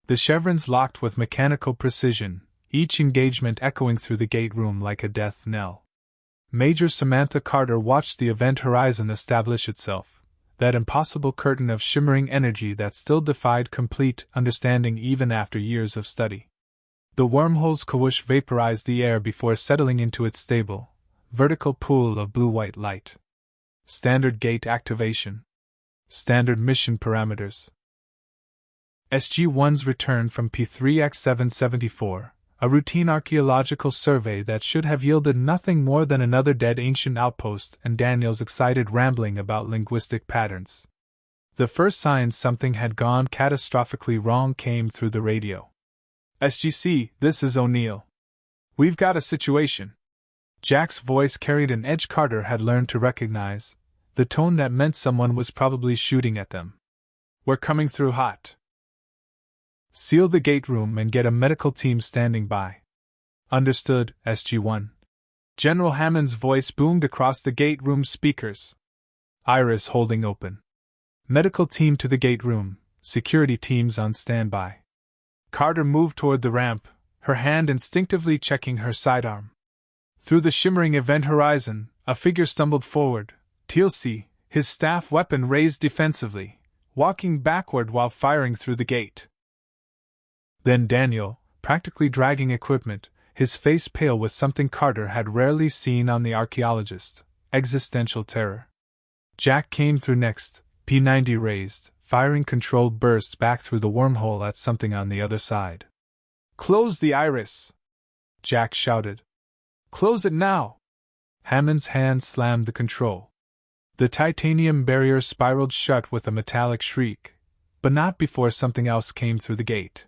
The chevrons locked with mechanical precision, each engagement echoing through the gate room like a death knell. Major Samantha Carter watched the event horizon establish itself, that impossible curtain of shimmering energy that still defied complete understanding even after years of study. The wormhole's kawoosh vaporized the air before settling into its stable, vertical pool of blue-white light. Standard gate activation. Standard mission parameters. SG-1's return from P3X774, a routine archaeological survey that should have yielded nothing more than another dead ancient outpost and Daniel's excited rambling about linguistic patterns. The first sign something had gone catastrophically wrong came through the radio. "SGC, this is O'Neill. We've got a situation." Jack's voice carried an edge Carter had learned to recognize, the tone that meant someone was probably shooting at them. "We're coming through hot. Seal the gate room and get a medical team standing by." "Understood, SG-1. General Hammond's voice boomed across the gate room speakers. Iris holding open. "Medical team to the gate room, security teams on standby." Carter moved toward the ramp, her hand instinctively checking her sidearm. Through the shimmering event horizon, a figure stumbled forward, Teal'c, his staff weapon raised defensively, walking backward while firing through the gate. Then Daniel, practically dragging equipment, his face pale with something Carter had rarely seen on the archaeologist, existential terror. Jack came through next, P-90 raised, firing controlled bursts back through the wormhole at something on the other side. "Close the iris!" Jack shouted. "Close it now!" Hammond's hand slammed the control. The titanium barrier spiraled shut with a metallic shriek, but not before something else came through the gate.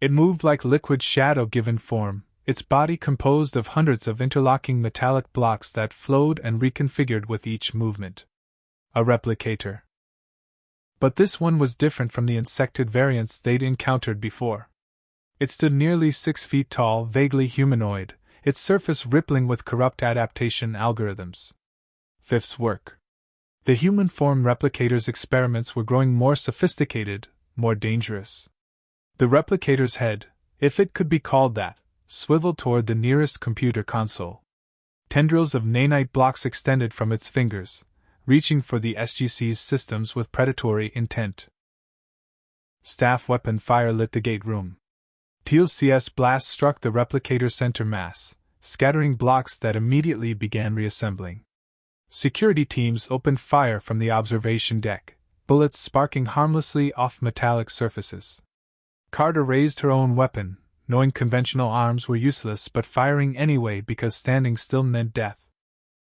It moved like liquid shadow given form, its body composed of hundreds of interlocking metallic blocks that flowed and reconfigured with each movement. A replicator. But this one was different from the insected variants they'd encountered before. It stood nearly 6 feet tall, vaguely humanoid, its surface rippling with corrupt adaptation algorithms. Fifth's work. The human form replicator's experiments were growing more sophisticated, more dangerous. The replicator's head, if it could be called that, swiveled toward the nearest computer console. Tendrils of nanite blocks extended from its fingers, reaching for the SGC's systems with predatory intent. Staff weapon fire lit the gate room. Teal'c's blast struck the replicator's center mass, scattering blocks that immediately began reassembling. Security teams opened fire from the observation deck, bullets sparking harmlessly off metallic surfaces. Carter raised her own weapon, knowing conventional arms were useless but firing anyway because standing still meant death.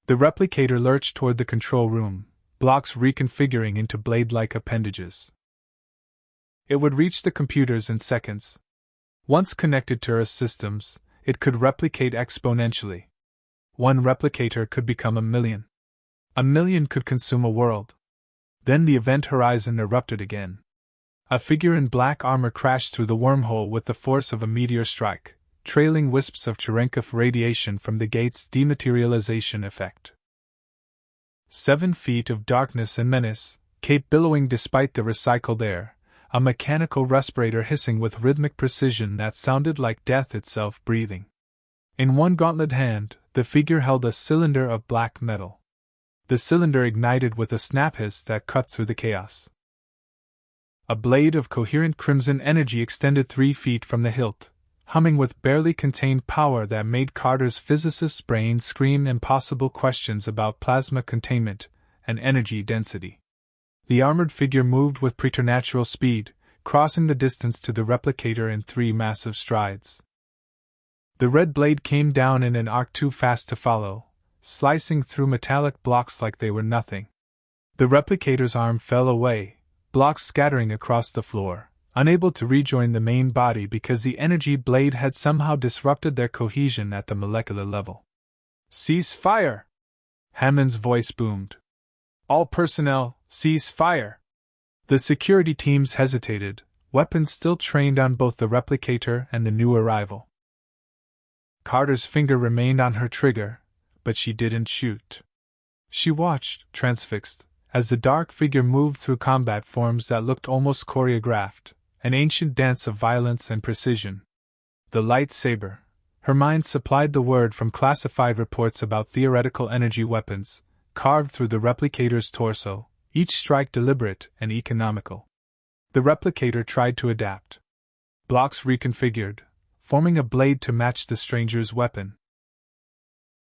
The replicator lurched toward the control room, blocks reconfiguring into blade-like appendages. It would reach the computers in seconds. Once connected to Earth's systems, it could replicate exponentially. One replicator could become 1,000,000. 1,000,000 could consume a world. Then the event horizon erupted again. A figure in black armor crashed through the wormhole with the force of a meteor strike, trailing wisps of Cherenkov radiation from the gate's dematerialization effect. 7 feet of darkness and menace, cape billowing despite the recycled air, a mechanical respirator hissing with rhythmic precision that sounded like death itself breathing. In one gauntlet hand, the figure held a cylinder of black metal. The cylinder ignited with a snap hiss that cut through the chaos. A blade of coherent crimson energy extended 3 feet from the hilt, humming with barely contained power that made Carter's physicist's brain scream impossible questions about plasma containment and energy density. The armored figure moved with preternatural speed, crossing the distance to the replicator in 3 massive strides. The red blade came down in an arc too fast to follow, slicing through metallic blocks like they were nothing. The replicator's arm fell away, blocks scattering across the floor, unable to rejoin the main body because the energy blade had somehow disrupted their cohesion at the molecular level. "Cease fire!" Hammond's voice boomed. "All personnel, cease fire!" The security teams hesitated, weapons still trained on both the replicator and the new arrival. Carter's finger remained on her trigger, but she didn't shoot. She watched, transfixed, as the dark figure moved through combat forms that looked almost choreographed, an ancient dance of violence and precision. The lightsaber. Her mind supplied the word from classified reports about theoretical energy weapons, carved through the replicator's torso, each strike deliberate and economical. The replicator tried to adapt. Blocks reconfigured, forming a blade to match the stranger's weapon.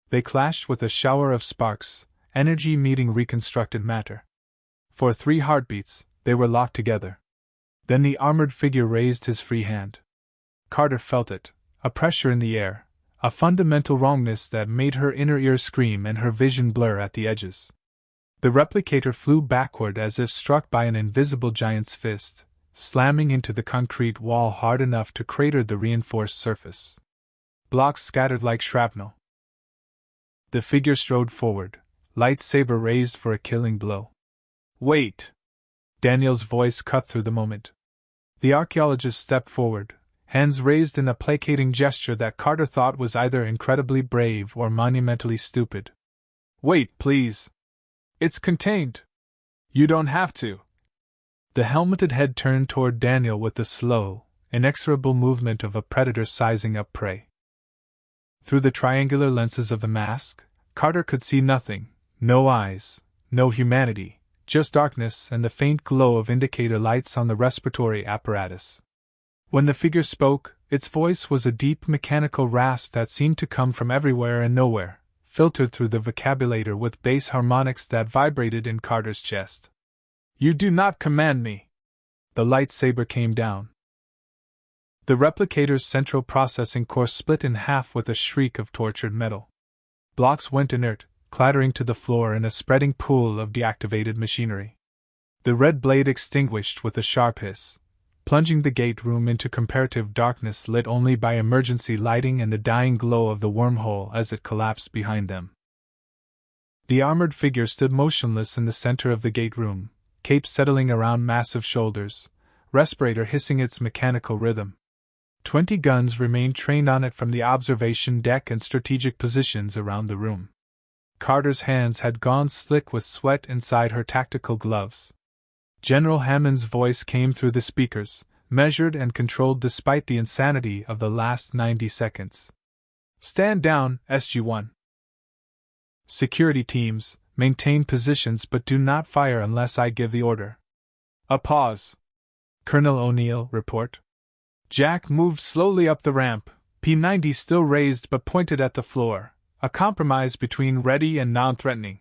They clashed with a shower of sparks, energy meeting reconstructed matter. For 3 heartbeats, they were locked together. Then the armored figure raised his free hand. Carter felt it, a pressure in the air, a fundamental wrongness that made her inner ear scream and her vision blur at the edges. The replicator flew backward as if struck by an invisible giant's fist, slamming into the concrete wall hard enough to crater the reinforced surface. Blocks scattered like shrapnel. The figure strode forward, lightsaber raised for a killing blow. "Wait!" Daniel's voice cut through the moment. The archaeologist stepped forward, hands raised in a placating gesture that Carter thought was either incredibly brave or monumentally stupid. "Wait, please. It's contained. You don't have to." The helmeted head turned toward Daniel with the slow, inexorable movement of a predator sizing up prey. Through the triangular lenses of the mask, Carter could see nothing, no eyes, no humanity, just darkness and the faint glow of indicator lights on the respiratory apparatus. When the figure spoke, its voice was a deep mechanical rasp that seemed to come from everywhere and nowhere, filtered through the vocabulator with bass harmonics that vibrated in Carter's chest. "You do not command me." The lightsaber came down. The replicator's central processing core split in half with a shriek of tortured metal. Blocks went inert, clattering to the floor in a spreading pool of deactivated machinery. The red blade extinguished with a sharp hiss, plunging the gate room into comparative darkness lit only by emergency lighting and the dying glow of the wormhole as it collapsed behind them. The armored figure stood motionless in the center of the gate room, cape settling around massive shoulders, respirator hissing its mechanical rhythm. 20 guns remained trained on it from the observation deck and strategic positions around the room. Carter's hands had gone slick with sweat inside her tactical gloves. General Hammond's voice came through the speakers, measured and controlled despite the insanity of the last 90 seconds. "Stand down, SG-1. Security teams, maintain positions but do not fire unless I give the order." A pause. "Colonel O'Neill, report." Jack moved slowly up the ramp, P-90 still raised but pointed at the floor, a compromise between ready and non-threatening.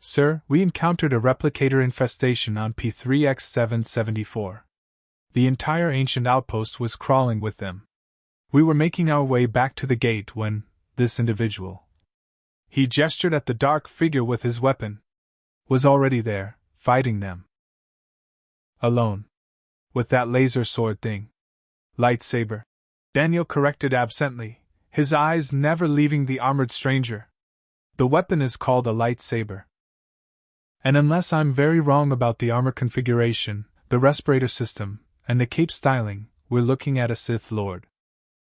"Sir, we encountered a replicator infestation on P3X774. The entire ancient outpost was crawling with them. We were making our way back to the gate when this individual," he gestured at the dark figure with his weapon, "was already there, fighting them. Alone. With that laser sword thing." "Lightsaber," Daniel corrected absently, his eyes never leaving the armored stranger. "The weapon is called a lightsaber. And unless I'm very wrong about the armor configuration, the respirator system, and the cape styling, we're looking at a Sith Lord.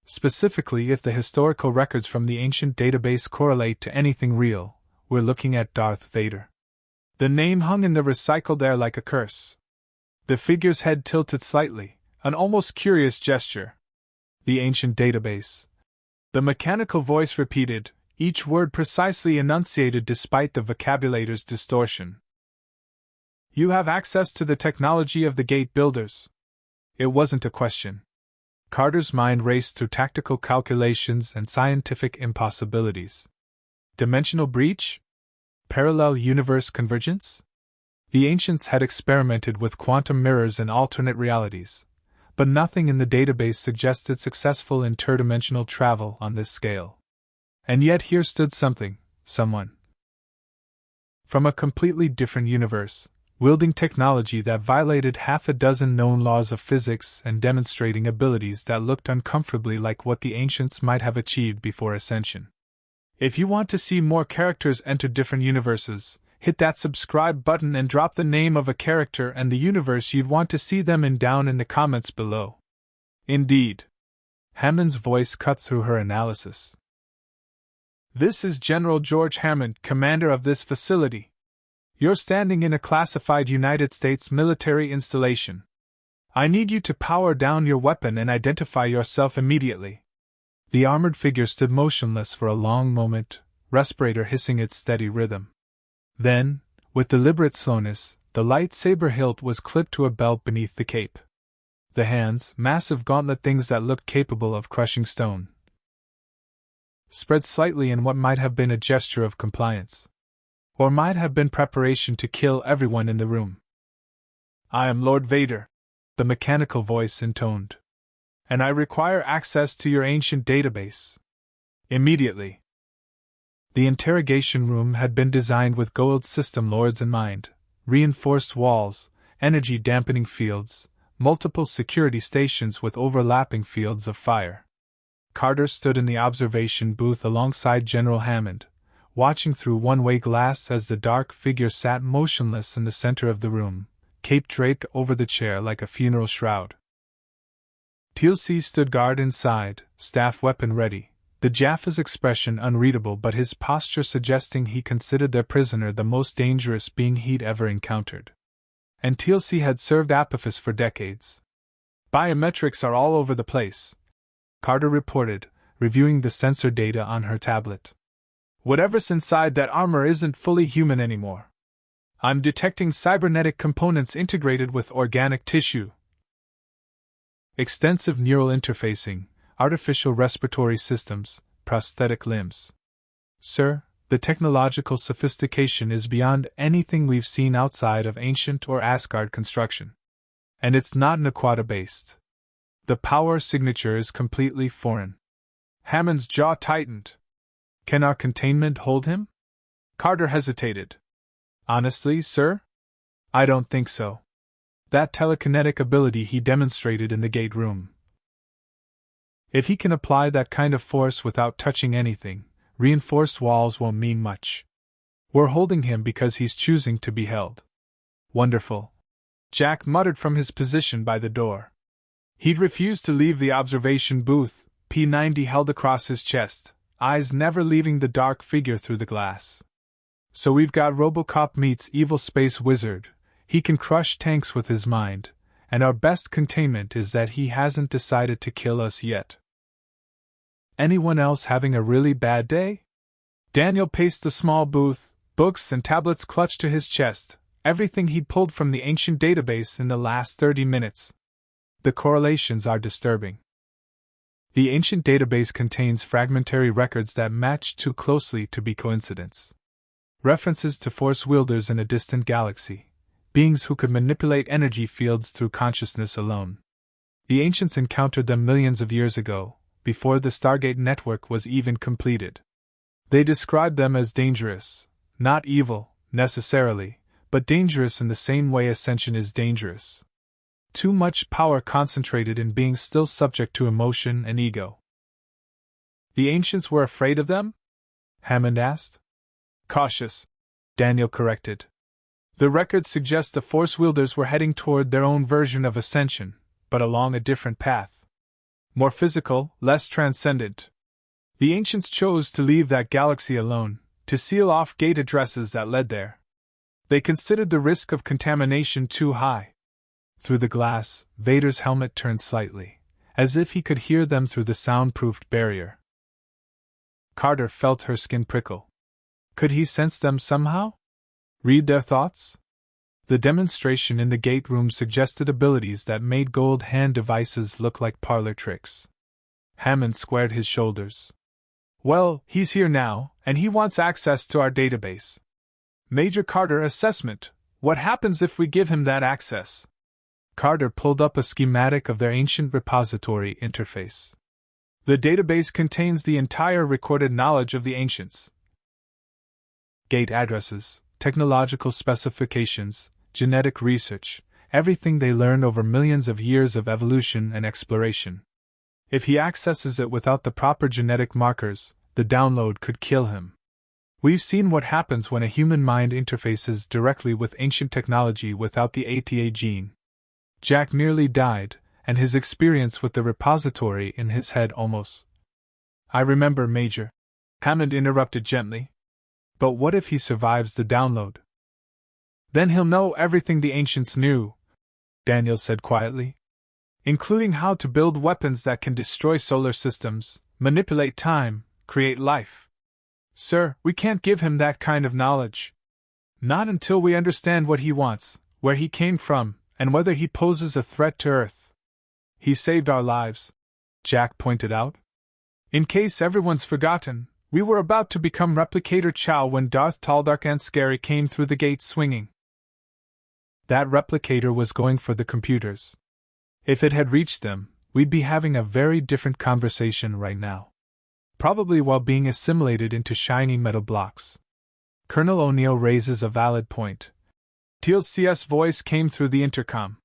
Specifically, if the historical records from the ancient database correlate to anything real, we're looking at Darth Vader." The name hung in the recycled air like a curse. The figure's head tilted slightly, an almost curious gesture. "The ancient database." The mechanical voice repeated, each word precisely enunciated despite the vocabulator's distortion. "You have access to the technology of the gate builders." It wasn't a question. Carter's mind raced through tactical calculations and scientific impossibilities. Dimensional breach? Parallel universe convergence? The ancients had experimented with quantum mirrors and alternate realities, but nothing in the database suggested successful interdimensional travel on this scale. And yet here stood someone, from a completely different universe, wielding technology that violated half a dozen known laws of physics and demonstrating abilities that looked uncomfortably like what the ancients might have achieved before ascension. If you want to see more characters enter different universes, hit that subscribe button and drop the name of a character and the universe you'd want to see them in down in the comments below. Indeed. Hammond's voice cut through her analysis. "This is General George Hammond, commander of this facility. You're standing in a classified United States military installation. I need you to power down your weapon and identify yourself immediately. The armored figure stood motionless for a long moment, respirator hissing its steady rhythm. Then, with deliberate slowness, the lightsaber hilt was clipped to a belt beneath the cape. The hands, massive gauntlet things that looked capable of crushing stone, spread slightly in what might have been a gesture of compliance. Or might have been preparation to kill everyone in the room. I am Lord Vader, the mechanical voice intoned. And I require access to your ancient database. Immediately. The interrogation room had been designed with Goa'uld system lords in mind: reinforced walls, energy-dampening fields, multiple security stations with overlapping fields of fire. Carter stood in the observation booth alongside General Hammond, watching through one-way glass as the dark figure sat motionless in the center of the room, cape draped over the chair like a funeral shroud. Teal'c stood guard inside, staff weapon ready, the Jaffa's expression unreadable but his posture suggesting he considered their prisoner the most dangerous being he'd ever encountered. And Teal'c had served Apophis for decades. Biometrics are all over the place, Carter reported, reviewing the sensor data on her tablet. Whatever's inside that armor isn't fully human anymore. I'm detecting cybernetic components integrated with organic tissue. Extensive neural interfacing, artificial respiratory systems, prosthetic limbs. Sir, the technological sophistication is beyond anything we've seen outside of ancient or Asgard construction. And it's not Naquata-based. The power signature is completely foreign. Hammond's jaw tightened. Can our containment hold him? Carter hesitated. Honestly, sir? I don't think so. That telekinetic ability he demonstrated in the gate room. If he can apply that kind of force without touching anything, reinforced walls won't mean much. We're holding him because he's choosing to be held. Wonderful. Jack muttered from his position by the door. He'd refused to leave the observation booth, P90 held across his chest, eyes never leaving the dark figure through the glass. So we've got Robocop meets evil space wizard. He can crush tanks with his mind, and our best containment is that he hasn't decided to kill us yet. Anyone else having a really bad day? Daniel paced the small booth, books and tablets clutched to his chest, everything he'd pulled from the ancient database in the last 30 minutes. The correlations are disturbing. The ancient database contains fragmentary records that match too closely to be coincidence. References to force wielders in a distant galaxy, beings who could manipulate energy fields through consciousness alone. The ancients encountered them millions of years ago, before the Stargate network was even completed. They described them as dangerous, not evil, necessarily, but dangerous in the same way ascension is dangerous. Too much power concentrated in beings still subject to emotion and ego. The ancients were afraid of them? Hammond asked. Cautious, Daniel corrected. The records suggest the Force wielders were heading toward their own version of ascension, but along a different path. More physical, less transcendent. The ancients chose to leave that galaxy alone, to seal off gate addresses that led there. They considered the risk of contamination too high. Through the glass, Vader's helmet turned slightly, as if he could hear them through the soundproofed barrier. Carter felt her skin prickle. Could he sense them somehow? Read their thoughts? The demonstration in the gate room suggested abilities that made Goa'uld hand devices look like parlor tricks. Hammond squared his shoulders. Well, he's here now, and he wants access to our database. Major Carter, assessment. What happens if we give him that access? Carter pulled up a schematic of their ancient repository interface. The database contains the entire recorded knowledge of the ancients. Gate addresses, technological specifications, genetic research, everything they learned over millions of years of evolution and exploration. If he accesses it without the proper genetic markers, the download could kill him. We've seen what happens when a human mind interfaces directly with ancient technology without the ATA gene. Jack nearly died, and his experience with the repository in his head almost. I remember, Major. Hammond interrupted gently. But what if he survives the download? Then he'll know everything the ancients knew, Daniel said quietly. including how to build weapons that can destroy solar systems, manipulate time, create life. Sir, we can't give him that kind of knowledge. Not until we understand what he wants, where he came from, and whether he poses a threat to Earth. He saved our lives, Jack pointed out. In case everyone's forgotten, we were about to become Replicator Chow when Darth Taldark and Scary came through the gate swinging. That replicator was going for the computers. If it had reached them, we'd be having a very different conversation right now. Probably while being assimilated into shiny metal blocks. Colonel O'Neill raises a valid point. Teal's CS voice came through the intercom.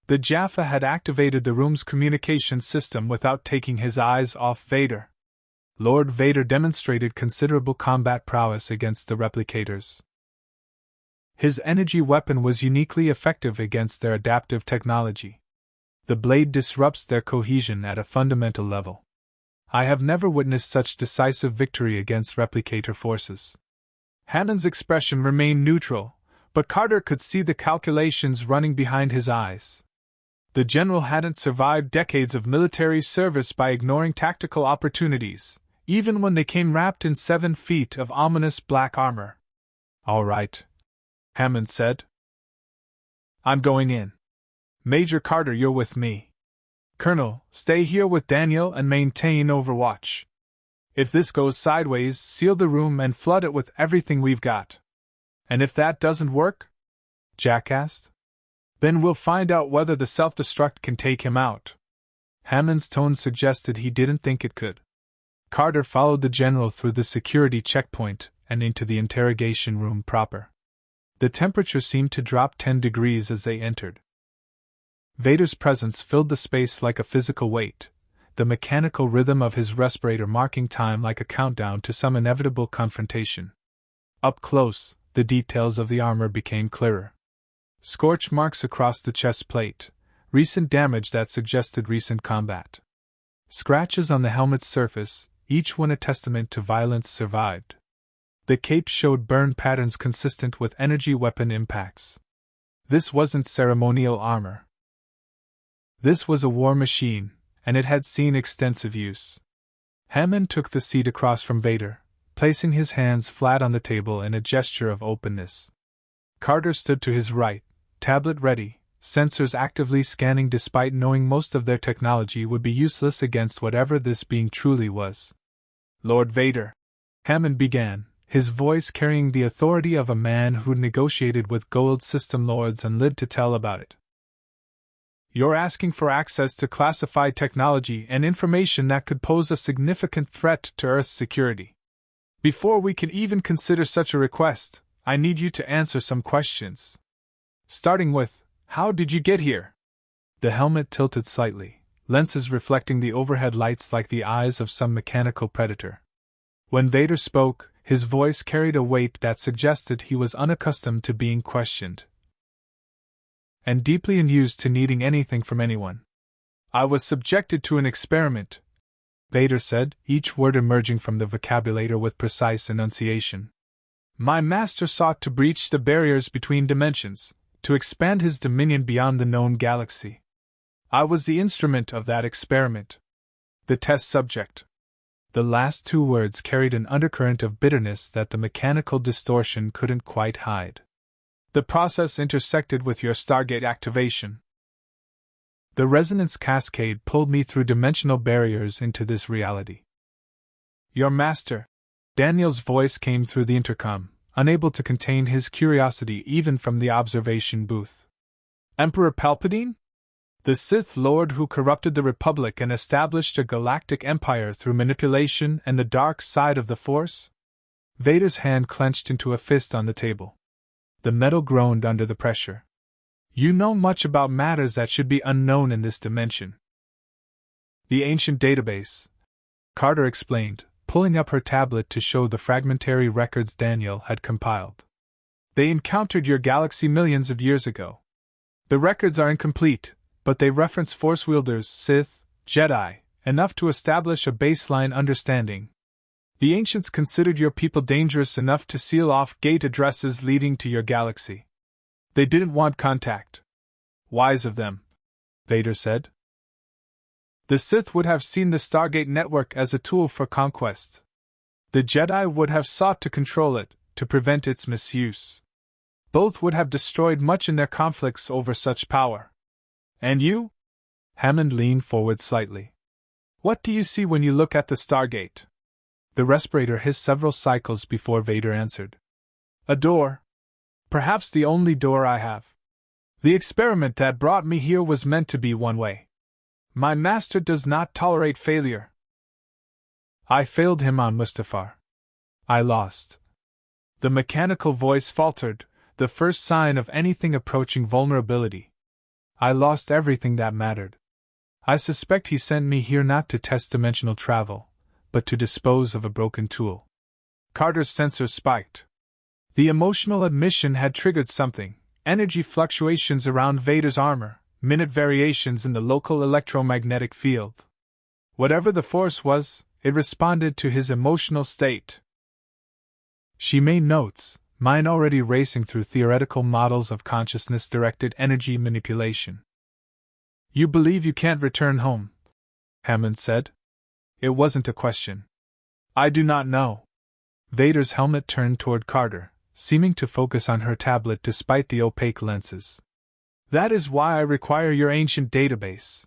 The Jaffa had activated the room's communication system without taking his eyes off Vader. Lord Vader demonstrated considerable combat prowess against the replicators. His energy weapon was uniquely effective against their adaptive technology. The blade disrupts their cohesion at a fundamental level. I have never witnessed such decisive victory against replicator forces. Hammond's expression remained neutral, but Carter could see the calculations running behind his eyes. The general hadn't survived decades of military service by ignoring tactical opportunities, even when they came wrapped in 7 feet of ominous black armor. All right, Hammond said. I'm going in. Major Carter, you're with me. Colonel, stay here with Daniel and maintain overwatch. If this goes sideways, seal the room and flood it with everything we've got. And if that doesn't work? Jack asked. Then we'll find out whether the self-destruct can take him out. Hammond's tone suggested he didn't think it could. Carter followed the general through the security checkpoint and into the interrogation room proper. The temperature seemed to drop 10 degrees as they entered. Vader's presence filled the space like a physical weight, the mechanical rhythm of his respirator marking time like a countdown to some inevitable confrontation. Up close, the details of the armor became clearer. Scorch marks across the chest plate, recent damage that suggested recent combat. Scratches on the helmet's surface, each one a testament to violence survived. The cape showed burn patterns consistent with energy weapon impacts. This wasn't ceremonial armor. This was a war machine, and it had seen extensive use. Hammond took the seat across from Vader, placing his hands flat on the table in a gesture of openness. Carter stood to his right, tablet ready, sensors actively scanning despite knowing most of their technology would be useless against whatever this being truly was. Lord Vader, Hammond began, his voice carrying the authority of a man who'd negotiated with Goa'uld system lords and lived to tell about it. You're asking for access to classified technology and information that could pose a significant threat to Earth's security. Before we can even consider such a request, I need you to answer some questions. Starting with, how did you get here? The helmet tilted slightly, lenses reflecting the overhead lights like the eyes of some mechanical predator. When Vader spoke, his voice carried a weight that suggested he was unaccustomed to being questioned, and deeply unused to needing anything from anyone. I was subjected to an experiment, Vader said, each word emerging from the vocabulator with precise enunciation. My master sought to breach the barriers between dimensions, to expand his dominion beyond the known galaxy. I was the instrument of that experiment. The test subject. The last 2 words carried an undercurrent of bitterness that the mechanical distortion couldn't quite hide. The process intersected with your Stargate activation. The resonance cascade pulled me through dimensional barriers into this reality. Your master, Daniel's voice came through the intercom, unable to contain his curiosity even from the observation booth. Emperor Palpatine? The Sith Lord who corrupted the Republic and established a galactic empire through manipulation and the dark side of the Force? Vader's hand clenched into a fist on the table. The metal groaned under the pressure. You know much about matters that should be unknown in this dimension. The ancient database, Carter explained, pulling up her tablet to show the fragmentary records Daniel had compiled. They encountered your galaxy millions of years ago. The records are incomplete, but they reference Force wielders, Sith, Jedi, enough to establish a baseline understanding. The ancients considered your people dangerous enough to seal off gate addresses leading to your galaxy. They didn't want contact. Wise of them, Vader said. The Sith would have seen the Stargate network as a tool for conquest. The Jedi would have sought to control it, to prevent its misuse. Both would have destroyed much in their conflicts over such power. And you? Hammond leaned forward slightly. What do you see when you look at the Stargate? The respirator hissed several cycles before Vader answered. A door. Perhaps the only door I have. The experiment that brought me here was meant to be one way. My master does not tolerate failure. I failed him on Mustafar. I lost. The mechanical voice faltered, the first sign of anything approaching vulnerability. I lost everything that mattered. I suspect he sent me here not to test dimensional travel, but to dispose of a broken tool. Carter's sensors spiked. The emotional admission had triggered something, energy fluctuations around Vader's armor, minute variations in the local electromagnetic field. Whatever the force was, it responded to his emotional state. She made notes, mine already racing through theoretical models of consciousness-directed energy manipulation. You believe you can't return home? Hammond said. It wasn't a question. I do not know. Vader's helmet turned toward Carter, seeming to focus on her tablet despite the opaque lenses. That is why I require your ancient database.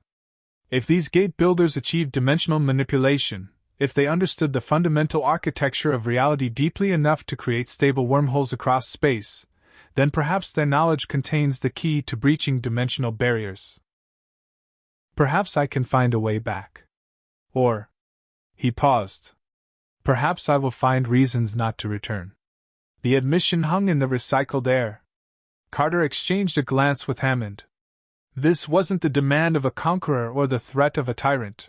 If these gate builders achieved dimensional manipulation, if they understood the fundamental architecture of reality deeply enough to create stable wormholes across space, then perhaps their knowledge contains the key to breaching dimensional barriers. Perhaps I can find a way back. Or, he paused. Perhaps I will find reasons not to return. The admission hung in the recycled air. Carter exchanged a glance with Hammond. This wasn't the demand of a conqueror or the threat of a tyrant.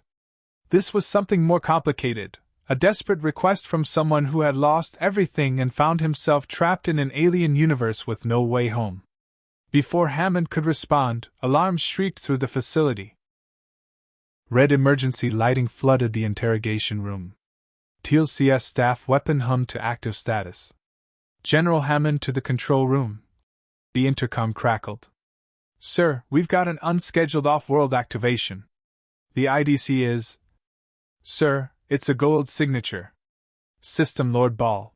This was something more complicated, a desperate request from someone who had lost everything and found himself trapped in an alien universe with no way home. Before Hammond could respond, alarms shrieked through the facility. Red emergency lighting flooded the interrogation room. Teal CS staff weapon hummed to active status. General Hammond to the control room. The intercom crackled. Sir, we've got an unscheduled off-world activation. The IDC is... Sir, it's a Goa'uld signature. System Lord Ball.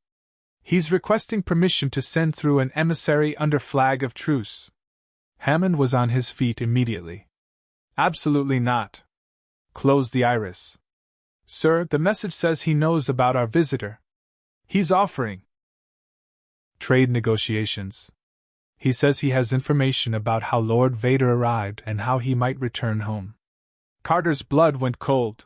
He's requesting permission to send through an emissary under flag of truce. Hammond was on his feet immediately. Absolutely not. Close the iris. Sir, the message says he knows about our visitor. He's offering trade negotiations. He says he has information about how Lord Vader arrived and how he might return home. Carter's blood went cold.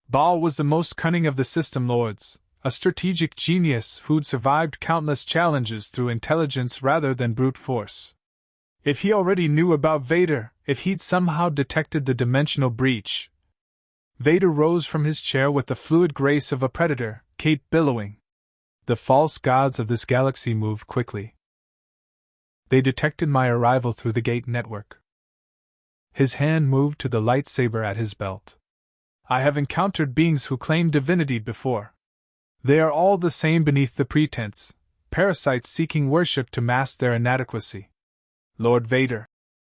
Ball was the most cunning of the System Lords, a strategic genius who'd survived countless challenges through intelligence rather than brute force. If he already knew about Vader, if he'd somehow detected the dimensional breach... Vader rose from his chair with the fluid grace of a predator, cape billowing. The false gods of this galaxy moved quickly. They detected my arrival through the gate network. His hand moved to the lightsaber at his belt. I have encountered beings who claim divinity before. They are all the same beneath the pretense, parasites seeking worship to mask their inadequacy. Lord Vader,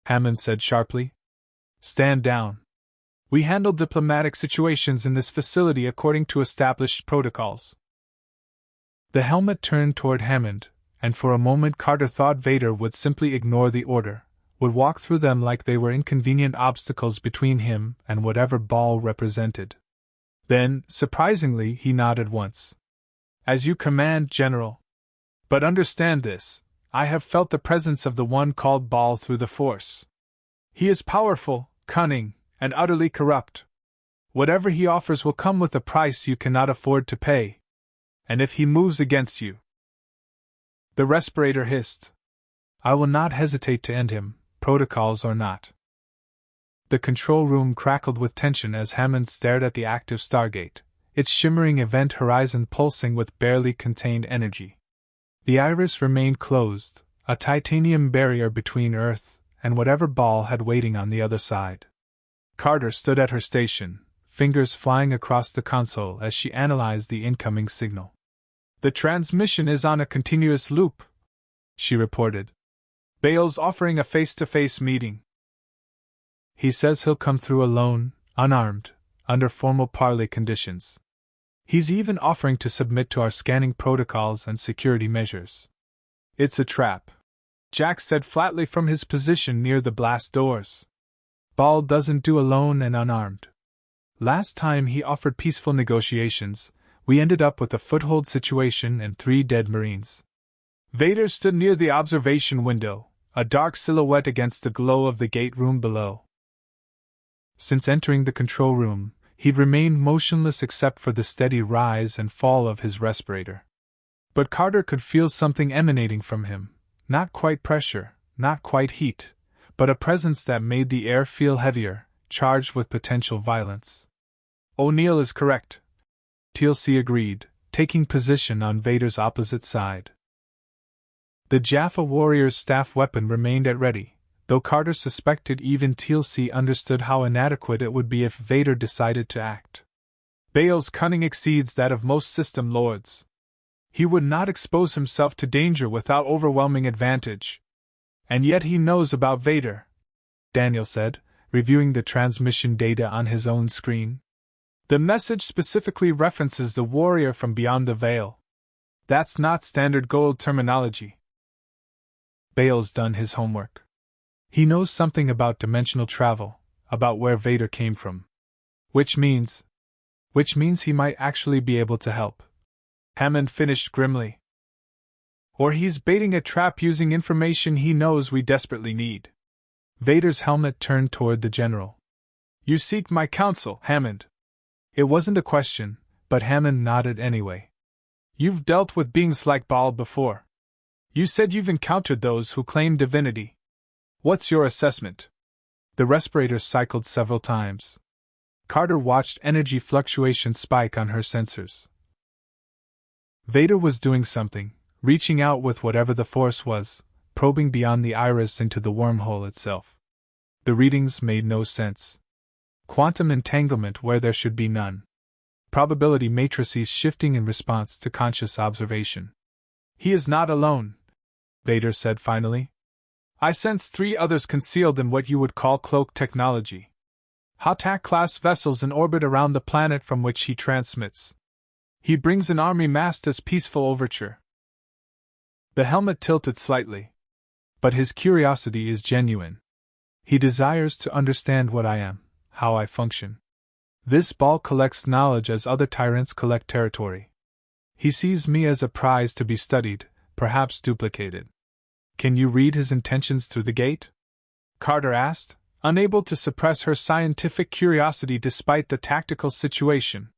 Hammond said sharply. Stand down. We handle diplomatic situations in this facility according to established protocols. The helmet turned toward Hammond, and for a moment Carter thought Vader would simply ignore the order, would walk through them like they were inconvenient obstacles between him and whatever Ball represented. Then, surprisingly, he nodded once. As you command, General. But understand this, I have felt the presence of the one called Ball through the Force. He is powerful, cunning, and utterly corrupt. Whatever he offers will come with a price you cannot afford to pay. And if he moves against you... The respirator hissed. I will not hesitate to end him, protocols or not. The control room crackled with tension as Hammond stared at the active Stargate, its shimmering event horizon pulsing with barely contained energy. The iris remained closed, a titanium barrier between Earth and whatever Ball had waiting on the other side. Carter stood at her station, fingers flying across the console as she analyzed the incoming signal. The transmission is on a continuous loop, she reported. Bale's offering a face-to-face meeting. He says he'll come through alone, unarmed, under formal parley conditions. He's even offering to submit to our scanning protocols and security measures. It's a trap, Jack said flatly from his position near the blast doors. Ball doesn't do alone and unarmed. Last time he offered peaceful negotiations, we ended up with a foothold situation and 3 dead Marines. Vader stood near the observation window, a dark silhouette against the glow of the gate room below. Since entering the control room, he'd remained motionless except for the steady rise and fall of his respirator. But Carter could feel something emanating from him, not quite pressure, not quite heat, but a presence that made the air feel heavier, charged with potential violence. O'Neill is correct, Teal'c agreed, taking position on Vader's opposite side. The Jaffa warrior's staff weapon remained at ready, though Carter suspected even Teal'c understood how inadequate it would be if Vader decided to act. Bael's cunning exceeds that of most system lords. He would not expose himself to danger without overwhelming advantage. And yet he knows about Vader, Daniel said, reviewing the transmission data on his own screen. The message specifically references the warrior from beyond the veil. That's not standard Goa'uld terminology. Bael's done his homework. He knows something about dimensional travel, about where Vader came from. Which means he might actually be able to help. Hammond finished grimly. Or he's baiting a trap using information he knows we desperately need. Vader's helmet turned toward the general. You seek my counsel, Hammond. It wasn't a question, but Hammond nodded anyway. You've dealt with beings like Baal before. You said you've encountered those who claim divinity. What's your assessment? The respirator cycled several times. Carter watched energy fluctuations spike on her sensors. Vader was doing something, reaching out with whatever the force was, probing beyond the iris into the wormhole itself. The readings made no sense. Quantum entanglement where there should be none. Probability matrices shifting in response to conscious observation. He is not alone, Vader said finally. I sense 3 others concealed in what you would call cloak technology. Hatak-class vessels in orbit around the planet from which he transmits. He brings an army massed as peaceful overture. The helmet tilted slightly. But his curiosity is genuine. He desires to understand what I am, how I function. This Baal collects knowledge as other tyrants collect territory. He sees me as a prize to be studied, perhaps duplicated. Can you read his intentions through the gate? Carter asked, unable to suppress her scientific curiosity despite the tactical situation.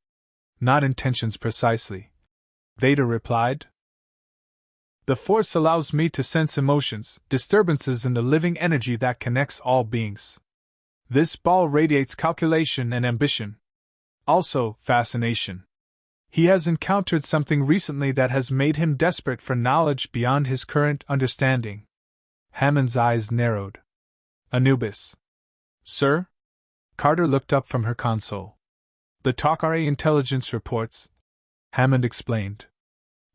Not intentions precisely, Vader replied. The Force allows me to sense emotions, disturbances in the living energy that connects all beings. This Baal radiates calculation and ambition. Also, fascination. He has encountered something recently that has made him desperate for knowledge beyond his current understanding. Hammond's eyes narrowed. Anubis. Sir? Carter looked up from her console. The Takare intelligence reports, Hammond explained.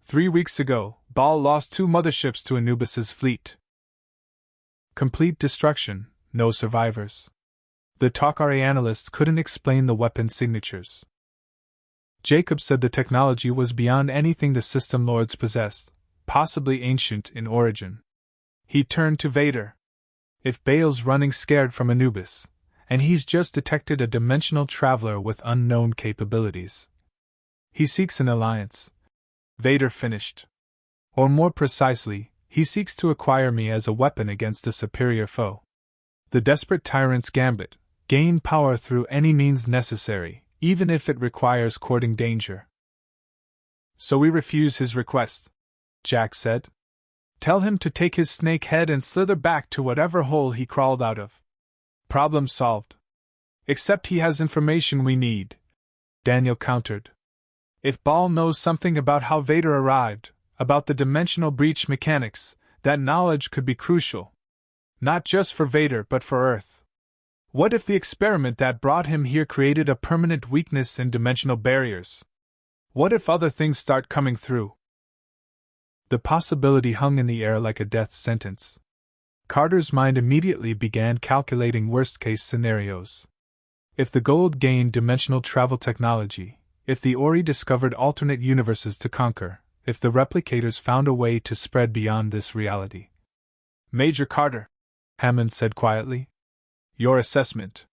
3 weeks ago, Baal lost 2 motherships to Anubis's fleet. Complete destruction, no survivors. The Takare analysts couldn't explain the weapon signatures. Jacob said the technology was beyond anything the system lords possessed, possibly ancient in origin. He turned to Vader. If Bael's running scared from Anubis, and he's just detected a dimensional traveler with unknown capabilities. He seeks an alliance. Vader finished. Or more precisely, he seeks to acquire me as a weapon against a superior foe. The desperate tyrant's gambit, gain power through any means necessary, even if it requires courting danger. So we refuse his request, Jack said. Tell him to take his snake head and slither back to whatever hole he crawled out of. Problem solved. Except he has information we need, Daniel countered. If Baal knows something about how Vader arrived, about the dimensional breach mechanics, that knowledge could be crucial. Not just for Vader but for Earth. What if the experiment that brought him here created a permanent weakness in dimensional barriers? What if other things start coming through? The possibility hung in the air like a death sentence. Carter's mind immediately began calculating worst-case scenarios. If the Goa'uld gained dimensional travel technology, if the Ori discovered alternate universes to conquer, if the replicators found a way to spread beyond this reality. Major Carter, Hammond said quietly. Your assessment.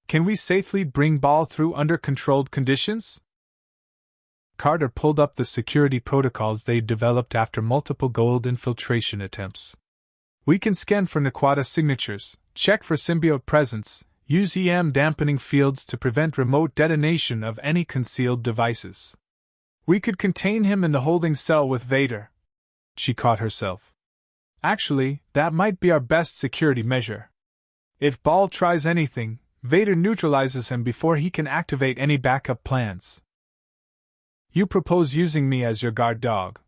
Can we safely bring Ball through under controlled conditions? Carter pulled up the security protocols they'd developed after multiple Goa'uld infiltration attempts. We can scan for Naquata signatures, check for symbiote presence, use EM dampening fields to prevent remote detonation of any concealed devices. We could contain him in the holding cell with Vader. She caught herself. Actually, that might be our best security measure. If Ball tries anything, Vader neutralizes him before he can activate any backup plans. You propose using me as your guard dog.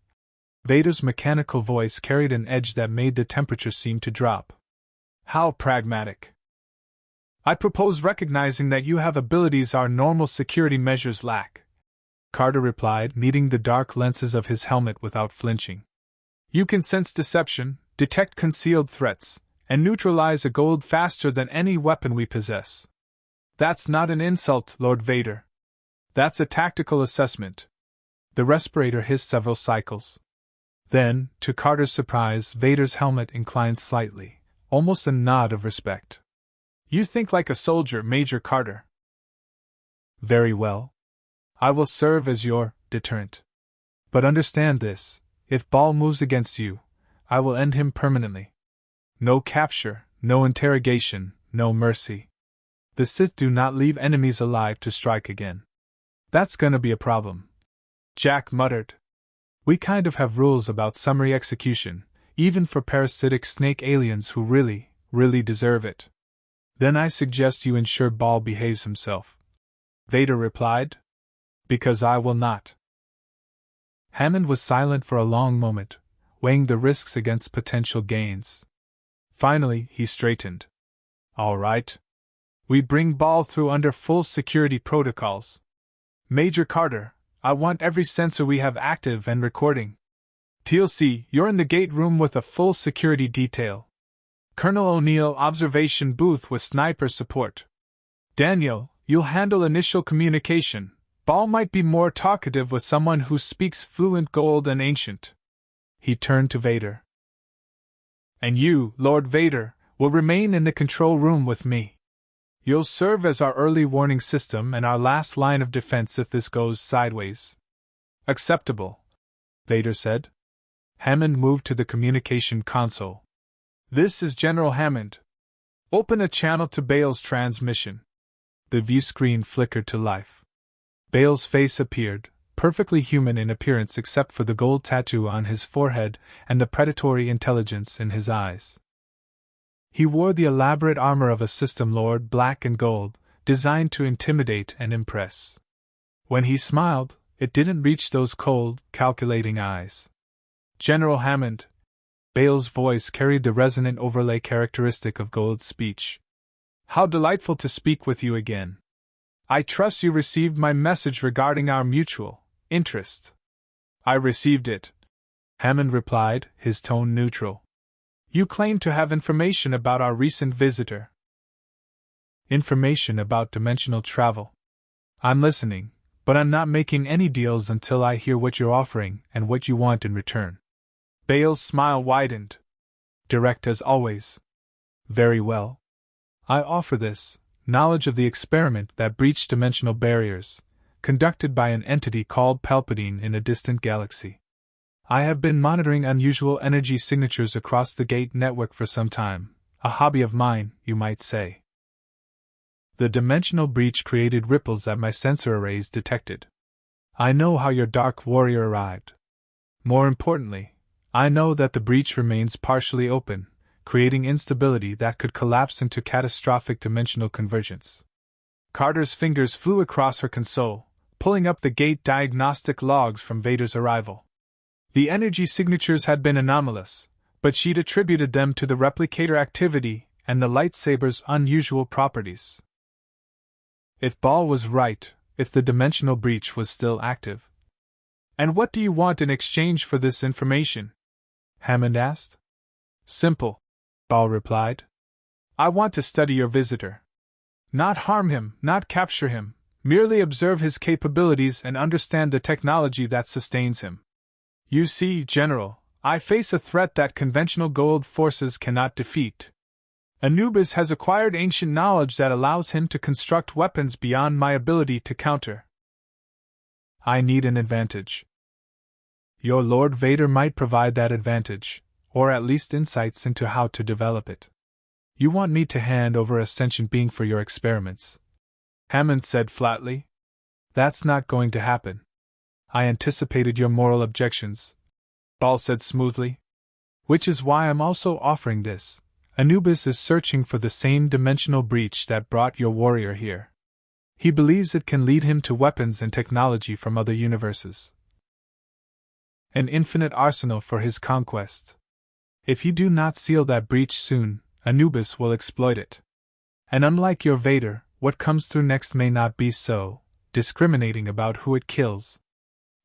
Vader's mechanical voice carried an edge that made the temperature seem to drop. How pragmatic. I propose recognizing that you have abilities our normal security measures lack. Carter replied, meeting the dark lenses of his helmet without flinching. You can sense deception, detect concealed threats, and neutralize a Goa'uld faster than any weapon we possess. That's not an insult, Lord Vader. That's a tactical assessment. The respirator hissed several cycles. Then, to Carter's surprise, Vader's helmet inclined slightly, almost a nod of respect. You think like a soldier, Major Carter. Very well. I will serve as your deterrent. But understand this, if Ball moves against you, I will end him permanently. No capture, no interrogation, no mercy. The Sith do not leave enemies alive to strike again. That's gonna be a problem. Jack muttered. We kind of have rules about summary execution, even for parasitic snake aliens who really deserve it. Then I suggest you ensure Ball behaves himself. Vader replied. Because I will not. Hammond was silent for a long moment, weighing the risks against potential gains. Finally, he straightened. All right. We bring Ball through under full security protocols. Major Carter, I want every sensor we have active and recording. TLC, you're in the gate room with a full security detail. Colonel O'Neill, observation booth with sniper support. Daniel, you'll handle initial communication. Ball might be more talkative with someone who speaks fluent Goa'uld and Ancient. He turned to Vader. And you, Lord Vader, will remain in the control room with me. You'll serve as our early warning system and our last line of defense if this goes sideways. Acceptable, Vader said. Hammond moved to the communication console. This is General Hammond. Open a channel to Bale's transmission. The view screen flickered to life. Bale's face appeared, perfectly human in appearance except for the gold tattoo on his forehead and the predatory intelligence in his eyes. He wore the elaborate armor of a system lord, black and gold, designed to intimidate and impress. When he smiled, it didn't reach those cold, calculating eyes. General Hammond. Bale's voice carried the resonant overlay characteristic of Goa'uld's speech. How delightful to speak with you again. I trust you received my message regarding our mutual interest. I received it, Hammond replied, his tone neutral. You claim to have information about our recent visitor. Information about dimensional travel. I'm listening, but I'm not making any deals until I hear what you're offering and what you want in return. Bale's smile widened. Direct as always. Very well. I offer this, knowledge of the experiment that breached dimensional barriers, conducted by an entity called Palpatine in a distant galaxy. I have been monitoring unusual energy signatures across the gate network for some time, a hobby of mine, you might say. The dimensional breach created ripples that my sensor arrays detected. I know how your Dark Warrior arrived. More importantly, I know that the breach remains partially open, creating instability that could collapse into catastrophic dimensional convergence. Carter's fingers flew across her console, pulling up the gate diagnostic logs from Vader's arrival. The energy signatures had been anomalous, but she'd attributed them to the replicator activity and the lightsaber's unusual properties. If Ball was right, if the dimensional breach was still active. And what do you want in exchange for this information? Hammond asked. Simple, Ball replied. I want to study your visitor. Not harm him, not capture him, merely observe his capabilities and understand the technology that sustains him. You see, General, I face a threat that conventional Goa'uld forces cannot defeat. Anubis has acquired ancient knowledge that allows him to construct weapons beyond my ability to counter. I need an advantage. Your Lord Vader might provide that advantage, or at least insights into how to develop it. You want me to hand over a sentient being for your experiments? Hammond said flatly. That's not going to happen. I anticipated your moral objections, Ball said smoothly. Which is why I'm also offering this. Anubis is searching for the same dimensional breach that brought your warrior here. He believes it can lead him to weapons and technology from other universes. An infinite arsenal for his conquest. If you do not seal that breach soon, Anubis will exploit it. And unlike your Vader, what comes through next may not be so discriminating about who it kills.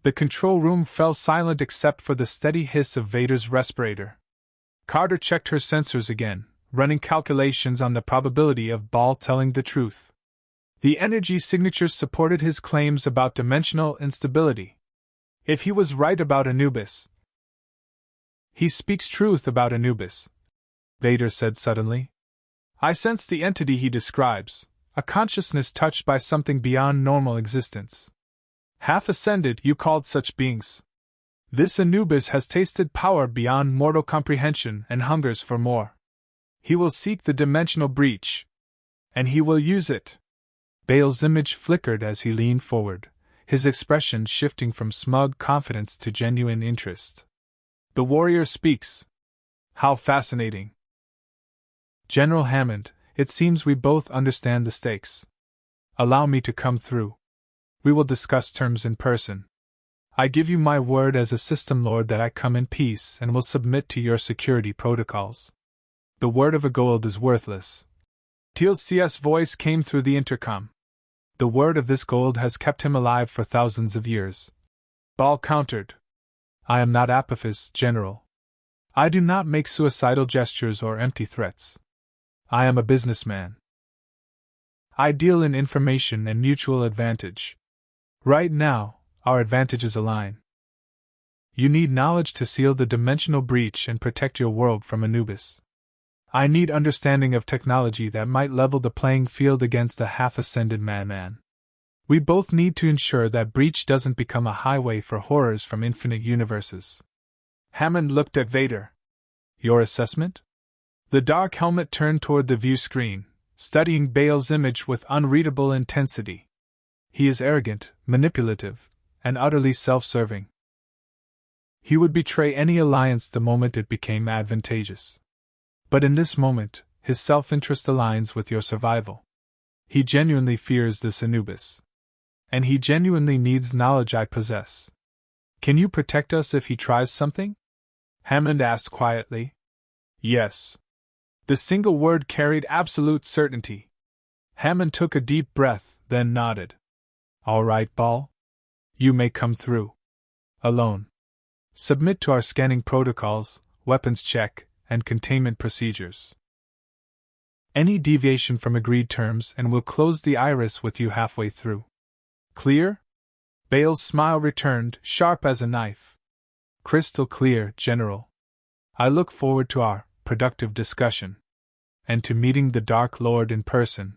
The control room fell silent except for the steady hiss of Vader's respirator. Carter checked her sensors again, running calculations on the probability of Ball telling the truth. The energy signatures supported his claims about dimensional instability. If he was right about Anubis, he speaks truth about Anubis, Vader said suddenly. I sense the entity he describes, a consciousness touched by something beyond normal existence. Half ascended, you called such beings. This Anubis has tasted power beyond mortal comprehension and hungers for more. He will seek the dimensional breach. And he will use it. Bale's image flickered as he leaned forward, his expression shifting from smug confidence to genuine interest. The warrior speaks. How fascinating. General Hammond, it seems we both understand the stakes. Allow me to come through. We will discuss terms in person. I give you my word as a System Lord that I come in peace and will submit to your security protocols. The word of a Goa'uld is worthless. Teal's CS voice came through the intercom. The word of this Goa'uld has kept him alive for thousands of years. Ball countered. I am not Apophis, General. I do not make suicidal gestures or empty threats. I am a businessman. I deal in information and mutual advantage. Right now, our advantages align. You need knowledge to seal the dimensional breach and protect your world from Anubis. I need understanding of technology that might level the playing field against a half-ascended madman. We both need to ensure that breach doesn't become a highway for horrors from infinite universes. Hammond looked at Vader. Your assessment? The dark helmet turned toward the view screen, studying Bale's image with unreadable intensity. He is arrogant, manipulative, and utterly self-serving. He would betray any alliance the moment it became advantageous. But in this moment, his self-interest aligns with your survival. He genuinely fears this Anubis. And he genuinely needs knowledge I possess. Can you protect us if he tries something? Hammond asked quietly. Yes. The single word carried absolute certainty. Hammond took a deep breath, then nodded. All right, Ball. You may come through. Alone. Submit to our scanning protocols, weapons check, and containment procedures. Any deviation from agreed terms and we'll close the iris with you halfway through. Clear? Bale's smile returned, sharp as a knife. Crystal clear, General. I look forward to our productive discussion. And to meeting the Dark Lord in person.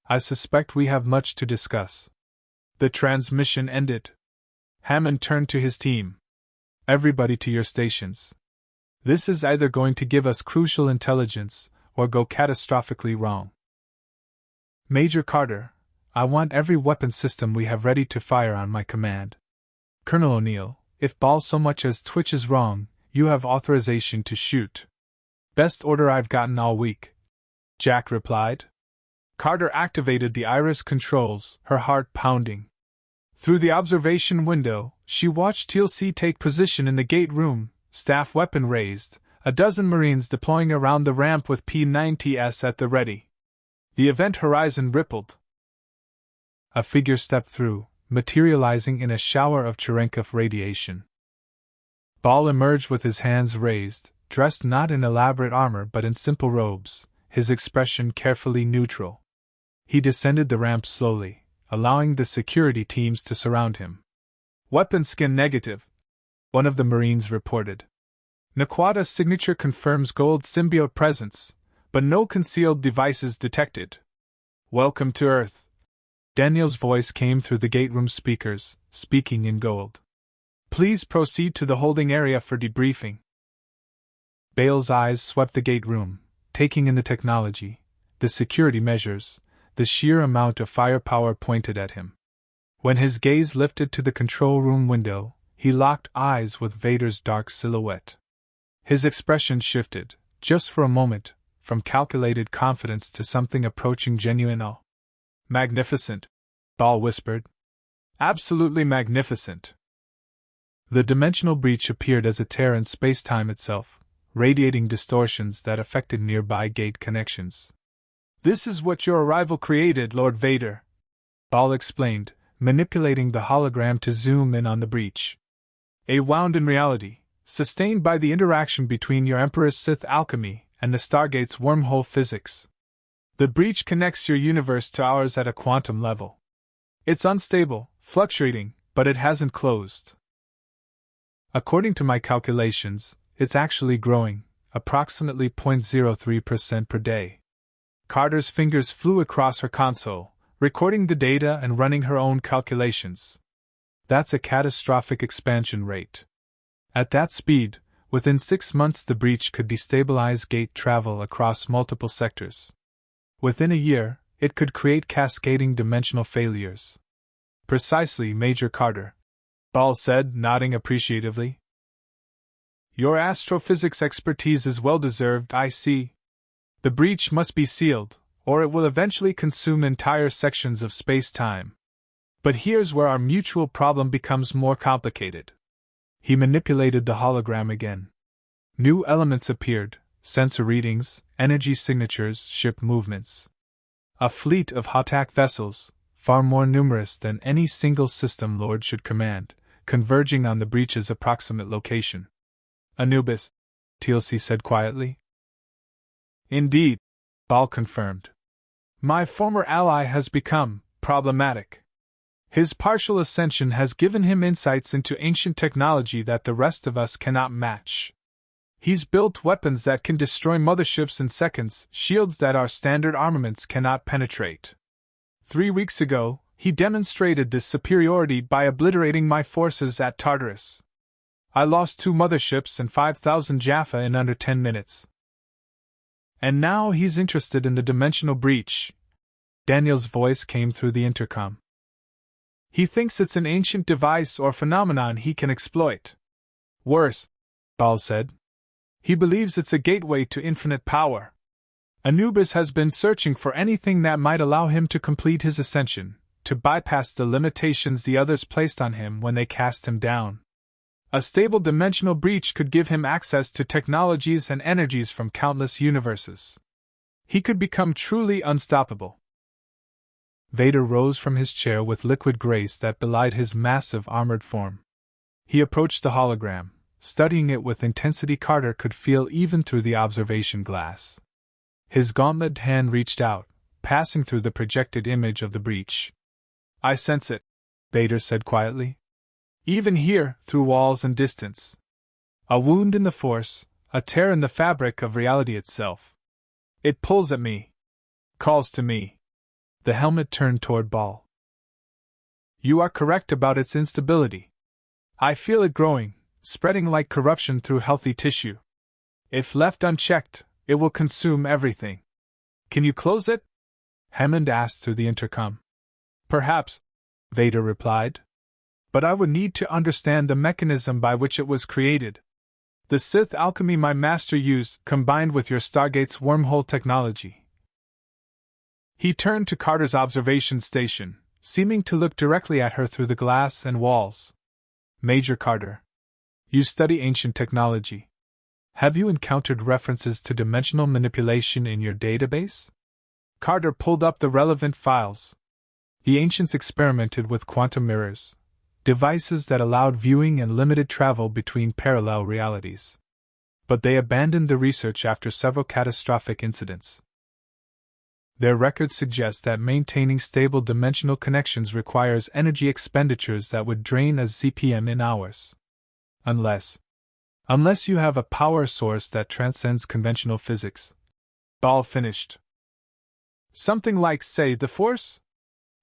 I suspect we have much to discuss. The transmission ended. Hammond turned to his team. Everybody to your stations. This is either going to give us crucial intelligence, or go catastrophically wrong. Major Carter, I want every weapon system we have ready to fire on my command. Colonel O'Neill, if Ball so much as twitches wrong, you have authorization to shoot. Best order I've gotten all week. Jack replied. Carter activated the iris controls, her heart pounding. Through the observation window, she watched TLC take position in the gate room, staff weapon raised, a dozen Marines deploying around the ramp with P-90s at the ready. The event horizon rippled. A figure stepped through, materializing in a shower of Cherenkov radiation. Ball emerged with his hands raised, dressed not in elaborate armor but in simple robes, his expression carefully neutral. He descended the ramp slowly, allowing the security teams to surround him. Weapon scan negative, one of the Marines reported. Naquada's signature confirms Goa'uld symbiote presence, but no concealed devices detected. Welcome to Earth. Daniel's voice came through the gate room speakers, speaking in Goa'uld. Please proceed to the holding area for debriefing. Bale's eyes swept the gate room, taking in the technology, the security measures, the sheer amount of firepower pointed at him. When his gaze lifted to the control room window, he locked eyes with Vader's dark silhouette. His expression shifted, just for a moment, from calculated confidence to something approaching genuine awe. Magnificent, Ball whispered. Absolutely magnificent. The dimensional breach appeared as a tear in space-time itself, radiating distortions that affected nearby gate connections. This is what your arrival created, Lord Vader, Ball explained, manipulating the hologram to zoom in on the breach. A wound in reality, sustained by the interaction between your Emperor's Sith alchemy and the Stargate's wormhole physics. The breach connects your universe to ours at a quantum level. It's unstable, fluctuating, but it hasn't closed. According to my calculations, it's actually growing, approximately 0.03% per day. Carter's fingers flew across her console, recording the data and running her own calculations. That's a catastrophic expansion rate. At that speed, within 6 months the breach could destabilize gate travel across multiple sectors. Within a year, it could create cascading dimensional failures. Precisely, Major Carter, Ball said, nodding appreciatively. Your astrophysics expertise is well-deserved, I see. The breach must be sealed, or it will eventually consume entire sections of space-time. But here's where our mutual problem becomes more complicated. He manipulated the hologram again. New elements appeared, sensor readings, energy signatures, ship movements. A fleet of Hatak vessels, far more numerous than any single system Lord should command, converging on the breach's approximate location. Anubis, TLC said quietly. Indeed, Ball confirmed. My former ally has become problematic. His partial ascension has given him insights into ancient technology that the rest of us cannot match. He's built weapons that can destroy motherships in seconds, shields that our standard armaments cannot penetrate. 3 weeks ago, he demonstrated this superiority by obliterating my forces at Tartarus. I lost 2 motherships and 5,000 Jaffa in under 10 minutes. And now he's interested in the dimensional breach. Daniel's voice came through the intercom. He thinks it's an ancient device or phenomenon he can exploit. Worse, Ball said. He believes it's a gateway to infinite power. Anubis has been searching for anything that might allow him to complete his ascension, to bypass the limitations the others placed on him when they cast him down. A stable dimensional breach could give him access to technologies and energies from countless universes. He could become truly unstoppable. Vader rose from his chair with liquid grace that belied his massive armored form. He approached the hologram, studying it with intensity Carter could feel even through the observation glass. His gauntleted hand reached out, passing through the projected image of the breach. I sense it, Vader said quietly. Even here, through walls and distance. A wound in the Force, a tear in the fabric of reality itself. It pulls at me. Calls to me. The helmet turned toward Ball. You are correct about its instability. I feel it growing, spreading like corruption through healthy tissue. If left unchecked, it will consume everything. Can you close it? Hammond asked through the intercom. Perhaps, Vader replied. But I would need to understand the mechanism by which it was created. The Sith alchemy my master used, combined with your Stargate's wormhole technology. He turned to Carter's observation station, seeming to look directly at her through the glass and walls. Major Carter. You study ancient technology. Have you encountered references to dimensional manipulation in your database? Carter pulled up the relevant files. The ancients experimented with quantum mirrors, devices that allowed viewing and limited travel between parallel realities. But they abandoned the research after several catastrophic incidents. Their records suggest that maintaining stable dimensional connections requires energy expenditures that would drain a ZPM in hours. Unless you have a power source that transcends conventional physics. Ball finished. Something like, say, the Force?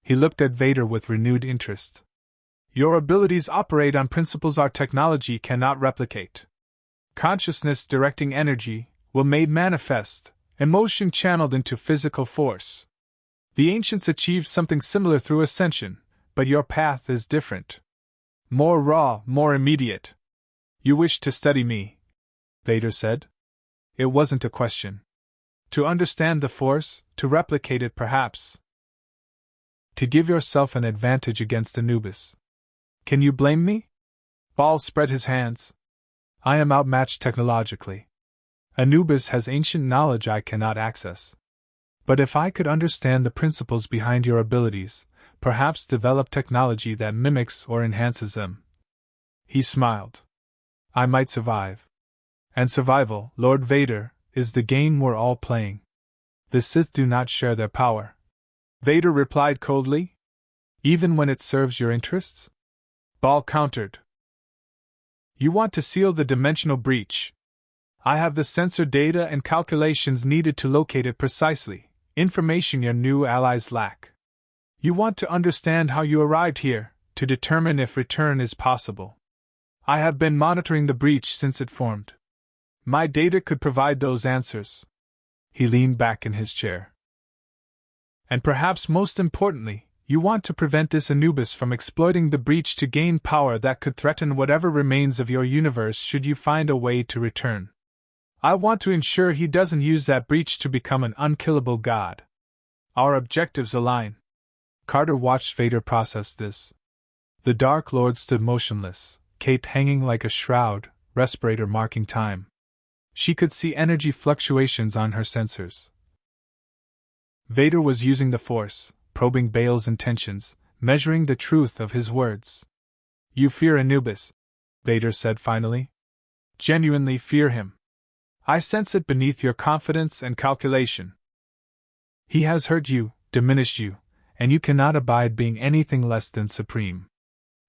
He looked at Vader with renewed interest. Your abilities operate on principles our technology cannot replicate. Consciousness directing energy, will made manifest, emotion channeled into physical force. The ancients achieved something similar through ascension, but your path is different. More raw, more immediate. You wish to study me? Vader said. It wasn't a question. To understand the Force, to replicate it perhaps. To give yourself an advantage against Anubis. Can you blame me? Ball spread his hands. I am outmatched technologically. Anubis has ancient knowledge I cannot access. But if I could understand the principles behind your abilities, perhaps develop technology that mimics or enhances them. He smiled. I might survive. And survival, Lord Vader, is the game we're all playing. The Sith do not share their power. Vader replied coldly. Even when it serves your interests? Ball countered. You want to seal the dimensional breach. I have the sensor data and calculations needed to locate it precisely, information your new allies lack. You want to understand how you arrived here, to determine if return is possible. I have been monitoring the breach since it formed. My data could provide those answers. He leaned back in his chair. And perhaps most importantly, you want to prevent this Anubis from exploiting the breach to gain power that could threaten whatever remains of your universe should you find a way to return. I want to ensure he doesn't use that breach to become an unkillable god. Our objectives align. Carter watched Vader process this. The Dark Lord stood motionless, cape hanging like a shroud, respirator marking time. She could see energy fluctuations on her sensors. Vader was using the Force, probing Baal's intentions, measuring the truth of his words. You fear Anubis, Vader said finally. Genuinely fear him. I sense it beneath your confidence and calculation. He has hurt you, diminished you, and you cannot abide being anything less than supreme.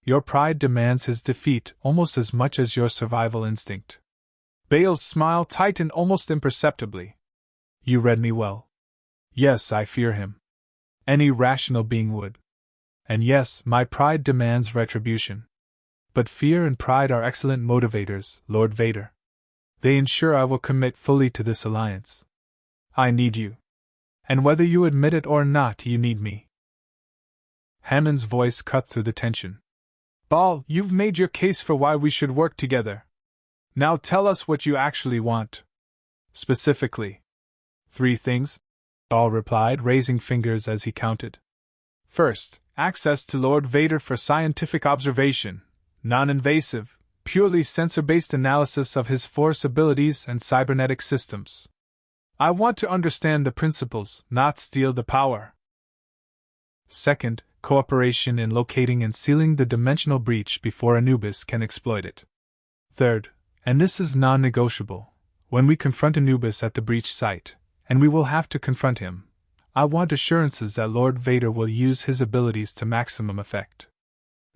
Your pride demands his defeat almost as much as your survival instinct. Baal's smile tightened almost imperceptibly. You read me well. Yes, I fear him. Any rational being would. And yes, my pride demands retribution. But fear and pride are excellent motivators, Lord Vader. They ensure I will commit fully to this alliance. I need you. And whether you admit it or not, you need me. Hammond's voice cut through the tension. Ball, you've made your case for why we should work together. Now tell us what you actually want. Specifically. 3 things, Ball replied, raising fingers as he counted. First, access to Lord Vader for scientific observation, non-invasive, purely sensor-based analysis of his Force abilities and cybernetic systems. I want to understand the principles, not steal the power. Second, cooperation in locating and sealing the dimensional breach before Anubis can exploit it. Third, and this is non-negotiable, when we confront Anubis at the breach site, and we will have to confront him, I want assurances that Lord Vader will use his abilities to maximum effect.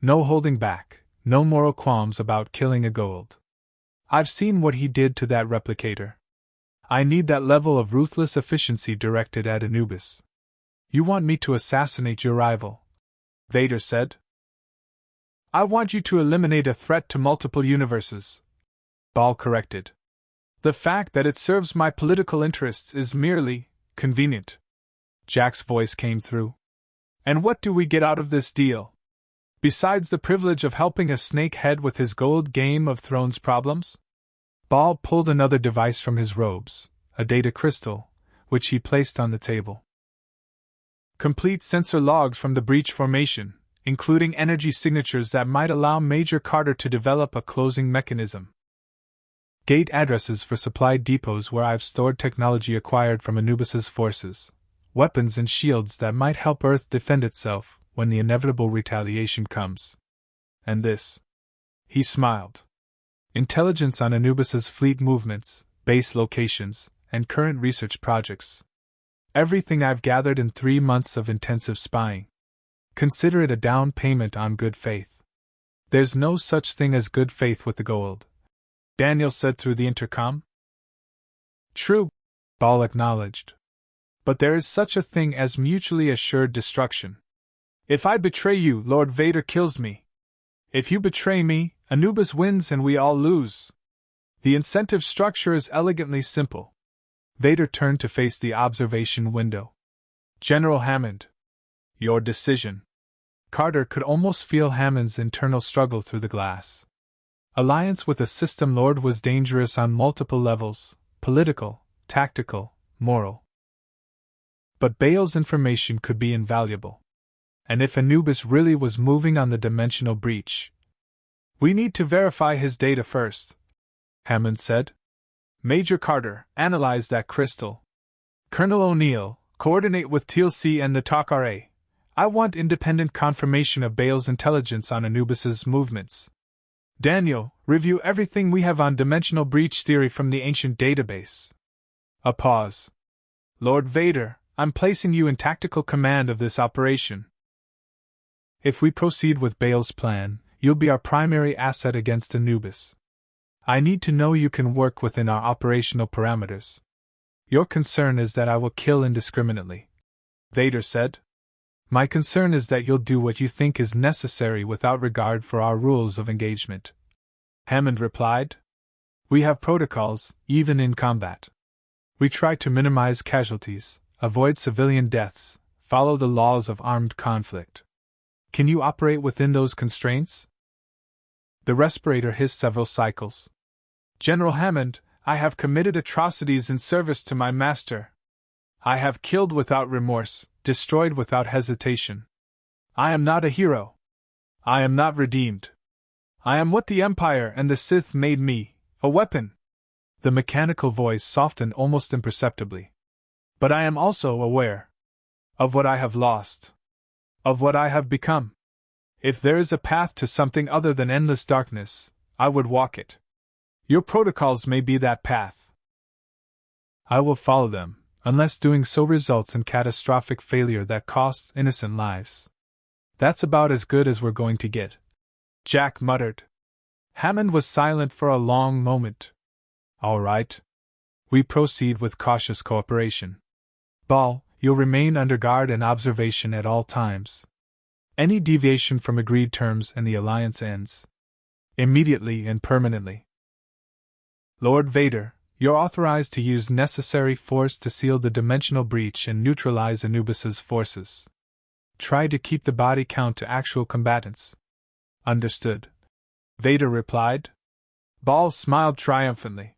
No holding back, no moral qualms about killing a Goa'uld. I've seen what he did to that replicator. I need that level of ruthless efficiency directed at Anubis. You want me to assassinate your rival, Vader said. I want you to eliminate a threat to multiple universes, Ball corrected. The fact that it serves my political interests is merely convenient. Jack's voice came through. And what do we get out of this deal? Besides the privilege of helping a snakehead with his Goa'uld Game of Thrones problems? Ball pulled another device from his robes, a data crystal, which he placed on the table. Complete sensor logs from the breach formation, including energy signatures that might allow Major Carter to develop a closing mechanism. Gate addresses for supply depots where I've stored technology acquired from Anubis's forces, weapons and shields that might help Earth defend itself when the inevitable retaliation comes. And this. He smiled. Intelligence on Anubis's fleet movements, base locations, and current research projects. Everything I've gathered in 3 months of intensive spying. Consider it a down payment on good faith. There's no such thing as good faith with the Goa'uld, Daniel said through the intercom. True, Ball acknowledged. But there is such a thing as mutually assured destruction. If I betray you, Lord Vader kills me. If you betray me, Anubis wins and we all lose. The incentive structure is elegantly simple. Vader turned to face the observation window. General Hammond. Your decision. Carter could almost feel Hammond's internal struggle through the glass. Alliance with a system lord was dangerous on multiple levels: political, tactical, moral. But Baal's information could be invaluable. And if Anubis really was moving on the dimensional breach, we need to verify his data first, Hammond said. Major Carter, analyze that crystal. Colonel O'Neill, coordinate with TLC and the Takare. I want independent confirmation of Baal's intelligence on Anubis's movements. Daniel, review everything we have on dimensional breach theory from the ancient database. A pause. Lord Vader, I'm placing you in tactical command of this operation. If we proceed with Baal's plan, you'll be our primary asset against Anubis. I need to know you can work within our operational parameters. Your concern is that I will kill indiscriminately, Vader said. My concern is that you'll do what you think is necessary without regard for our rules of engagement, Hammond replied. We have protocols, even in combat. We try to minimize casualties, avoid civilian deaths, follow the laws of armed conflict. Can you operate within those constraints? The respirator hissed several cycles. General Hammond, I have committed atrocities in service to my master. I have killed without remorse, destroyed without hesitation. I am not a hero. I am not redeemed. I am what the Empire and the Sith made me, a weapon. The mechanical voice softened almost imperceptibly. But I am also aware of what I have lost, of what I have become. If there is a path to something other than endless darkness, I would walk it. Your protocols may be that path. I will follow them, unless doing so results in catastrophic failure that costs innocent lives. That's about as good as we're going to get, Jack muttered. Hammond was silent for a long moment. All right. We proceed with cautious cooperation. Ball, you'll remain under guard and observation at all times. Any deviation from agreed terms and the alliance ends. Immediately and permanently. Lord Vader, you're authorized to use necessary force to seal the dimensional breach and neutralize Anubis's forces. Try to keep the body count to actual combatants. Understood, Vader replied. Ball smiled triumphantly.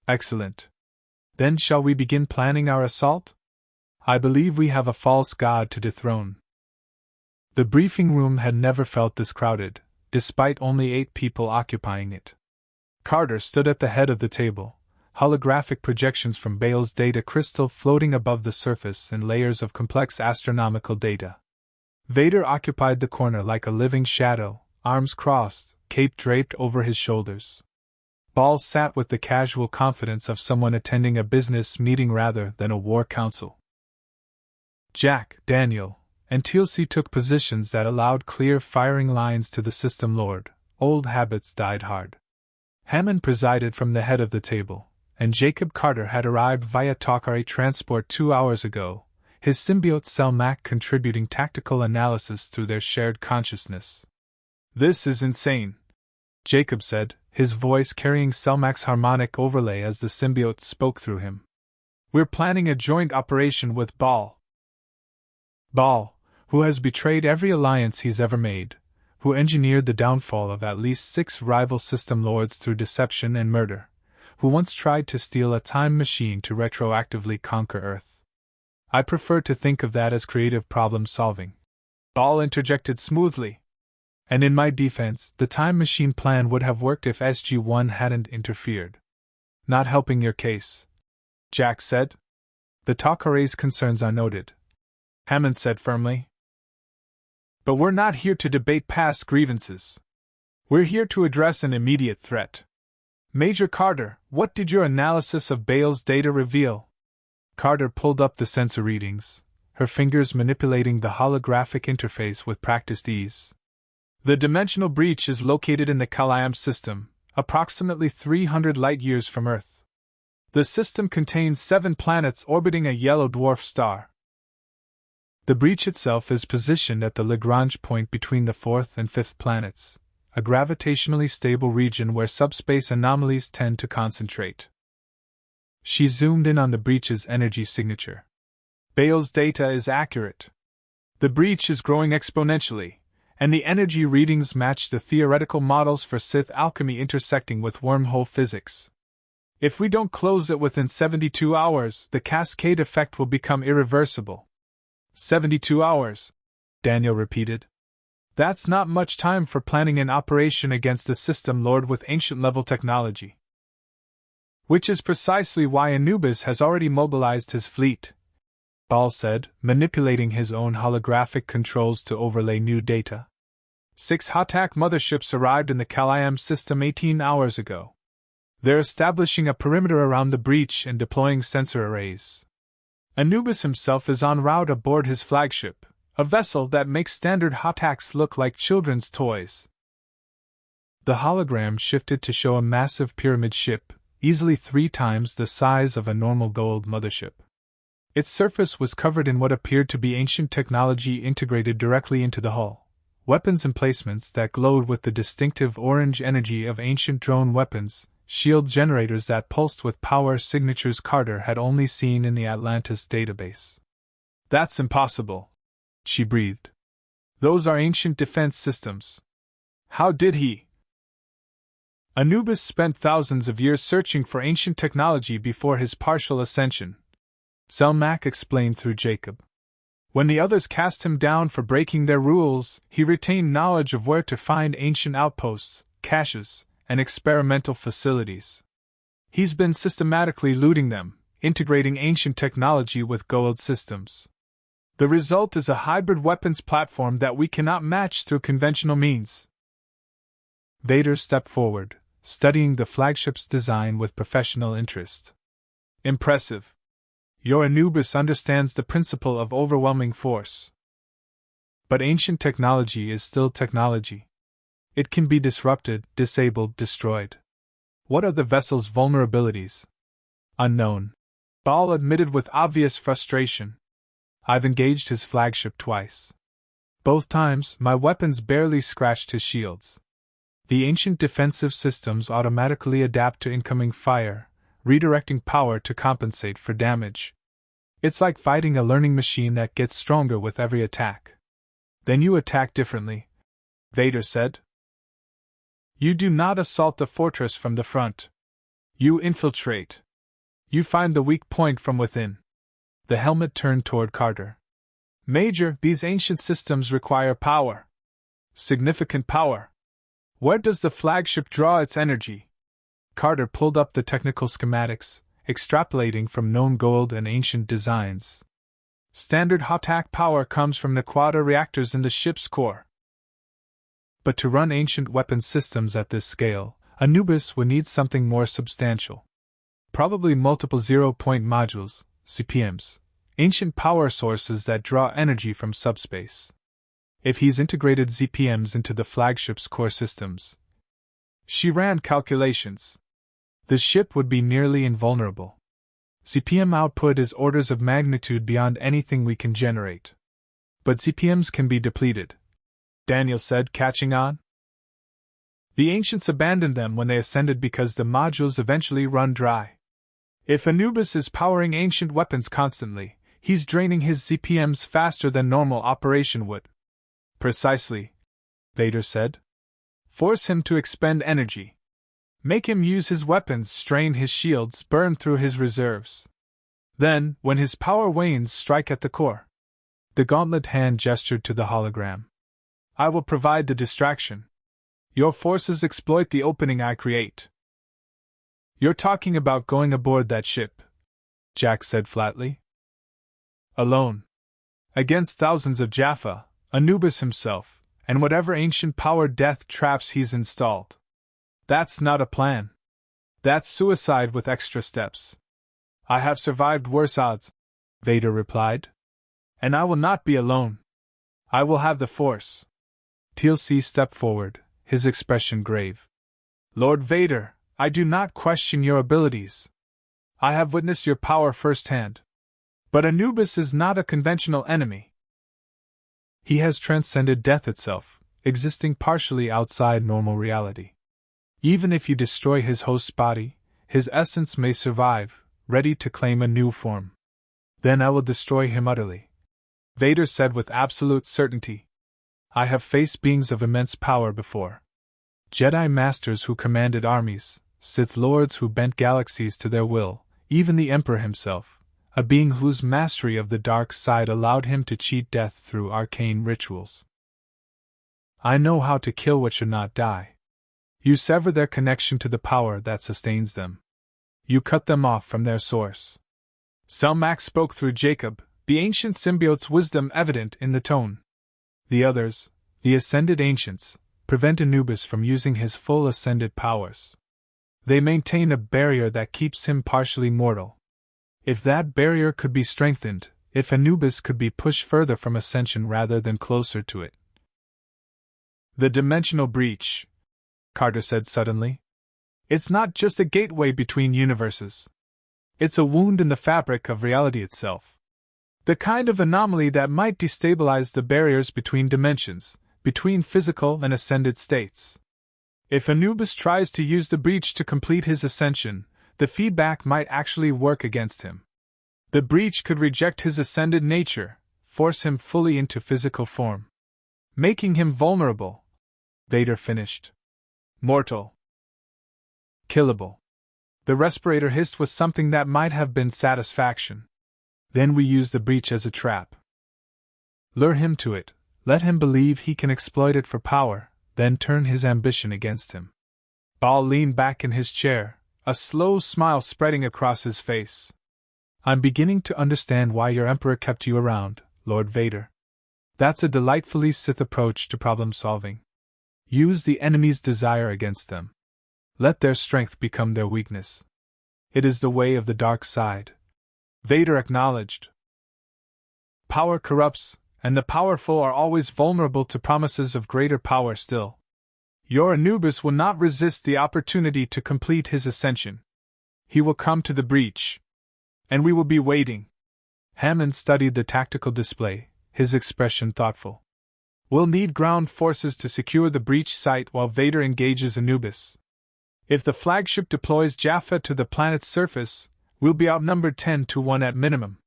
Excellent. Then shall we begin planning our assault? I believe we have a false god to dethrone. The briefing room had never felt this crowded, despite only 8 people occupying it. Carter stood at the head of the table, holographic projections from Baal's data crystal floating above the surface in layers of complex astronomical data. Vader occupied the corner like a living shadow, arms crossed, cape draped over his shoulders. Ball sat with the casual confidence of someone attending a business meeting rather than a war council. Jack, Daniel, and Teal'c took positions that allowed clear firing lines to the system lord. Old habits died hard. Hammond presided from the head of the table, and Jacob Carter had arrived via Takare transport 2 hours ago, his symbiote Selmak contributing tactical analysis through their shared consciousness. This is insane, Jacob said, his voice carrying Selmak's harmonic overlay as the symbiote spoke through him. We're planning a joint operation with Ball. Ball, who has betrayed every alliance he's ever made, who engineered the downfall of at least 6 rival system lords through deception and murder, who once tried to steal a time machine to retroactively conquer Earth. I prefer to think of that as creative problem-solving. Ball interjected smoothly. And in my defense, the time machine plan would have worked if SG-1 hadn't interfered. Not helping your case, Jack said. The Takare's concerns are noted, Hammond said firmly. But we're not here to debate past grievances. We're here to address an immediate threat. Major Carter, what did your analysis of Baal's data reveal? Carter pulled up the sensor readings, her fingers manipulating the holographic interface with practiced ease. The dimensional breach is located in the Kalayam system, approximately 300 light-years from Earth. The system contains 7 planets orbiting a yellow dwarf star. The breach itself is positioned at the Lagrange point between the 4th and 5th planets, a gravitationally stable region where subspace anomalies tend to concentrate. She zoomed in on the breach's energy signature. Bale's data is accurate. The breach is growing exponentially, and the energy readings match the theoretical models for Sith alchemy intersecting with wormhole physics. If we don't close it within 72 hours, the cascade effect will become irreversible. 72 hours, Daniel repeated. That's not much time for planning an operation against a system lord with ancient-level technology. Which is precisely why Anubis has already mobilized his fleet, Ball said, manipulating his own holographic controls to overlay new data. 6 Hatak motherships arrived in the Kalayam system 18 hours ago. They're establishing a perimeter around the breach and deploying sensor arrays. Anubis himself is en route aboard his flagship, a vessel that makes standard Hataks look like children's toys. The hologram shifted to show a massive pyramid ship, easily 3 times the size of a normal Goa'uld mothership. Its surface was covered in what appeared to be ancient technology integrated directly into the hull. Weapons emplacements that glowed with the distinctive orange energy of ancient drone weapons, shield generators that pulsed with power signatures Carter had only seen in the Atlantis database. That's impossible, she breathed. Those are ancient defense systems. How did he? Anubis spent thousands of years searching for ancient technology before his partial ascension, Selmak explained through Jacob. When the others cast him down for breaking their rules, he retained knowledge of where to find ancient outposts, caches, and experimental facilities. He's been systematically looting them, integrating ancient technology with Goa'uld systems. The result is a hybrid weapons platform that we cannot match through conventional means. Vader stepped forward, studying the flagship's design with professional interest. Impressive. Your Anubis understands the principle of overwhelming force. But ancient technology is still technology. It can be disrupted, disabled, destroyed. What are the vessel's vulnerabilities? Unknown. Ball admitted with obvious frustration. I've engaged his flagship twice. Both times, my weapons barely scratched his shields. The ancient defensive systems automatically adapt to incoming fire, redirecting power to compensate for damage. It's like fighting a learning machine that gets stronger with every attack. Then you attack differently, Vader said. You do not assault the fortress from the front. You infiltrate. You find the weak point from within. The helmet turned toward Carter. Major, these ancient systems require power. Significant power. Where does the flagship draw its energy? Carter pulled up the technical schematics, extrapolating from known Goa'uld and ancient designs. Standard Hatak power comes from Naquada reactors in the ship's core. But to run ancient weapons systems at this scale, Anubis would need something more substantial. Probably multiple zero-point modules, CPMs, ancient power sources that draw energy from subspace. If he's integrated ZPMs into the flagship's core systems. She ran calculations. The ship would be nearly invulnerable. ZPM output is orders of magnitude beyond anything we can generate. But ZPMs can be depleted, Daniel said, catching on. The ancients abandoned them when they ascended because the modules eventually run dry. If Anubis is powering ancient weapons constantly, he's draining his ZPMs faster than normal operation would. Precisely, Vader said. Force him to expend energy. Make him use his weapons, strain his shields, burn through his reserves. Then, when his power wanes, strike at the core. The gauntlet hand gestured to the hologram. I will provide the distraction. Your forces exploit the opening I create. You're talking about going aboard that ship, Jack said flatly. Alone. Against thousands of Jaffa, Anubis himself, and whatever ancient power death traps he's installed. That's not a plan. That's suicide with extra steps. I have survived worse odds, Vader replied. And I will not be alone. I will have the Force. TLC stepped forward, his expression grave. Lord Vader, I do not question your abilities. I have witnessed your power firsthand. But Anubis is not a conventional enemy. He has transcended death itself, existing partially outside normal reality. Even if you destroy his host's body, his essence may survive, ready to claim a new form. Then I will destroy him utterly. Vader said with absolute certainty. I have faced beings of immense power before. Jedi Masters who commanded armies, Sith Lords who bent galaxies to their will, even the Emperor himself, a being whose mastery of the dark side allowed him to cheat death through arcane rituals. I know how to kill what should not die. You sever their connection to the power that sustains them. You cut them off from their source. Selmak spoke through Jacob, the ancient symbiote's wisdom evident in the tone. The others, the ascended ancients, prevent Anubis from using his full ascended powers. They maintain a barrier that keeps him partially mortal. If that barrier could be strengthened, if Anubis could be pushed further from ascension rather than closer to it. The dimensional breach, Carter said suddenly. It's not just a gateway between universes. It's a wound in the fabric of reality itself. The kind of anomaly that might destabilize the barriers between dimensions, between physical and ascended states. If Anubis tries to use the breach to complete his ascension, the feedback might actually work against him. The breach could reject his ascended nature, force him fully into physical form, making him vulnerable. Vader finished. Mortal. Killable. The respirator hissed with something that might have been satisfaction. Then we use the breach as a trap. Lure him to it, let him believe he can exploit it for power, then turn his ambition against him. Baal leaned back in his chair, a slow smile spreading across his face. I'm beginning to understand why your Emperor kept you around, Lord Vader. That's a delightfully Sith approach to problem solving. Use the enemy's desire against them. Let their strength become their weakness. It is the way of the dark side. Vader acknowledged. Power corrupts, and the powerful are always vulnerable to promises of greater power still. Your Anubis will not resist the opportunity to complete his ascension. He will come to the breach. And we will be waiting. Hammond studied the tactical display, his expression thoughtful. We'll need ground forces to secure the breach site while Vader engages Anubis. If the flagship deploys Jaffa to the planet's surface, we'll be outnumbered 10-1 at minimum.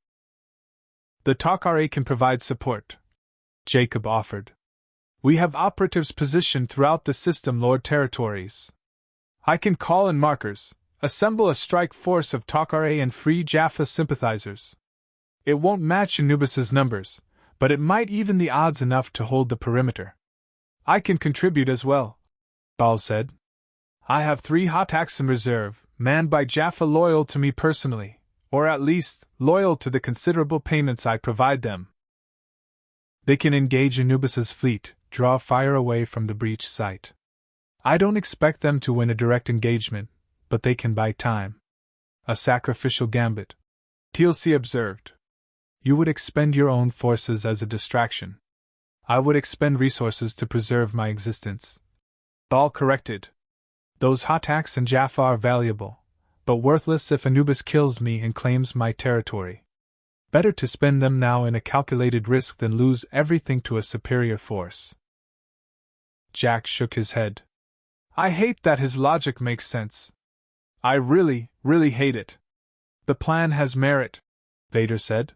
The Takare can provide support, Jacob offered. We have operatives positioned throughout the system Lord territories. I can call in markers, assemble a strike force of Takare and free Jaffa sympathizers. It won't match Anubis's numbers, but it might even the odds enough to hold the perimeter. I can contribute as well, Baal said. I have 3 Hotaks in reserve, manned by Jaffa loyal to me personally, or at least, loyal to the considerable payments I provide them. They can engage Anubis's fleet, draw fire away from the breach site. I don't expect them to win a direct engagement, but they can buy time. A sacrificial gambit, TLC observed. You would expend your own forces as a distraction. I would expend resources to preserve my existence. Baal corrected. Those Hotaks and Jaffa are valuable, but worthless if Anubis kills me and claims my territory. Better to spend them now in a calculated risk than lose everything to a superior force. Jack shook his head. I hate that his logic makes sense. I really hate it. The plan has merit, Vader said.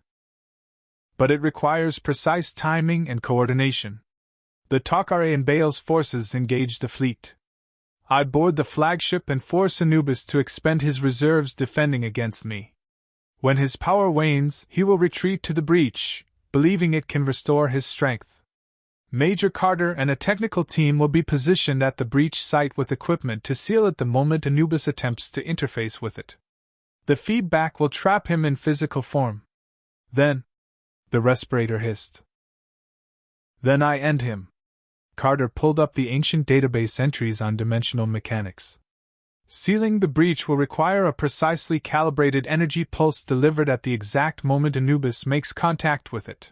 But it requires precise timing and coordination. The Takare and Baal's forces engage the fleet. I board the flagship and force Anubis to expend his reserves defending against me. When his power wanes, he will retreat to the breach, believing it can restore his strength. Major Carter and a technical team will be positioned at the breach site with equipment to seal it the moment Anubis attempts to interface with it. The feedback will trap him in physical form. Then, the respirator hissed. Then I end him. Carter pulled up the ancient database entries on dimensional mechanics. Sealing the breach will require a precisely calibrated energy pulse delivered at the exact moment Anubis makes contact with it.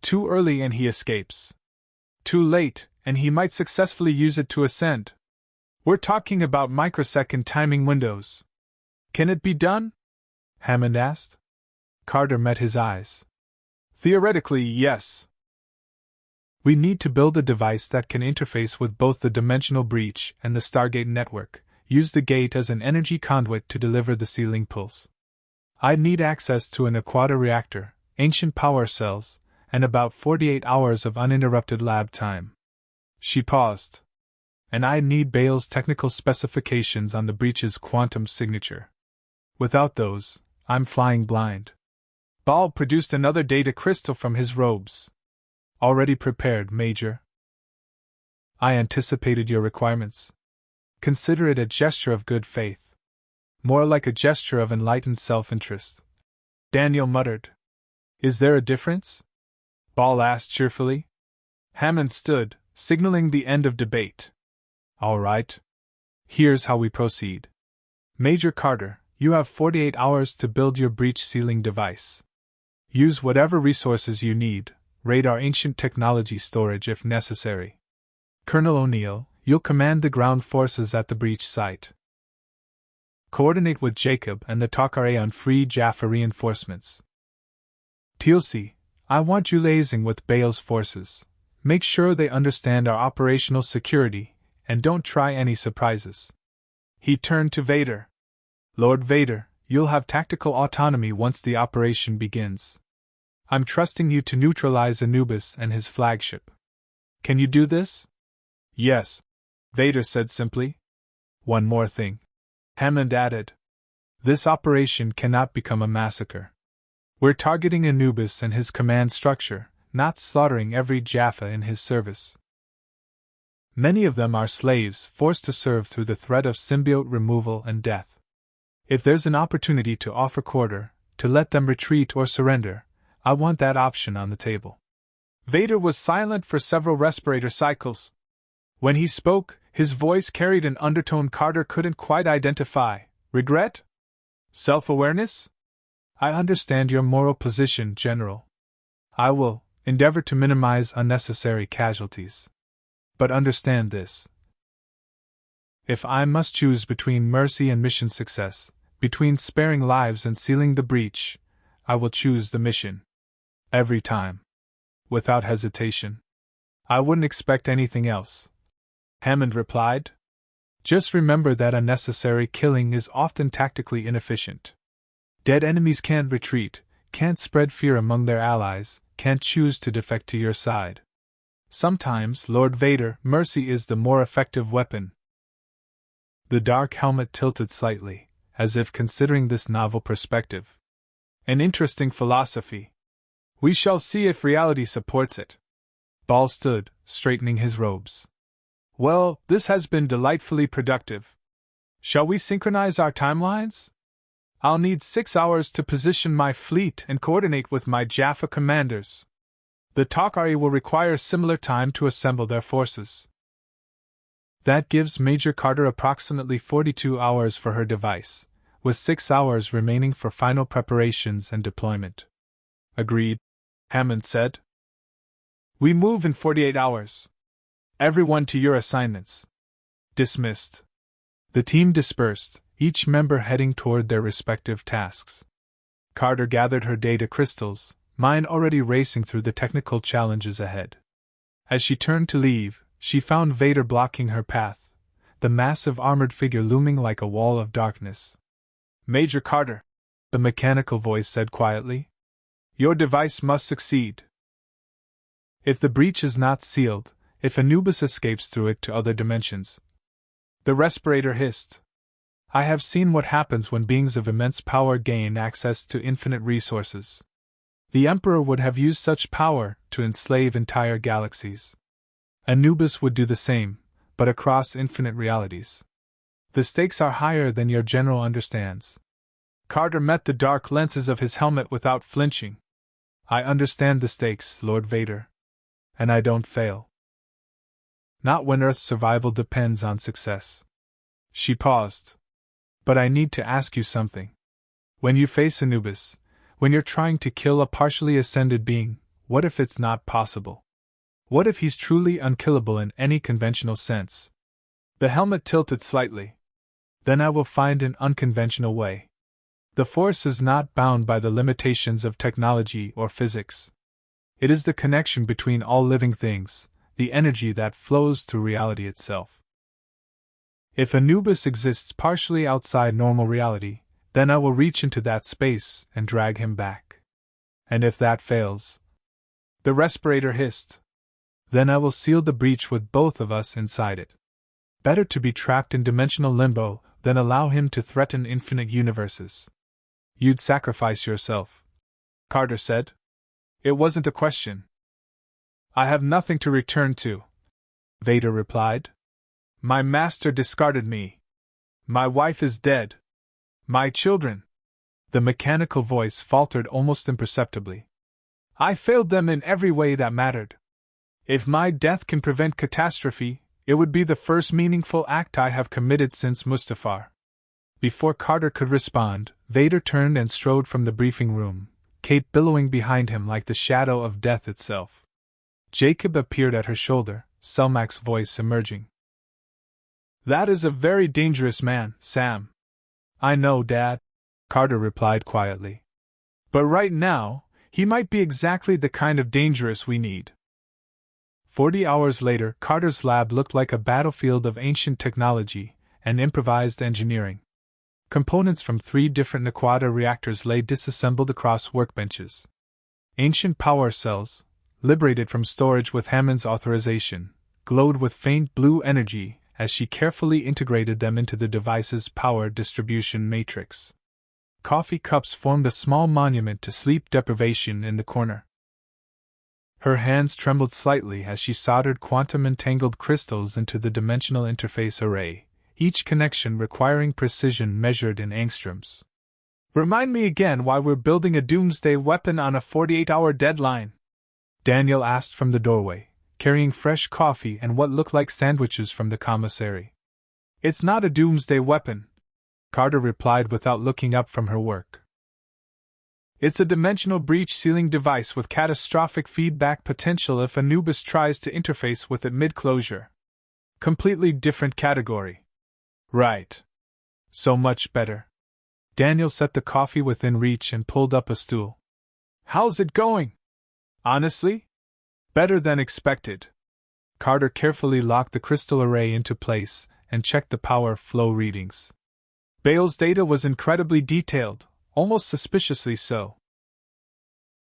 Too early and he escapes. Too late, and he might successfully use it to ascend. We're talking about microsecond timing windows. Can it be done? Hammond asked. Carter met his eyes. Theoretically, yes. We need to build a device that can interface with both the dimensional breach and the Stargate network. Use the gate as an energy conduit to deliver the sealing pulse. I'd need access to an aquata reactor, ancient power cells, and about 48 hours of uninterrupted lab time. She paused. And I'd need Bale's technical specifications on the breach's quantum signature. Without those, I'm flying blind. Ball produced another data crystal from his robes. Already prepared, Major. I anticipated your requirements. Consider it a gesture of good faith. More like a gesture of enlightened self-interest. Daniel muttered. Is there a difference? Ball asked cheerfully. Hammond stood, signaling the end of debate. All right. Here's how we proceed. Major Carter, you have 48 hours to build your breach sealing device. Use whatever resources you need, raid our ancient technology storage if necessary. Colonel O'Neill, you'll command the ground forces at the breach site. Coordinate with Jacob and the Takare on free Jaffa reinforcements. Teal'c, I want you liaising with Bale's forces. Make sure they understand our operational security, and don't try any surprises. He turned to Vader. Lord Vader, you'll have tactical autonomy once the operation begins. I'm trusting you to neutralize Anubis and his flagship. Can you do this? Yes, Vader said simply. One more thing. Hammond added. This operation cannot become a massacre. We're targeting Anubis and his command structure, not slaughtering every Jaffa in his service. Many of them are slaves forced to serve through the threat of symbiote removal and death. If there's an opportunity to offer quarter, to let them retreat or surrender, I want that option on the table. Vader was silent for several respirator cycles. When he spoke, his voice carried an undertone Carter couldn't quite identify. Regret? Self-awareness? I understand your moral position, General. I will endeavor to minimize unnecessary casualties. But understand this. If I must choose between mercy and mission success, between sparing lives and sealing the breach, I will choose the mission. Every time. Without hesitation. I wouldn't expect anything else. Hammond replied. Just remember that unnecessary killing is often tactically inefficient. Dead enemies can't retreat, can't spread fear among their allies, can't choose to defect to your side. Sometimes, Lord Vader, mercy is the more effective weapon. The dark helmet tilted slightly, as if considering this novel perspective. An interesting philosophy. We shall see if reality supports it. Ball stood, straightening his robes. Well, this has been delightfully productive. Shall we synchronize our timelines? I'll need 6 hours to position my fleet and coordinate with my Jaffa commanders. The Takari will require similar time to assemble their forces. That gives Major Carter approximately 42 hours for her device, with 6 hours remaining for final preparations and deployment. Agreed, Hammond said. We move in 48 hours. Everyone to your assignments. Dismissed. The team dispersed, each member heading toward their respective tasks. Carter gathered her data crystals, mind already racing through the technical challenges ahead. As she turned to leave, she found Vader blocking her path, the massive armored figure looming like a wall of darkness. Major Carter, the mechanical voice said quietly, your device must succeed. If the breach is not sealed, if Anubis escapes through it to other dimensions. The respirator hissed. I have seen what happens when beings of immense power gain access to infinite resources. The Emperor would have used such power to enslave entire galaxies. Anubis would do the same, but across infinite realities. The stakes are higher than your general understands. Carter met the dark lenses of his helmet without flinching. I understand the stakes, Lord Vader. And I don't fail. Not when Earth's survival depends on success. She paused. But I need to ask you something. When you face Anubis, when you're trying to kill a partially ascended being, what if it's not possible? What if he's truly unkillable in any conventional sense? The helmet tilted slightly. Then I will find an unconventional way. The Force is not bound by the limitations of technology or physics. It is the connection between all living things, the energy that flows through reality itself. If Anubis exists partially outside normal reality, then I will reach into that space and drag him back. And if that fails, the respirator hissed, then I will seal the breach with both of us inside it. Better to be trapped in dimensional limbo than allow him to threaten infinite universes. You'd sacrifice yourself, Carter said. It wasn't a question. I have nothing to return to, Vader replied. My master discarded me. My wife is dead. My children. The mechanical voice faltered almost imperceptibly. I failed them in every way that mattered. If my death can prevent catastrophe, it would be the first meaningful act I have committed since Mustafar. Before Carter could respond, Vader turned and strode from the briefing room, Kate billowing behind him like the shadow of death itself. Jacob appeared at her shoulder, Selmac's voice emerging. That is a very dangerous man, Sam. I know, Dad, Carter replied quietly. But right now, he might be exactly the kind of dangerous we need. 40 hours later, Carter's lab looked like a battlefield of ancient technology and improvised engineering. Components from 3 different Naquadah reactors lay disassembled across workbenches. Ancient power cells, liberated from storage with Hammond's authorization, glowed with faint blue energy as she carefully integrated them into the device's power distribution matrix. Coffee cups formed a small monument to sleep deprivation in the corner. Her hands trembled slightly as she soldered quantum-entangled crystals into the dimensional interface array, each connection requiring precision measured in angstroms. Remind me again why we're building a doomsday weapon on a 48-hour deadline, Daniel asked from the doorway, carrying fresh coffee and what looked like sandwiches from the commissary. It's not a doomsday weapon, Carter replied without looking up from her work. It's a dimensional breach-sealing device with catastrophic feedback potential if Anubis tries to interface with it mid-closure. Completely different category. Right. So much better. Daniel set the coffee within reach and pulled up a stool. How's it going? Honestly? Better than expected. Carter carefully locked the crystal array into place and checked the power flow readings. Bale's data was incredibly detailed, almost suspiciously so.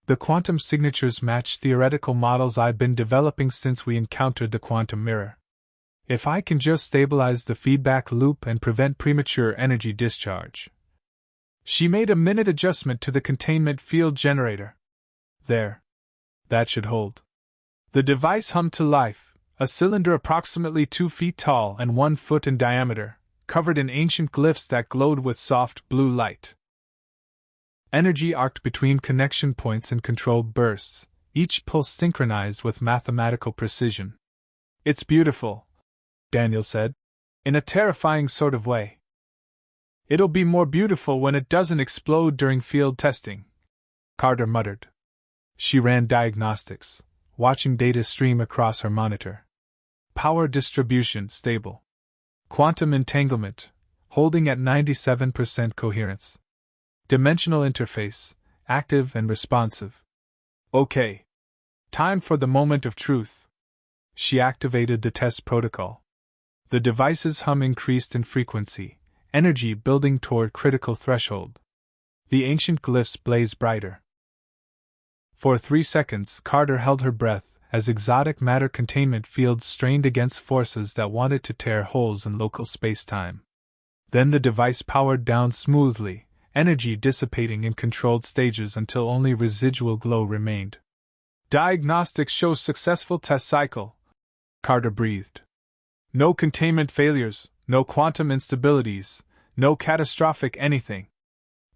The quantum signatures matched theoretical models I've been developing since we encountered the quantum mirror. If I can just stabilize the feedback loop and prevent premature energy discharge. She made a minute adjustment to the containment field generator. There. That should hold. The device hummed to life, a cylinder approximately 2 feet tall and 1 foot in diameter, covered in ancient glyphs that glowed with soft blue light. Energy arced between connection points in controlled bursts, each pulse synchronized with mathematical precision. It's beautiful, Daniel said, in a terrifying sort of way. It'll be more beautiful when it doesn't explode during field testing, Carter muttered. She ran diagnostics, watching data stream across her monitor. Power distribution stable. Quantum entanglement, holding at 97% coherence. Dimensional interface, active and responsive. Okay. Time for the moment of truth. She activated the test protocol. The device's hum increased in frequency, energy building toward critical threshold. The ancient glyphs blazed brighter. For 3 seconds, Carter held her breath as exotic matter containment fields strained against forces that wanted to tear holes in local space-time. Then the device powered down smoothly, energy dissipating in controlled stages until only residual glow remained. Diagnostics show successful test cycle, Carter breathed. No containment failures, no quantum instabilities, no catastrophic anything.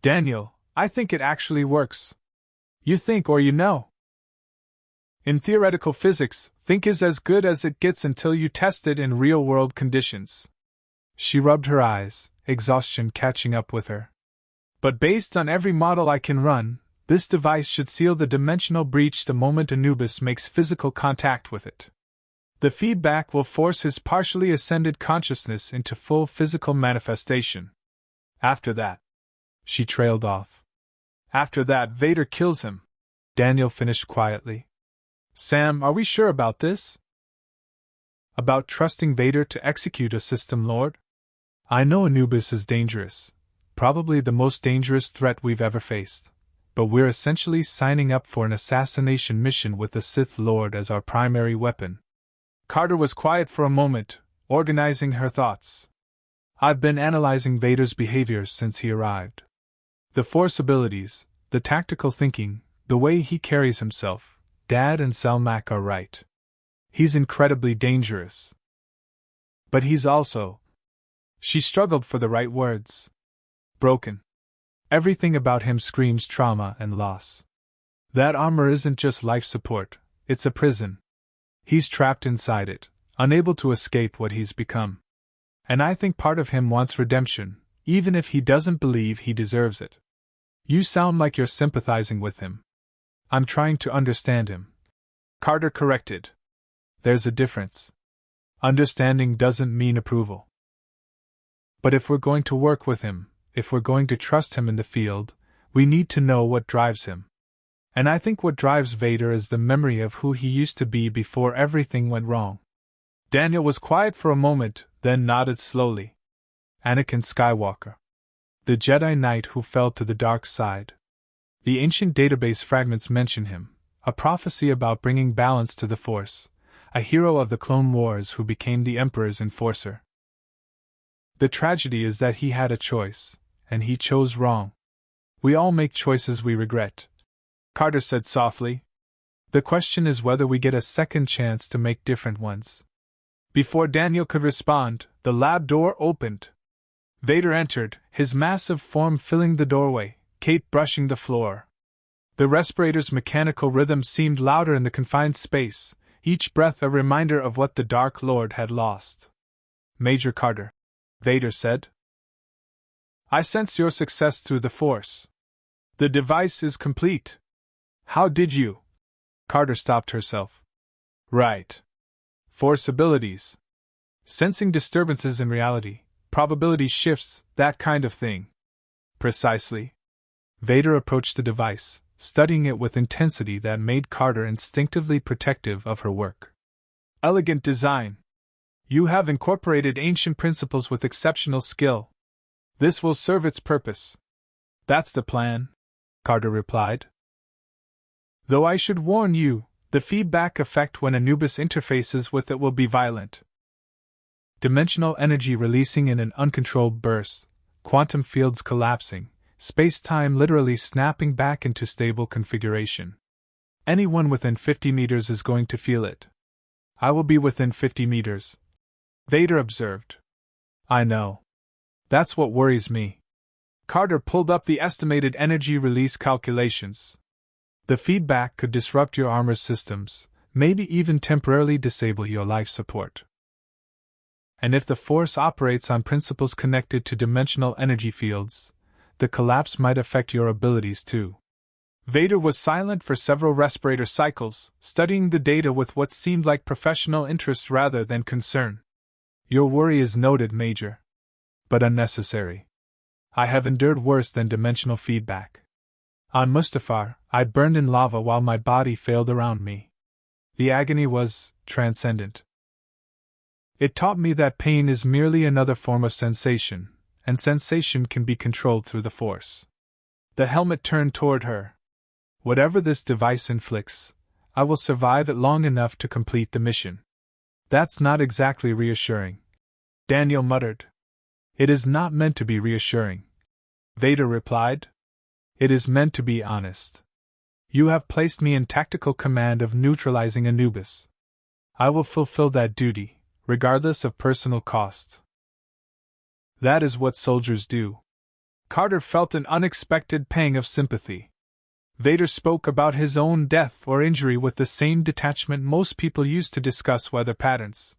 Daniel, I think it actually works. You think or you know. In theoretical physics, think is as good as it gets until you test it in real-world conditions. She rubbed her eyes, exhaustion catching up with her. But based on every model I can run, this device should seal the dimensional breach the moment Anubis makes physical contact with it. The feedback will force his partially ascended consciousness into full physical manifestation. After that, she trailed off. After that, Vader kills him, Daniel finished quietly. Sam, are we sure about this? About trusting Vader to execute a system, Lord? I know Anubis is dangerous, probably the most dangerous threat we've ever faced, but we're essentially signing up for an assassination mission with the Sith Lord as our primary weapon. Carter was quiet for a moment, organizing her thoughts. I've been analyzing Vader's behavior since he arrived. The Force abilities, the tactical thinking, the way he carries himself, Dad and Selmak are right. He's incredibly dangerous. But he's also... She struggled for the right words. Broken. Everything about him screams trauma and loss. That armor isn't just life support, it's a prison. He's trapped inside it, unable to escape what he's become. And I think part of him wants redemption, even if he doesn't believe he deserves it. You sound like you're sympathizing with him. I'm trying to understand him. Carter corrected. There's a difference. Understanding doesn't mean approval. But if we're going to work with him, if we're going to trust him in the field, we need to know what drives him. And I think what drives Vader is the memory of who he used to be before everything went wrong. Daniel was quiet for a moment, then nodded slowly. Anakin Skywalker. The Jedi Knight who fell to the dark side. The ancient database fragments mention him, a prophecy about bringing balance to the Force, a hero of the Clone Wars who became the Emperor's enforcer. The tragedy is that he had a choice, and he chose wrong. We all make choices we regret, Carter said softly. The question is whether we get a second chance to make different ones. Before Daniel could respond, the lab door opened. Vader entered, his massive form filling the doorway, cape brushing the floor. The respirator's mechanical rhythm seemed louder in the confined space, each breath a reminder of what the Dark Lord had lost. Major Carter, Vader said. I sense your success through the Force. The device is complete. How did you? Carter stopped herself. Right. Force abilities. Sensing disturbances in reality, probability shifts, that kind of thing. Precisely. Vader approached the device, studying it with intensity that made Carter instinctively protective of her work. Elegant design. You have incorporated ancient principles with exceptional skill. This will serve its purpose. That's the plan, Carter replied. Though I should warn you, the feedback effect when Anubis interfaces with it will be violent. Dimensional energy releasing in an uncontrolled burst, quantum fields collapsing, space-time literally snapping back into stable configuration. Anyone within 50 meters is going to feel it. I will be within 50 meters, Vader observed. I know. That's what worries me. Carter pulled up the estimated energy release calculations. The feedback could disrupt your armor's systems, maybe even temporarily disable your life support. And if the Force operates on principles connected to dimensional energy fields, the collapse might affect your abilities too. Vader was silent for several respirator cycles, studying the data with what seemed like professional interest rather than concern. Your worry is noted, Major. But unnecessary. I have endured worse than dimensional feedback. On Mustafar, I burned in lava while my body failed around me. The agony was transcendent. It taught me that pain is merely another form of sensation, and sensation can be controlled through the Force. The helmet turned toward her. Whatever this device inflicts, I will survive it long enough to complete the mission. That's not exactly reassuring, Daniel muttered. It is not meant to be reassuring, Vader replied. It is meant to be honest. You have placed me in tactical command of neutralizing Anubis. I will fulfill that duty, regardless of personal cost. That is what soldiers do. Carter felt an unexpected pang of sympathy. Vader spoke about his own death or injury with the same detachment most people use to discuss weather patterns.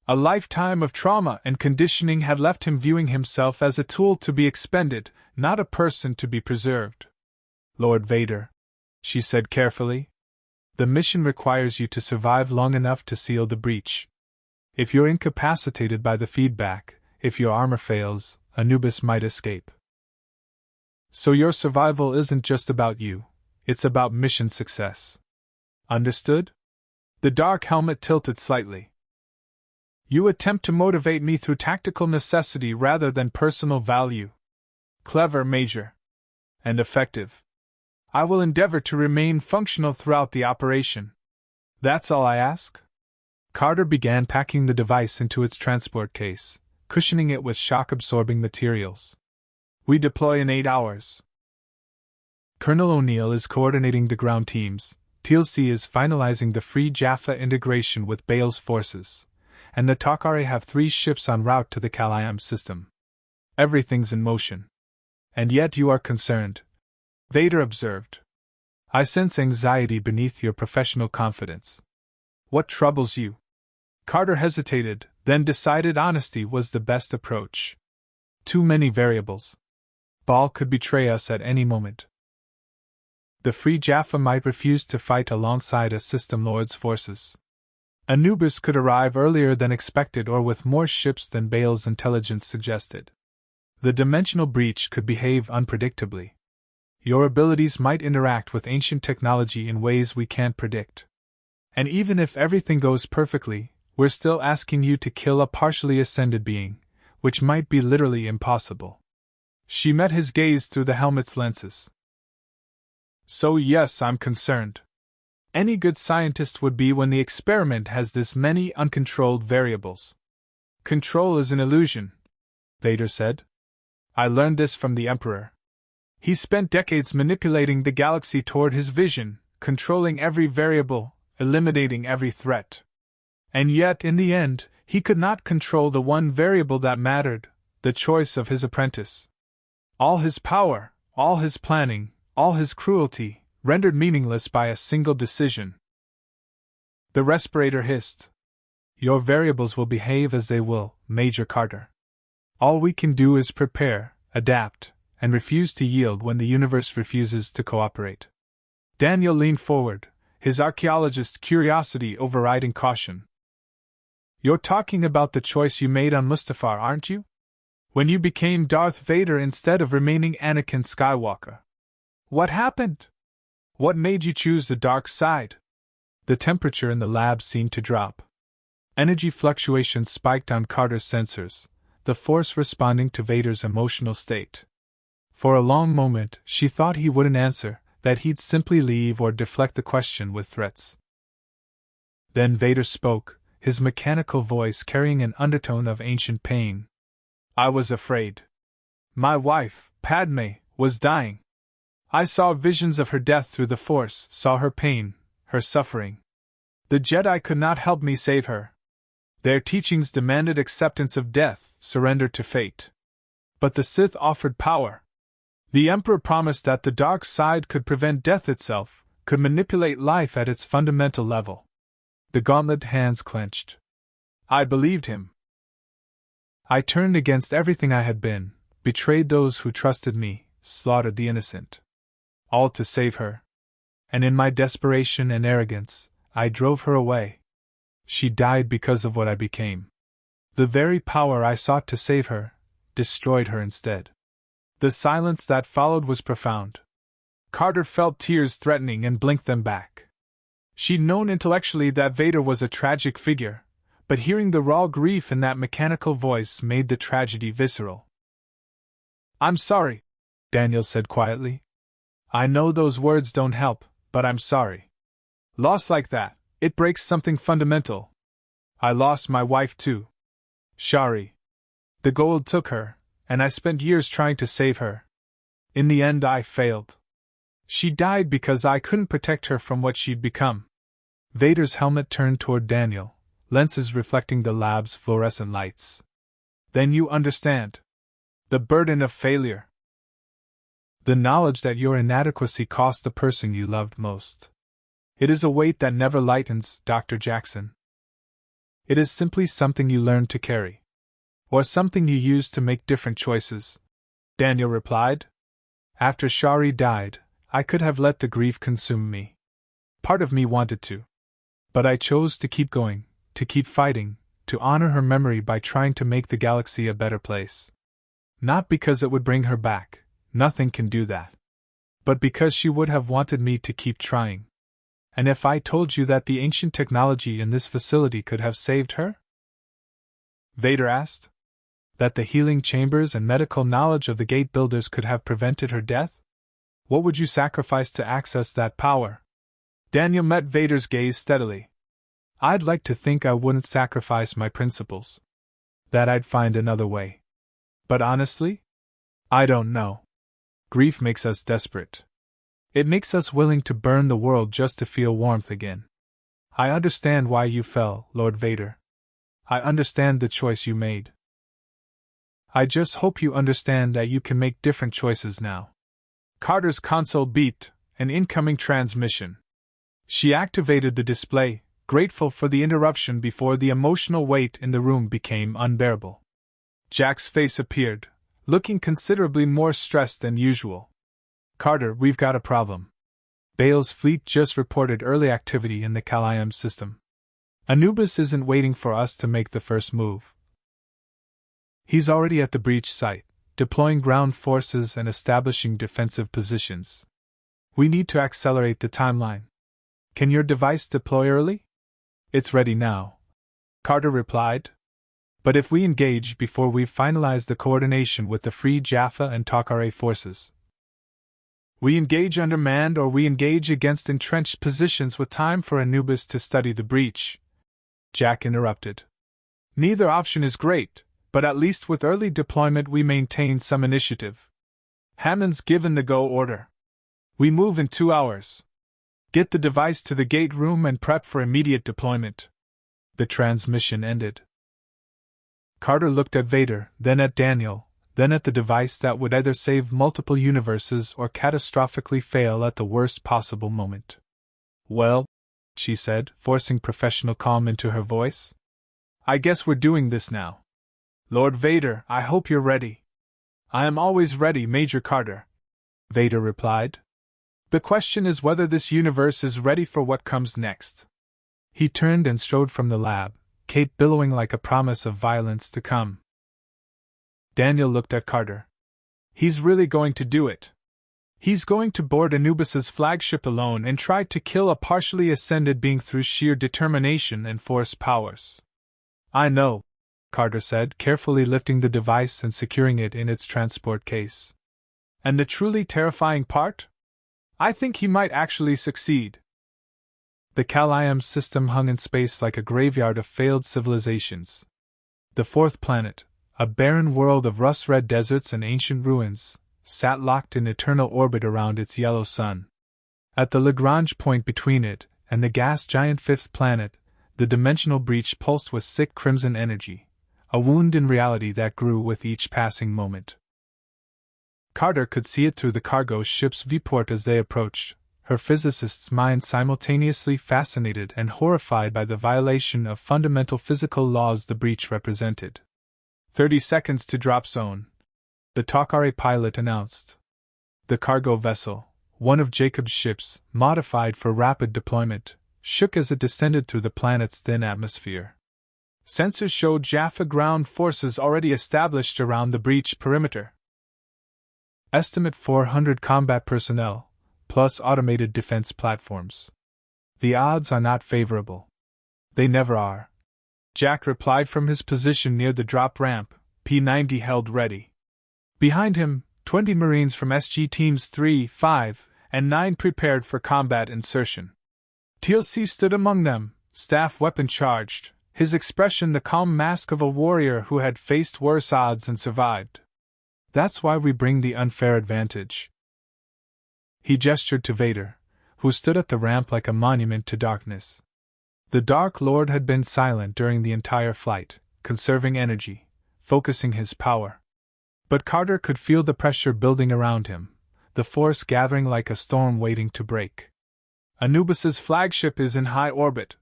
A lifetime of trauma and conditioning had left him viewing himself as a tool to be expended, not a person to be preserved. Lord Vader, she said carefully, the mission requires you to survive long enough to seal the breach. If you're incapacitated by the feedback, if your armor fails, Anubis might escape. So your survival isn't just about you, it's about mission success. Understood? The dark helmet tilted slightly. You attempt to motivate me through tactical necessity rather than personal value. Clever, Major. And effective. I will endeavor to remain functional throughout the operation. That's all I ask? Carter began packing the device into its transport case, cushioning it with shock-absorbing materials. We deploy in 8 hours. Colonel O'Neill is coordinating the ground teams, TLC is finalizing the Free Jaffa integration with Bale's forces, and the Takare have 3 ships en route to the Kalayam system. Everything's in motion. And yet you are concerned, Vader observed. I sense anxiety beneath your professional confidence. What troubles you? Carter hesitated, then decided honesty was the best approach. Too many variables. Baal could betray us at any moment. The Free Jaffa might refuse to fight alongside a System Lord's forces. Anubis could arrive earlier than expected or with more ships than Bale's intelligence suggested. The dimensional breach could behave unpredictably. Your abilities might interact with ancient technology in ways we can't predict. And even if everything goes perfectly, we're still asking you to kill a partially ascended being, which might be literally impossible. She met his gaze through the helmet's lenses. So yes, I'm concerned. Any good scientist would be when the experiment has this many uncontrolled variables. Control is an illusion, Vader said. I learned this from the Emperor. He spent decades manipulating the galaxy toward his vision, controlling every variable, eliminating every threat. And yet, in the end, he could not control the one variable that mattered, the choice of his apprentice. All his power, all his planning, all his cruelty, rendered meaningless by a single decision. The respirator hissed. Your variables will behave as they will, Major Carter. All we can do is prepare, adapt, and refuse to yield when the universe refuses to cooperate. Daniel leaned forward, his archaeologist's curiosity overriding caution. You're talking about the choice you made on Mustafar, aren't you? When you became Darth Vader instead of remaining Anakin Skywalker. What happened? What made you choose the dark side? The temperature in the lab seemed to drop. Energy fluctuations spiked on Carter's sensors, the force responding to Vader's emotional state. For a long moment, she thought he wouldn't answer, that he'd simply leave or deflect the question with threats. Then Vader spoke, his mechanical voice carrying an undertone of ancient pain. I was afraid. My wife, Padme, was dying. I saw visions of her death through the Force, saw her pain, her suffering. The Jedi could not help me save her. Their teachings demanded acceptance of death, surrender to fate. But the Sith offered power. The Emperor promised that the dark side could prevent death itself, could manipulate life at its fundamental level. The gauntlet hands clenched. I believed him. I turned against everything I had been, betrayed those who trusted me, slaughtered the innocent. All to save her. And in my desperation and arrogance, I drove her away. She died because of what I became. The very power I sought to save her, destroyed her instead. The silence that followed was profound. Carter felt tears threatening and blinked them back. She'd known intellectually that Vader was a tragic figure, but hearing the raw grief in that mechanical voice made the tragedy visceral. I'm sorry, Daniel said quietly. I know those words don't help, but I'm sorry. Loss like that, it breaks something fundamental. I lost my wife too. Shari. The Goa'uld took her, and I spent years trying to save her. In the end I failed. She died because I couldn't protect her from what she'd become. Vader's helmet turned toward Daniel, lenses reflecting the lab's fluorescent lights. Then you understand. The burden of failure. The knowledge that your inadequacy cost the person you loved most. It is a weight that never lightens, Dr. Jackson. It is simply something you learn to carry. Or something you use to make different choices, Daniel replied. After Shari died, I could have let the grief consume me. Part of me wanted to. But I chose to keep going, to keep fighting, to honor her memory by trying to make the galaxy a better place. Not because it would bring her back, nothing can do that. But because she would have wanted me to keep trying. And if I told you that the ancient technology in this facility could have saved her? Vader asked. That the healing chambers and medical knowledge of the gate builders could have prevented her death? What would you sacrifice to access that power? Daniel met Vader's gaze steadily. I'd like to think I wouldn't sacrifice my principles. That I'd find another way. But honestly? I don't know. Grief makes us desperate. It makes us willing to burn the world just to feel warmth again. I understand why you fell, Lord Vader. I understand the choice you made. I just hope you understand that you can make different choices now. Carter's console beeped, an incoming transmission. She activated the display, grateful for the interruption before the emotional weight in the room became unbearable. Jack's face appeared, looking considerably more stressed than usual. Carter, we've got a problem. Bale's fleet just reported early activity in the Calayam system. Anubis isn't waiting for us to make the first move. He's already at the breach site, deploying ground forces and establishing defensive positions. We need to accelerate the timeline. Can your device deploy early? It's ready now, Carter replied. But if we engage before we've finalized the coordination with the Free Jaffa and Takare forces. We engage undermanned or we engage against entrenched positions with time for Anubis to study the breach, Jack interrupted. Neither option is great, but at least with early deployment we maintain some initiative. Hammond's given the go order. We move in 2 hours. Get the device to the gate room and prep for immediate deployment. The transmission ended. Carter looked at Vader, then at Daniel, then at the device that would either save multiple universes or catastrophically fail at the worst possible moment. Well, she said, forcing professional calm into her voice. I guess we're doing this now. Lord Vader, I hope you're ready. I am always ready, Major Carter, Vader replied. The question is whether this universe is ready for what comes next. He turned and strode from the lab, cape billowing like a promise of violence to come. Daniel looked at Carter. He's really going to do it. He's going to board Anubis's flagship alone and try to kill a partially ascended being through sheer determination and force powers. I know, Carter said, carefully lifting the device and securing it in its transport case. And the truly terrifying part? I think he might actually succeed. The Calayam system hung in space like a graveyard of failed civilizations. The fourth planet, a barren world of rust-red deserts and ancient ruins, sat locked in eternal orbit around its yellow sun. At the Lagrange point between it and the gas-giant fifth planet, the dimensional breach pulsed with sick crimson energy, a wound in reality that grew with each passing moment. Carter could see it through the cargo ship's viewport as they approached, her physicist's mind simultaneously fascinated and horrified by the violation of fundamental physical laws the breach represented. 30 seconds to drop zone, the Takare pilot announced. The cargo vessel, one of Jacob's ships, modified for rapid deployment, shook as it descended through the planet's thin atmosphere. Sensors showed Jaffa ground forces already established around the breach perimeter. Estimate 400 combat personnel, plus automated defense platforms. The odds are not favorable. They never are. Jack replied from his position near the drop ramp, P-90 held ready. Behind him, 20 Marines from SG Teams 3, 5, and 9 prepared for combat insertion. TLC stood among them, staff weapon charged, his expression the calm mask of a warrior who had faced worse odds and survived. That's why we bring the unfair advantage. He gestured to Vader, who stood at the ramp like a monument to darkness. The Dark Lord had been silent during the entire flight, conserving energy, focusing his power. But Carter could feel the pressure building around him, the force gathering like a storm waiting to break. Anubis's flagship is in high orbit,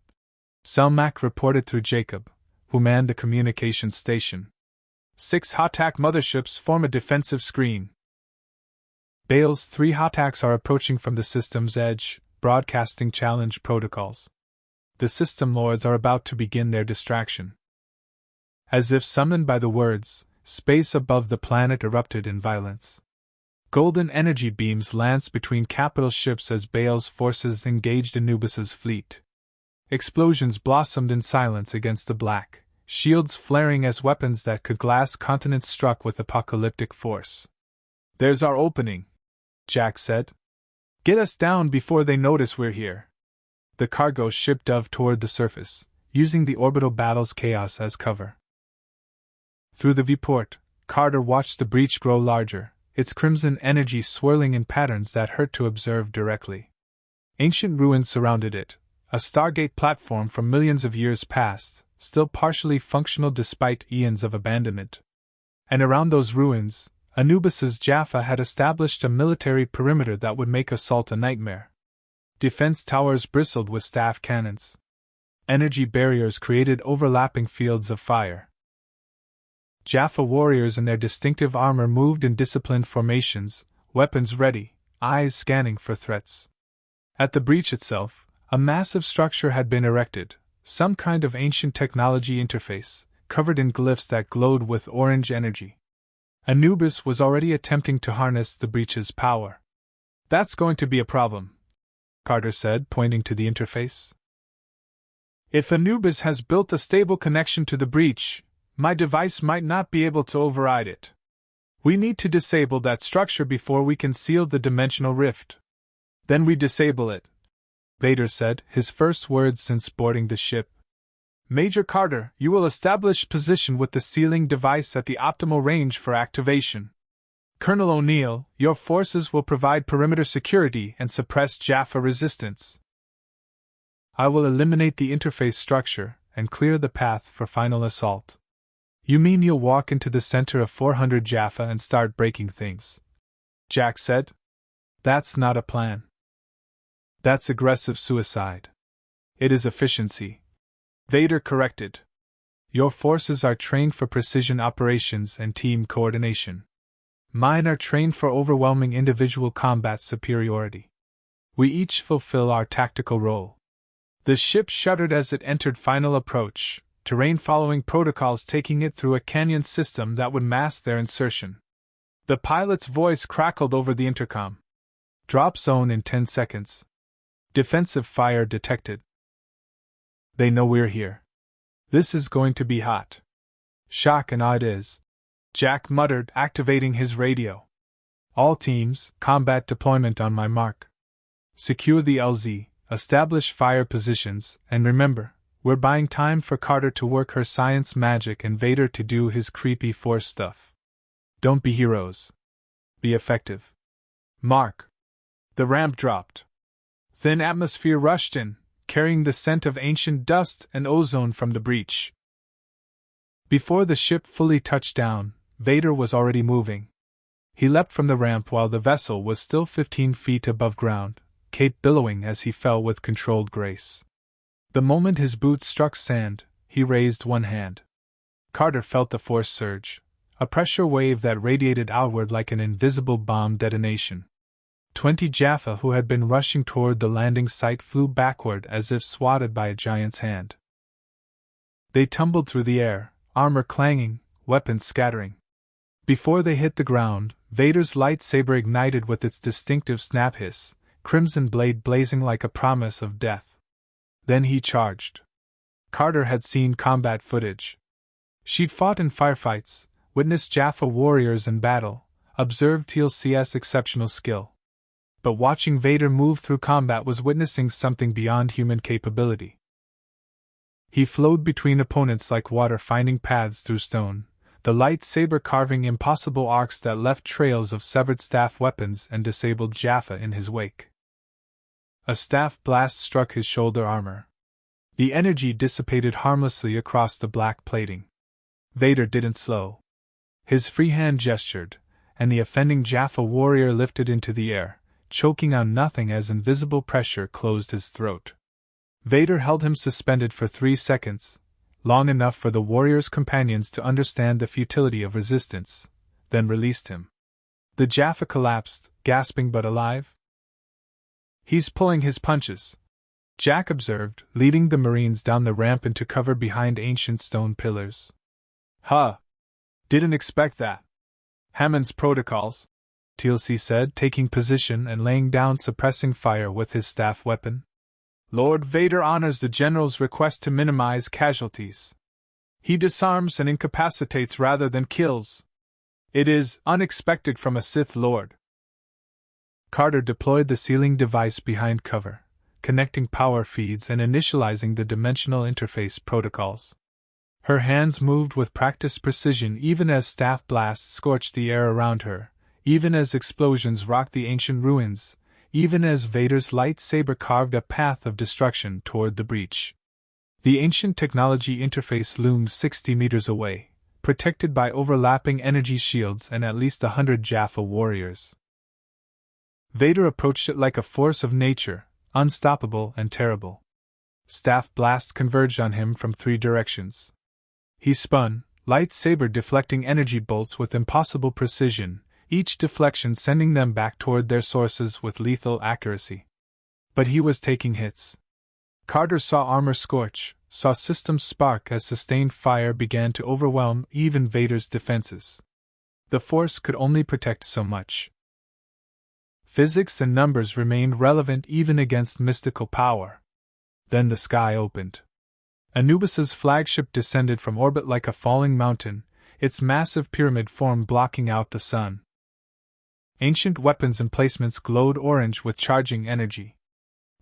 Selmak reported through Jacob, who manned the communications station. 6 Hatak motherships form a defensive screen. Bale's 3 Hataks are approaching from the system's edge, broadcasting challenge protocols. The system lords are about to begin their distraction. As if summoned by the words, space above the planet erupted in violence. Golden energy beams lanced between capital ships as Bale's forces engaged Anubis's fleet. Explosions blossomed in silence against the black, shields flaring as weapons that could glass continents struck with apocalyptic force. "There's our opening," Jack said. "Get us down before they notice we're here." The cargo ship dove toward the surface, using the orbital battle's chaos as cover. Through the viewport, Carter watched the breach grow larger, its crimson energy swirling in patterns that hurt to observe directly. Ancient ruins surrounded it, a Stargate platform from millions of years past, still partially functional despite eons of abandonment. And around those ruins, Anubis's Jaffa had established a military perimeter that would make assault a nightmare. Defense towers bristled with staff cannons. Energy barriers created overlapping fields of fire. Jaffa warriors in their distinctive armor moved in disciplined formations, weapons ready, eyes scanning for threats. At the breach itself, a massive structure had been erected, some kind of ancient technology interface, covered in glyphs that glowed with orange energy. Anubis was already attempting to harness the breach's power. "That's going to be a problem," Carter said, pointing to the interface. "If Anubis has built a stable connection to the breach, my device might not be able to override it. We need to disable that structure before we can seal the dimensional rift." "Then we disable it," Vader said, his first words since boarding the ship. "Major Carter, you will establish position with the sealing device at the optimal range for activation. Colonel O'Neill, your forces will provide perimeter security and suppress Jaffa resistance. I will eliminate the interface structure and clear the path for final assault." "You mean you'll walk into the center of 400 Jaffa and start breaking things?" Jack said. "That's not a plan. That's aggressive suicide." "It is efficiency," Vader corrected. "Your forces are trained for precision operations and team coordination. Mine are trained for overwhelming individual combat superiority. We each fulfill our tactical role." The ship shuddered as it entered final approach, terrain following protocols taking it through a canyon system that would mask their insertion. The pilot's voice crackled over the intercom. "Drop zone in 10 seconds. Defensive fire detected. They know we're here. This is going to be hot." "Shock and awe it is," Jack muttered, activating his radio. "All teams, combat deployment on my mark. Secure the LZ, establish fire positions, and remember, we're buying time for Carter to work her science magic and Vader to do his creepy Force stuff. Don't be heroes. Be effective. Mark." The ramp dropped. Thin atmosphere rushed in, carrying the scent of ancient dust and ozone from the breach. Before the ship fully touched down, Vader was already moving. He leapt from the ramp while the vessel was still 15 feet above ground, cape billowing as he fell with controlled grace. The moment his boots struck sand, he raised one hand. Carter felt the force surge, a pressure wave that radiated outward like an invisible bomb detonation. 20 Jaffa who had been rushing toward the landing site flew backward as if swatted by a giant's hand. They tumbled through the air, armor clanging, weapons scattering. Before they hit the ground, Vader's lightsaber ignited with its distinctive snap hiss, crimson blade blazing like a promise of death. Then he charged. Carter had seen combat footage. She'd fought in firefights, witnessed Jaffa warriors in battle, observed TLC's exceptional skill. But watching Vader move through combat was witnessing something beyond human capability. He flowed between opponents like water finding paths through stone, the lightsaber carving impossible arcs that left trails of severed staff weapons and disabled Jaffa in his wake. A staff blast struck his shoulder armor. The energy dissipated harmlessly across the black plating. Vader didn't slow. His free hand gestured, and the offending Jaffa warrior lifted into the air, choking on nothing as invisible pressure closed his throat. Vader held him suspended for 3 seconds, long enough for the warrior's companions to understand the futility of resistance, then released him. The Jaffa collapsed, gasping but alive. "He's pulling his punches," Jack observed, leading the Marines down the ramp into cover behind ancient stone pillars. "Huh! Didn't expect that. Hammond's protocols," Teal'c said, taking position and laying down suppressing fire with his staff weapon. "Lord Vader honors the General's request to minimize casualties. He disarms and incapacitates rather than kills. It is unexpected from a Sith Lord." Carter deployed the sealing device behind cover, connecting power feeds and initializing the dimensional interface protocols. Her hands moved with practiced precision even as staff blasts scorched the air around her, even as explosions rocked the ancient ruins, even as Vader's lightsaber carved a path of destruction toward the breach. The ancient technology interface loomed 60 meters away, protected by overlapping energy shields and at least 100 Jaffa warriors. Vader approached it like a force of nature, unstoppable and terrible. Staff blasts converged on him from 3 directions. He spun, lightsaber deflecting energy bolts with impossible precision, each deflection sending them back toward their sources with lethal accuracy. But he was taking hits. Carter saw armor scorch, saw systems spark as sustained fire began to overwhelm even Vader's defenses. The Force could only protect so much. Physics and numbers remained relevant even against mystical power. Then the sky opened. Anubis's flagship descended from orbit like a falling mountain, its massive pyramid form blocking out the sun. Ancient weapons emplacements glowed orange with charging energy.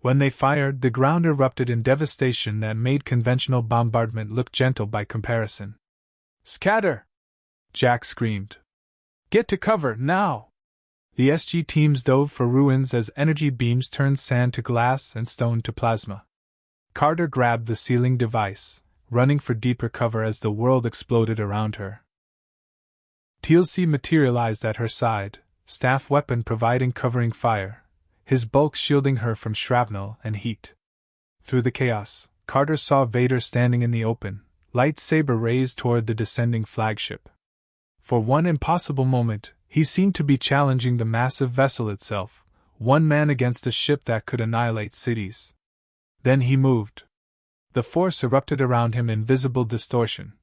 When they fired, the ground erupted in devastation that made conventional bombardment look gentle by comparison. "Scatter!" Jack screamed. "Get to cover, now!" The SG teams dove for ruins as energy beams turned sand to glass and stone to plasma. Carter grabbed the sealing device, running for deeper cover as the world exploded around her. Teal'c materialized at her side, staff weapon providing covering fire, his bulk shielding her from shrapnel and heat. Through the chaos, Carter saw Vader standing in the open, lightsaber raised toward the descending flagship. For one impossible moment, he seemed to be challenging the massive vessel itself, one man against a ship that could annihilate cities. Then he moved. The Force erupted around him in visible distortion.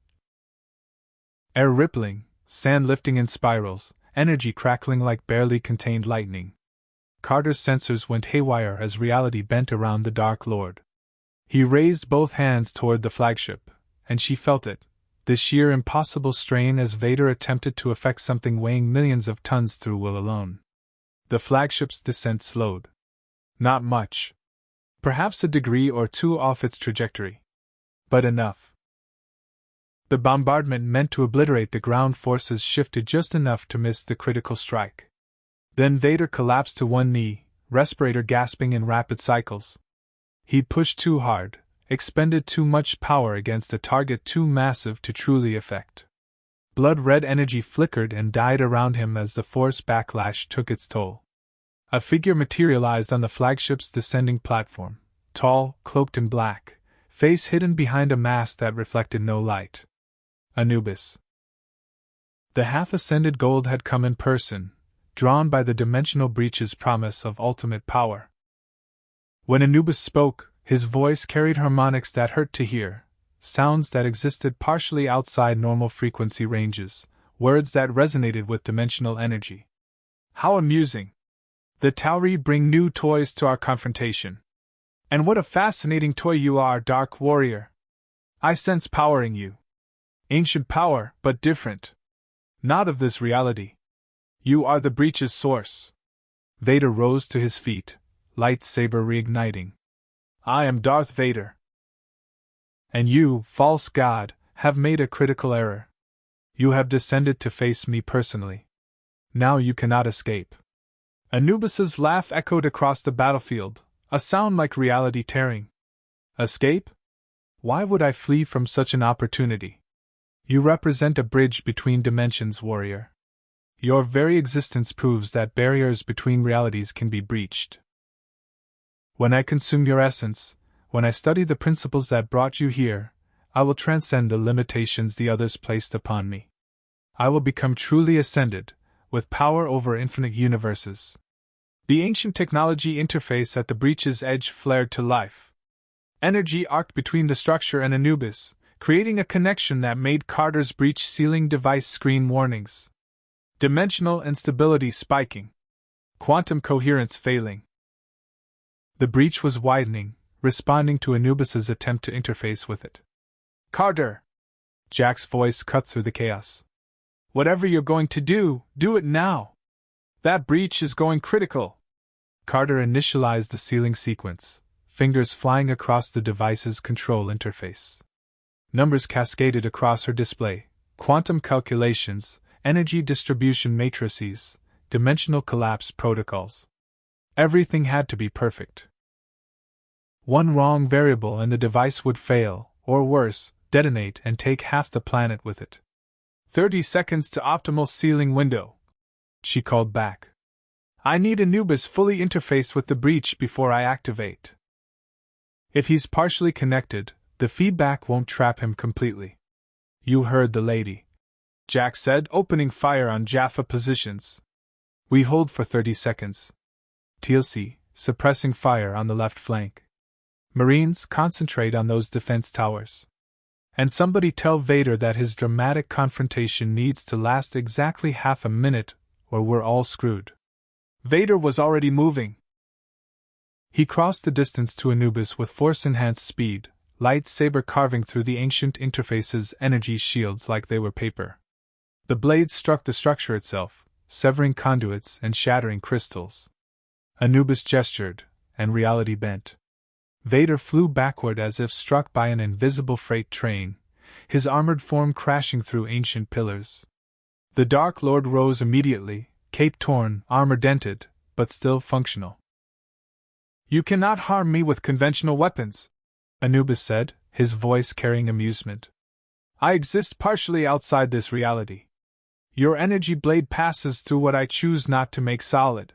Air rippling, sand lifting in spirals, energy crackling like barely contained lightning. Carter's sensors went haywire as reality bent around the Dark Lord. He raised both hands toward the flagship, and she felt it, the sheer impossible strain as Vader attempted to effect something weighing millions of tons through will alone. The flagship's descent slowed. Not much. Perhaps a degree or two off its trajectory. But enough. The bombardment meant to obliterate the ground forces shifted just enough to miss the critical strike. Then Vader collapsed to one knee, respirator gasping in rapid cycles. He'd pushed too hard, expended too much power against a target too massive to truly affect. Blood-red energy flickered and died around him as the Force backlash took its toll. A figure materialized on the flagship's descending platform, tall, cloaked in black, face hidden behind a mask that reflected no light. Anubis. The half-ascended Goa'uld had come in person, drawn by the dimensional breach's promise of ultimate power. When Anubis spoke, his voice carried harmonics that hurt to hear, sounds that existed partially outside normal frequency ranges, words that resonated with dimensional energy. "How amusing! The Tauri bring new toys to our confrontation. And what a fascinating toy you are, Dark Warrior! I sense power in you. Ancient power, but different. Not of this reality. You are the breach's source." Vader rose to his feet, lightsaber reigniting. "I am Darth Vader. And you, false god, have made a critical error. You have descended to face me personally. Now you cannot escape." Anubis's laugh echoed across the battlefield, a sound like reality tearing. "Escape? Why would I flee from such an opportunity? You represent a bridge between dimensions, warrior. Your very existence proves that barriers between realities can be breached. When I consume your essence, when I study the principles that brought you here, I will transcend the limitations the others placed upon me. I will become truly ascended, with power over infinite universes. The ancient technology interface at the breach's edge flared to life. Energy arced between the structure and Anubis, creating a connection that made Carter's breach sealing device screen warnings. Dimensional instability spiking. Quantum coherence failing. The breach was widening, responding to Anubis's attempt to interface with it. Carter! Jack's voice cut through the chaos. Whatever you're going to do it now! That breach is going critical! Carter initialized the sealing sequence, fingers flying across the device's control interface. Numbers cascaded across her display, quantum calculations, energy distribution matrices, dimensional collapse protocols. Everything had to be perfect. One wrong variable and the device would fail, or worse, detonate and take half the planet with it. 30 seconds to optimal sealing window, she called back. I need Anubis fully interfaced with the breach before I activate. If he's partially connected, the feedback won't trap him completely. You heard the lady, Jack said, opening fire on Jaffa positions. We hold for 30 seconds. TLC, suppressing fire on the left flank. Marines, concentrate on those defense towers. And somebody tell Vader that his dramatic confrontation needs to last exactly half a minute, or we're all screwed. Vader was already moving. He crossed the distance to Anubis with force-enhanced speed, lightsaber carving through the ancient interface's energy shields like they were paper. The blades struck the structure itself, severing conduits and shattering crystals. Anubis gestured, and reality bent. Vader flew backward as if struck by an invisible freight train, his armored form crashing through ancient pillars. The Dark Lord rose immediately, cape torn, armor dented, but still functional. You cannot harm me with conventional weapons, Anubis said, his voice carrying amusement. I exist partially outside this reality. Your energy blade passes through what I choose not to make solid.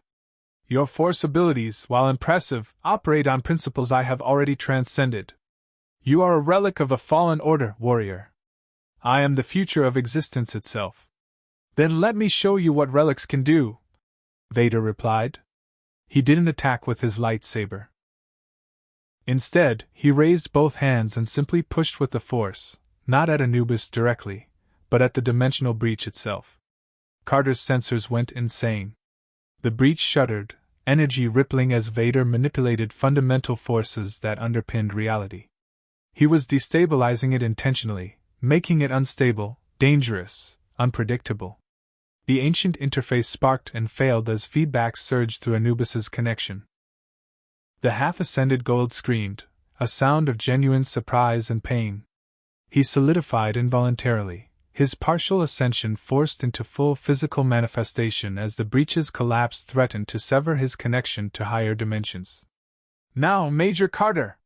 Your force abilities, while impressive, operate on principles I have already transcended. You are a relic of a fallen order, warrior. I am the future of existence itself. Then let me show you what relics can do, Vader replied. He didn't attack with his lightsaber. Instead, he raised both hands and simply pushed with the force, not at Anubis directly, but at the dimensional breach itself. Carter's sensors went insane. The breach shuddered, energy rippling as Vader manipulated fundamental forces that underpinned reality. He was destabilizing it intentionally, making it unstable, dangerous, unpredictable. The ancient interface sparked and failed as feedback surged through Anubis's connection. The half-ascended Goa'uld screamed, a sound of genuine surprise and pain. He solidified involuntarily, his partial ascension forced into full physical manifestation as the breach's collapse threatened to sever his connection to higher dimensions. Now, Major Carter!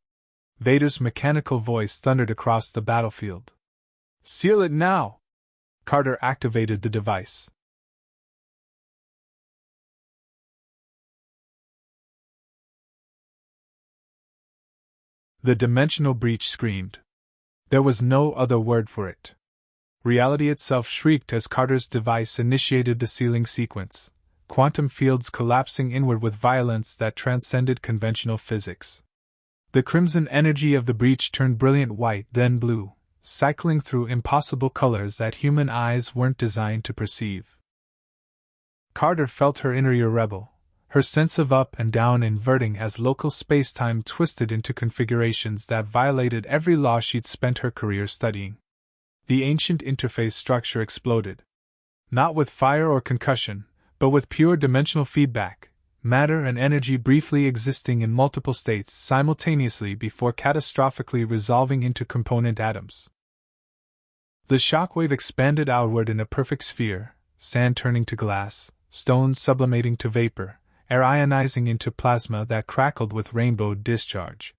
Vader's mechanical voice thundered across the battlefield. Seal it now! Carter activated the device. The dimensional breach screamed. There was no other word for it. Reality itself shrieked as Carter's device initiated the sealing sequence, quantum fields collapsing inward with violence that transcended conventional physics. The crimson energy of the breach turned brilliant white, then blue, cycling through impossible colors that human eyes weren't designed to perceive. Carter felt her inner ear rebel, her sense of up and down inverting as local space-time twisted into configurations that violated every law she'd spent her career studying. The ancient interface structure exploded. Not with fire or concussion, but with pure dimensional feedback, matter and energy briefly existing in multiple states simultaneously before catastrophically resolving into component atoms. The shockwave expanded outward in a perfect sphere, sand turning to glass, stones sublimating to vapor, air ionizing into plasma that crackled with rainbow discharge.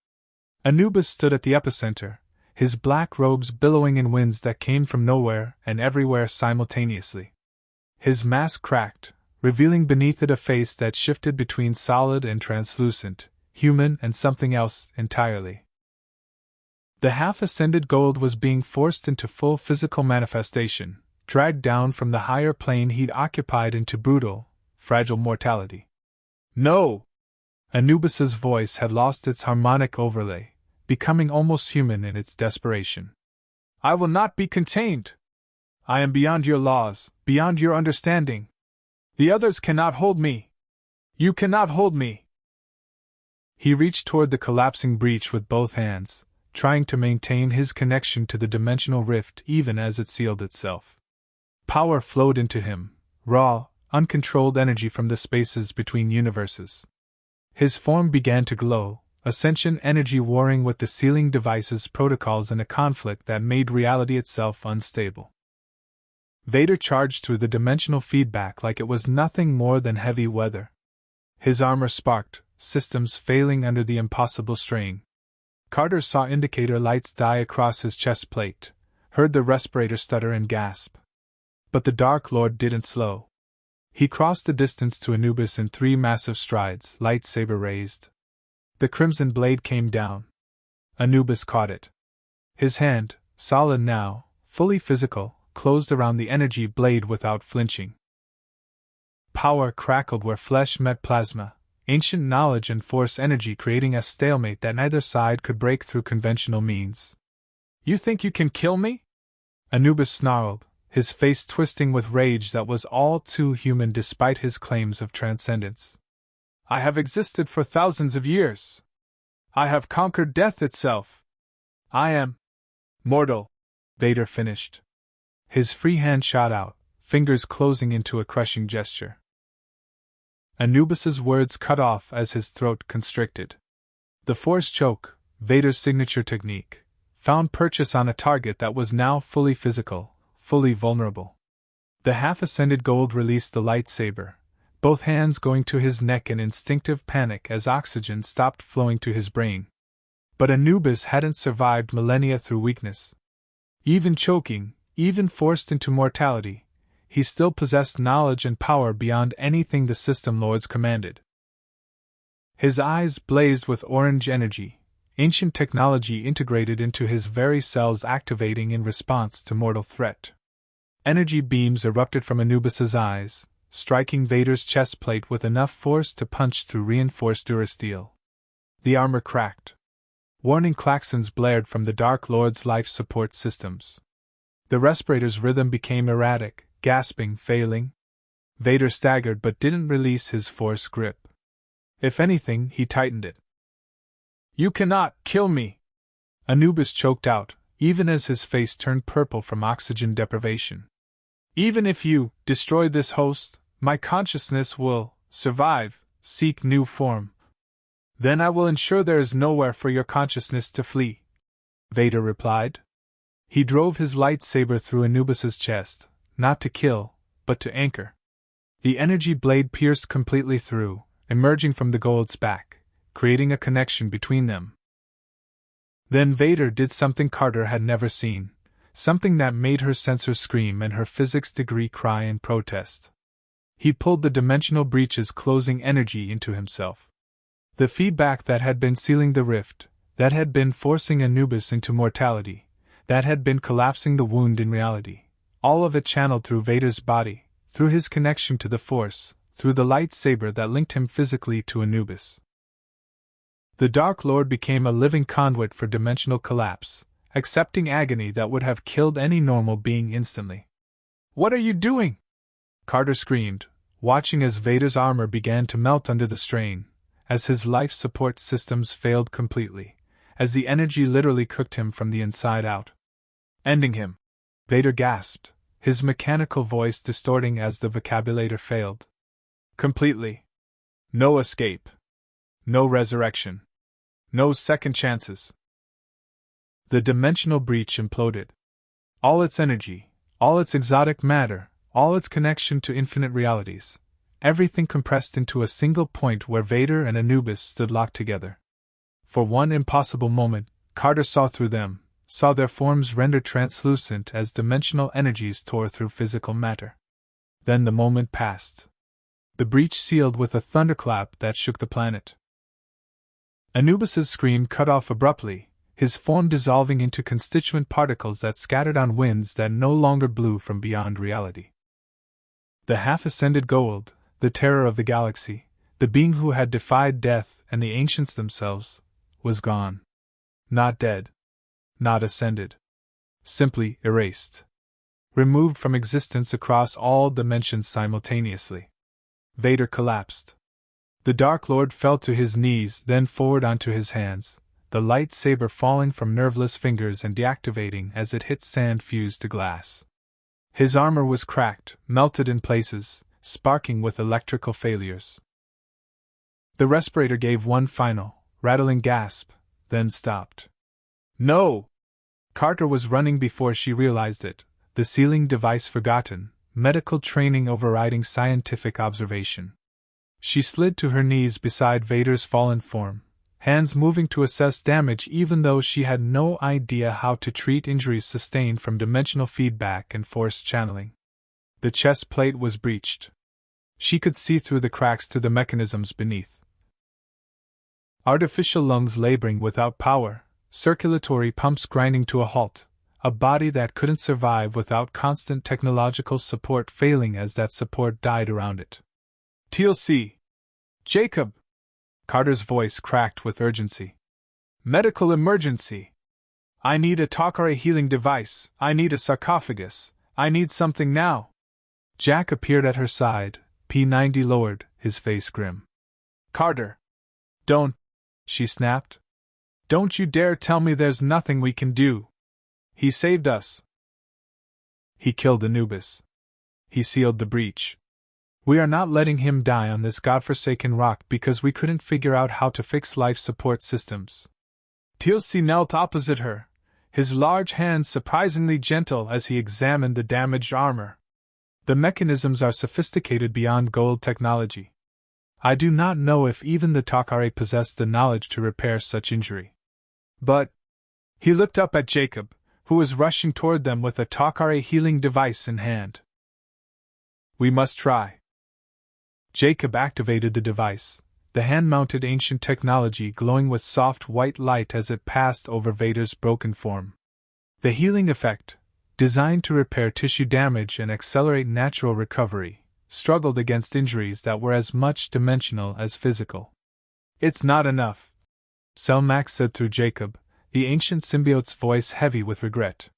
Anubis stood at the epicenter, his black robes billowing in winds that came from nowhere and everywhere simultaneously. His mask cracked, revealing beneath it a face that shifted between solid and translucent, human and something else entirely. The half-ascended Goa'uld was being forced into full physical manifestation, dragged down from the higher plane he'd occupied into brutal, fragile mortality. No! Anubis's voice had lost its harmonic overlay, becoming almost human in its desperation. I will not be contained! I am beyond your laws, beyond your understanding. The others cannot hold me. You cannot hold me. He reached toward the collapsing breach with both hands, trying to maintain his connection to the dimensional rift even as it sealed itself. Power flowed into him, raw, uncontrolled energy from the spaces between universes. His form began to glow, ascension energy warring with the sealing device's protocols in a conflict that made reality itself unstable. Vader charged through the dimensional feedback like it was nothing more than heavy weather. His armor sparked, systems failing under the impossible strain. Carter saw indicator lights die across his chest plate, heard the respirator stutter and gasp. But the Dark Lord didn't slow. He crossed the distance to Anubis in 3 massive strides, lightsaber raised. The crimson blade came down. Anubis caught it. His hand, solid now, fully physical, closed around the energy blade without flinching. Power crackled where flesh met plasma, ancient knowledge and force energy creating a stalemate that neither side could break through conventional means. You think you can kill me? Anubis snarled, his face twisting with rage that was all too human despite his claims of transcendence. I have existed for thousands of years. I have conquered death itself. I am mortal, Vader finished. His free hand shot out, fingers closing into a crushing gesture. Anubis's words cut off as his throat constricted. The Force choke, Vader's signature technique, found purchase on a target that was now fully physical, fully vulnerable. The half-ascended Goa'uld released the lightsaber, both hands going to his neck in instinctive panic as oxygen stopped flowing to his brain. But Anubis hadn't survived millennia through weakness. Even choking, even forced into mortality, he still possessed knowledge and power beyond anything the System Lords commanded. His eyes blazed with orange energy, ancient technology integrated into his very cells activating in response to mortal threat. Energy beams erupted from Anubis's eyes, striking Vader's chest plate with enough force to punch through reinforced durasteel. The armor cracked. Warning klaxons blared from the Dark Lord's life support systems. The respirator's rhythm became erratic, gasping, failing. Vader staggered but didn't release his force grip. If anything, he tightened it. You cannot kill me! Anubis choked out, even as his face turned purple from oxygen deprivation. Even if you destroy this host, my consciousness will survive, seek new form. Then I will ensure there is nowhere for your consciousness to flee, Vader replied. He drove his lightsaber through Anubis's chest, not to kill, but to anchor. The energy blade pierced completely through, emerging from the Goa'uld's back, creating a connection between them. Then Vader did something Carter had never seen, something that made her sensors scream and her physics degree cry in protest. He pulled the dimensional breach's closing energy into himself. The feedback that had been sealing the rift, that had been forcing Anubis into mortality, that had been collapsing the wound in reality, all of it channeled through Vader's body, through his connection to the Force, through the lightsaber that linked him physically to Anubis. The Dark Lord became a living conduit for dimensional collapse, accepting agony that would have killed any normal being instantly. What are you doing? Carter screamed, watching as Vader's armor began to melt under the strain, as his life support systems failed completely, as the energy literally cooked him from the inside out. Ending him, Vader gasped, his mechanical voice distorting as the vocabulator failed. Completely. No escape. No resurrection. No second chances. The dimensional breach imploded. All its energy, all its exotic matter, all its connection to infinite realities, everything compressed into a single point where Vader and Anubis stood locked together. For one impossible moment, Carter saw through them, saw their forms rendered translucent as dimensional energies tore through physical matter. Then the moment passed. The breach sealed with a thunderclap that shook the planet. Anubis's scream cut off abruptly, his form dissolving into constituent particles that scattered on winds that no longer blew from beyond reality. The half-ascended Goa'uld, the terror of the galaxy, the being who had defied death and the ancients themselves, was gone. Not dead. Not ascended. Simply erased. Removed from existence across all dimensions simultaneously. Vader collapsed. The Dark Lord fell to his knees, then forward onto his hands, the lightsaber falling from nerveless fingers and deactivating as it hit sand fused to glass. His armor was cracked, melted in places, sparking with electrical failures. The respirator gave one final, rattling gasp, then stopped. No! Carter was running before she realized it, the sealing device forgotten, medical training overriding scientific observation. She slid to her knees beside Vader's fallen form, hands moving to assess damage even though she had no idea how to treat injuries sustained from dimensional feedback and force channeling. The chest plate was breached. She could see through the cracks to the mechanisms beneath. Artificial lungs laboring without power, circulatory pumps grinding to a halt, a body that couldn't survive without constant technological support failing as that support died around it. TLC. Jacob! Carter's voice cracked with urgency. Medical emergency! I need a Takare healing device, I need a sarcophagus, I need something now! Jack appeared at her side, P90 lowered, his face grim. Carter! Don't! She snapped. Don't you dare tell me there's nothing we can do! He saved us. He killed Anubis. He sealed the breach. We are not letting him die on this godforsaken rock because we couldn't figure out how to fix life support systems. Tilsi knelt opposite her, his large hands surprisingly gentle as he examined the damaged armor. The mechanisms are sophisticated beyond Goa'uld technology. I do not know if even the Takare possessed the knowledge to repair such injury. But he looked up at Jacob, who was rushing toward them with a Takare healing device in hand. We must try. Jacob activated the device, the hand-mounted ancient technology glowing with soft white light as it passed over Vader's broken form. The healing effect, designed to repair tissue damage and accelerate natural recovery, struggled against injuries that were as much dimensional as physical. It's not enough, Selmax said through Jacob, the ancient symbiote's voice heavy with regret.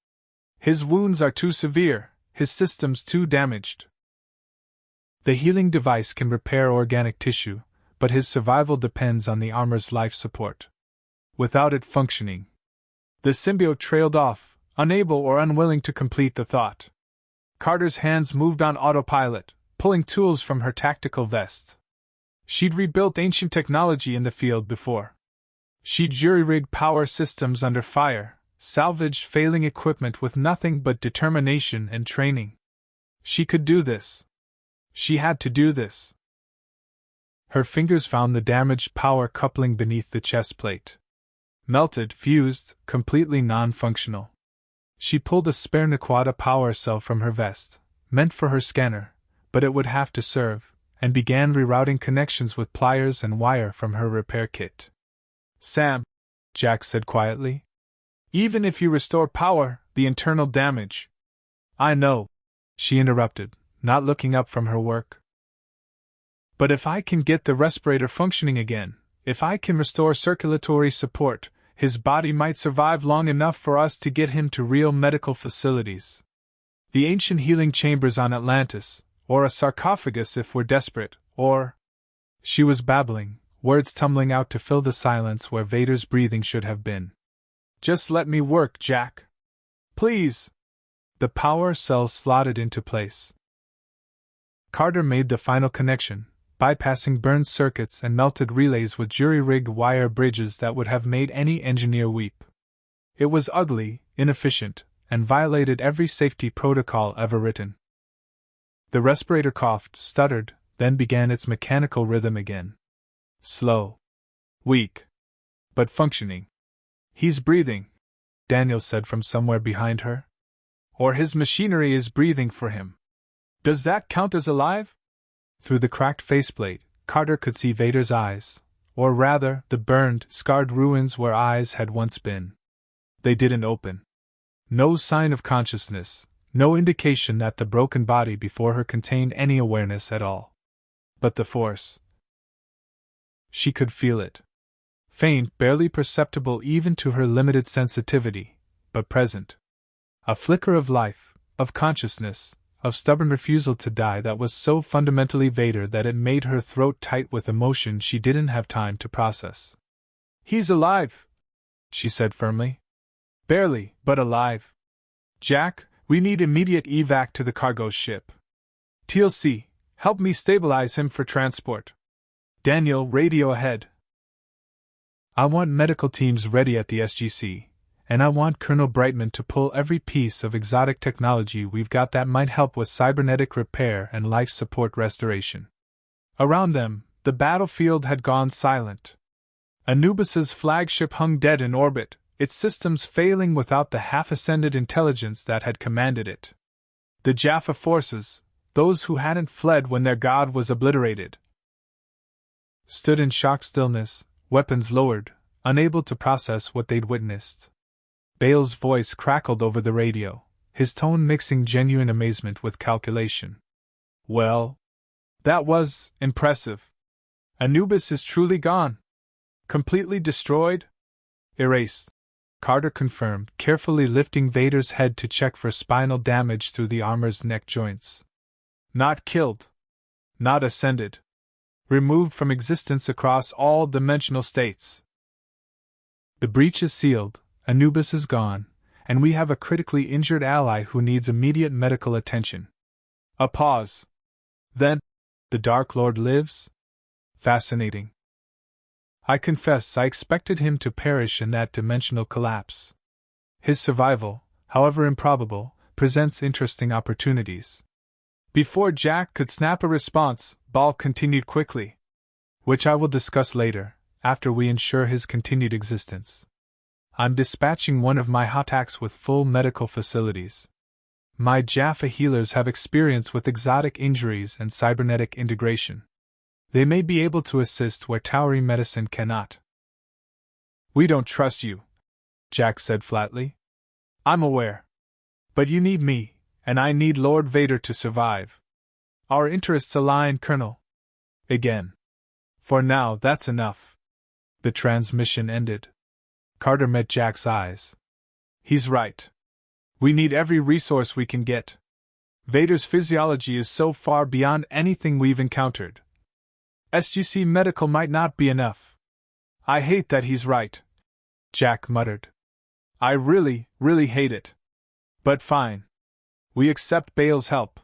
His wounds are too severe, his systems too damaged. The healing device can repair organic tissue, but his survival depends on the armor's life support. Without it functioning. The symbiote trailed off, unable or unwilling to complete the thought. Carter's hands moved on autopilot, pulling tools from her tactical vest. She'd rebuilt ancient technology in the field before. She'd jury-rigged power systems under fire, salvaged failing equipment with nothing but determination and training. She could do this. She had to do this. Her fingers found the damaged power coupling beneath the chest plate. Melted, fused, completely non-functional. She pulled a spare Naquata power cell from her vest, meant for her scanner, but it would have to serve, and began rerouting connections with pliers and wire from her repair kit. Sam, Jack said quietly. Even if you restore power, the internal damage. I know, she interrupted, not looking up from her work. But if I can get the respirator functioning again, if I can restore circulatory support, his body might survive long enough for us to get him to real medical facilities. The ancient healing chambers on Atlantis, or a sarcophagus if we're desperate, or... She was babbling, words tumbling out to fill the silence where Vader's breathing should have been. Just let me work, Jack. Please. The power cells slotted into place. Carter made the final connection, bypassing burned circuits and melted relays with jury-rigged wire bridges that would have made any engineer weep. It was ugly, inefficient, and violated every safety protocol ever written. The respirator coughed, stuttered, then began its mechanical rhythm again. Slow. Weak. But functioning. He's breathing, Daniel said from somewhere behind her. Or his machinery is breathing for him. Does that count as alive? Through the cracked faceplate, Carter could see Vader's eyes, or rather, the burned, scarred ruins where eyes had once been. They didn't open. No sign of consciousness, no indication that the broken body before her contained any awareness at all. But the force. She could feel it. Faint, barely perceptible even to her limited sensitivity, but present. A flicker of life, of consciousness, of stubborn refusal to die that was so fundamentally Vader that it made her throat tight with emotion she didn't have time to process. "He's alive," she said firmly. "Barely, but alive. Jack, we need immediate evac to the cargo ship. TLC, help me stabilize him for transport. Daniel, radio ahead. I want medical teams ready at the SGC, and I want Colonel Brightman to pull every piece of exotic technology we've got that might help with cybernetic repair and life support restoration." Around them, the battlefield had gone silent. Anubis's flagship hung dead in orbit, its systems failing without the half-ascended intelligence that had commanded it. The Jaffa forces, those who hadn't fled when their god was obliterated, stood in shocked stillness, weapons lowered, unable to process what they'd witnessed. Bale's voice crackled over the radio, his tone mixing genuine amazement with calculation. "Well, that was impressive. Anubis is truly gone. Completely destroyed? Erased," Carter confirmed, carefully lifting Vader's head to check for spinal damage through the armor's neck joints. "Not killed. Not ascended. Removed from existence across all dimensional states. The breach is sealed, Anubis is gone, and we have a critically injured ally who needs immediate medical attention." A pause. "Then, the Dark Lord lives? Fascinating. I confess I expected him to perish in that dimensional collapse. His survival, however improbable, presents interesting opportunities." Before Jack could snap a response, Ball continued quickly. "Which I will discuss later, after we ensure his continued existence. I'm dispatching one of my Hotaks with full medical facilities. My Jaffa healers have experience with exotic injuries and cybernetic integration. They may be able to assist where Tauri medicine cannot." "We don't trust you," Jack said flatly. "I'm aware. But you need me, and I need Lord Vader to survive. Our interests align, Colonel." Again. "For now, that's enough." The transmission ended. Carter met Jack's eyes. "He's right. We need every resource we can get. Vader's physiology is so far beyond anything we've encountered. SGC medical might not be enough." "I hate that he's right," Jack muttered. "I really, really hate it. But fine. We accept Bale's help.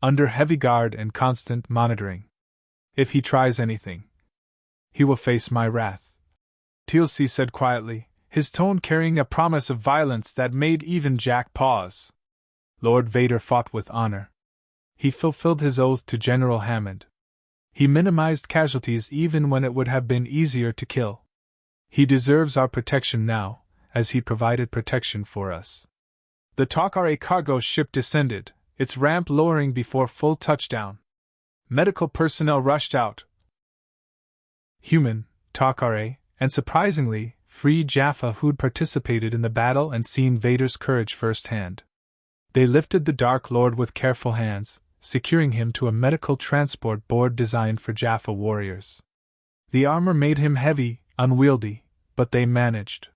Under heavy guard and constant monitoring. If he tries anything, he will face my wrath," TLC said quietly, his tone carrying a promise of violence that made even Jack pause. Lord Vader fought with honor. He fulfilled his oath to General Hammond. He minimized casualties even when it would have been easier to kill. He deserves our protection now, as he provided protection for us. The Takare cargo ship descended, its ramp lowering before full touchdown. Medical personnel rushed out. Human, Takare, and surprisingly, free Jaffa who'd participated in the battle and seen Vader's courage firsthand. They lifted the Dark Lord with careful hands, securing him to a medical transport board designed for Jaffa warriors. The armor made him heavy, unwieldy, but they managed.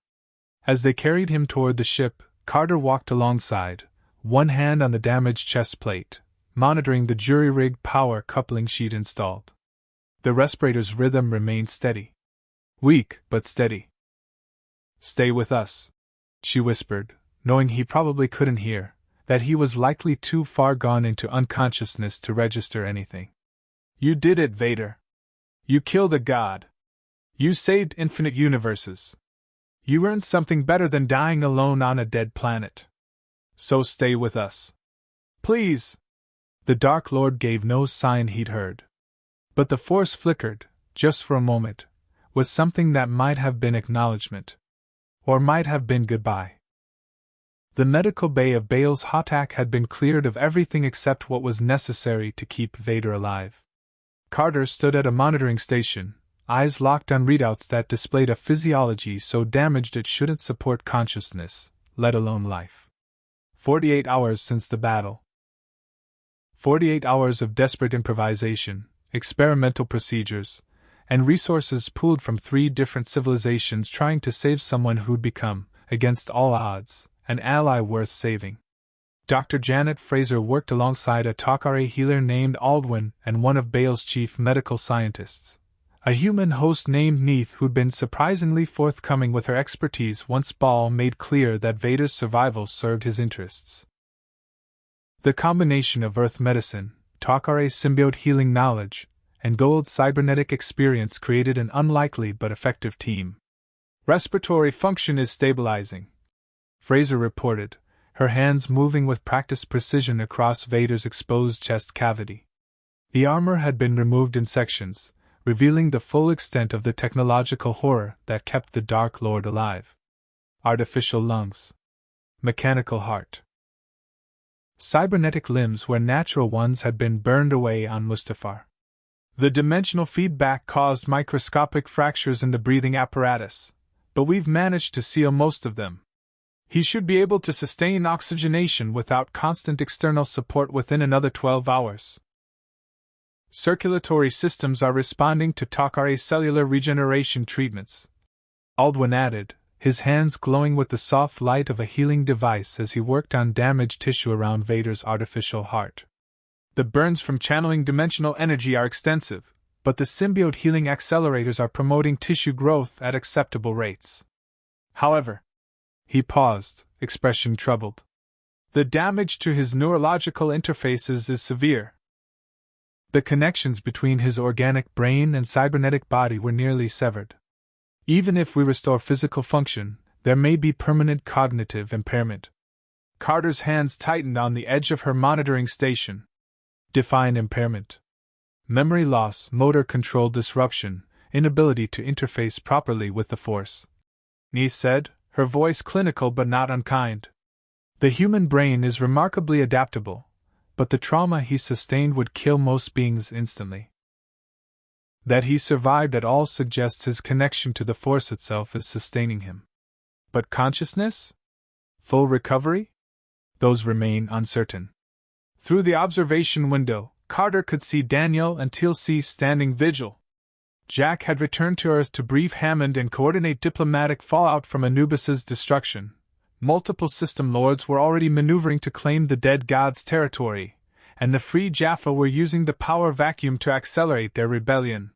As they carried him toward the ship, Carter walked alongside, one hand on the damaged chest plate, monitoring the jury-rigged power coupling sheet installed. The respirator's rhythm remained steady. Weak, but steady. "Stay with us," she whispered, knowing he probably couldn't hear, that he was likely too far gone into unconsciousness to register anything. "You did it, Vader. You killed a god. You saved infinite universes. You earned something better than dying alone on a dead planet. So stay with us. Please." The Dark Lord gave no sign he'd heard. But the force flickered, just for a moment, with something that might have been acknowledgement. Or might have been goodbye. The medical bay of Bale's Hotak had been cleared of everything except what was necessary to keep Vader alive. Carter stood at a monitoring station, eyes locked on readouts that displayed a physiology so damaged it shouldn't support consciousness, let alone life. 48 hours since the battle. 48 hours of desperate improvisation, experimental procedures, and resources pooled from 3 different civilizations trying to save someone who'd become, against all odds, an ally worth saving. Dr. Janet Fraser worked alongside a Takare healer named Aldwin and one of Bale's chief medical scientists, a human host named Neith who'd been surprisingly forthcoming with her expertise once Ball made clear that Vader's survival served his interests. The combination of Earth medicine, Takare's symbiote healing knowledge, and Goa'uld's cybernetic experience created an unlikely but effective team. Respiratory function is stabilizing, Fraser reported, her hands moving with practiced precision across Vader's exposed chest cavity. The armor had been removed in sections, revealing the full extent of the technological horror that kept the Dark Lord alive. Artificial lungs. Mechanical heart. Cybernetic limbs where natural ones had been burned away on Mustafar. The dimensional feedback caused microscopic fractures in the breathing apparatus, but we've managed to seal most of them. He should be able to sustain oxygenation without constant external support within another 12 hours. Circulatory systems are responding to Takare's cellular regeneration treatments, Aldwin added, his hands glowing with the soft light of a healing device as he worked on damaged tissue around Vader's artificial heart. The burns from channeling dimensional energy are extensive, but the symbiote healing accelerators are promoting tissue growth at acceptable rates. However, he paused, expression troubled. The damage to his neurological interfaces is severe. The connections between his organic brain and cybernetic body were nearly severed. Even if we restore physical function, there may be permanent cognitive impairment. Carter's hands tightened on the edge of her monitoring station. Define impairment. Memory loss, motor control disruption, inability to interface properly with the Force. Neith said, her voice clinical but not unkind. The human brain is remarkably adaptable, but the trauma he sustained would kill most beings instantly. That he survived at all suggests his connection to the Force itself is sustaining him. But consciousness? Full recovery? Those remain uncertain. Through the observation window, Carter could see Daniel and Teal'c standing vigil. Jack had returned to Earth to brief Hammond and coordinate diplomatic fallout from Anubis's destruction. Multiple system lords were already maneuvering to claim the dead god's territory, and the Free Jaffa were using the power vacuum to accelerate their rebellion.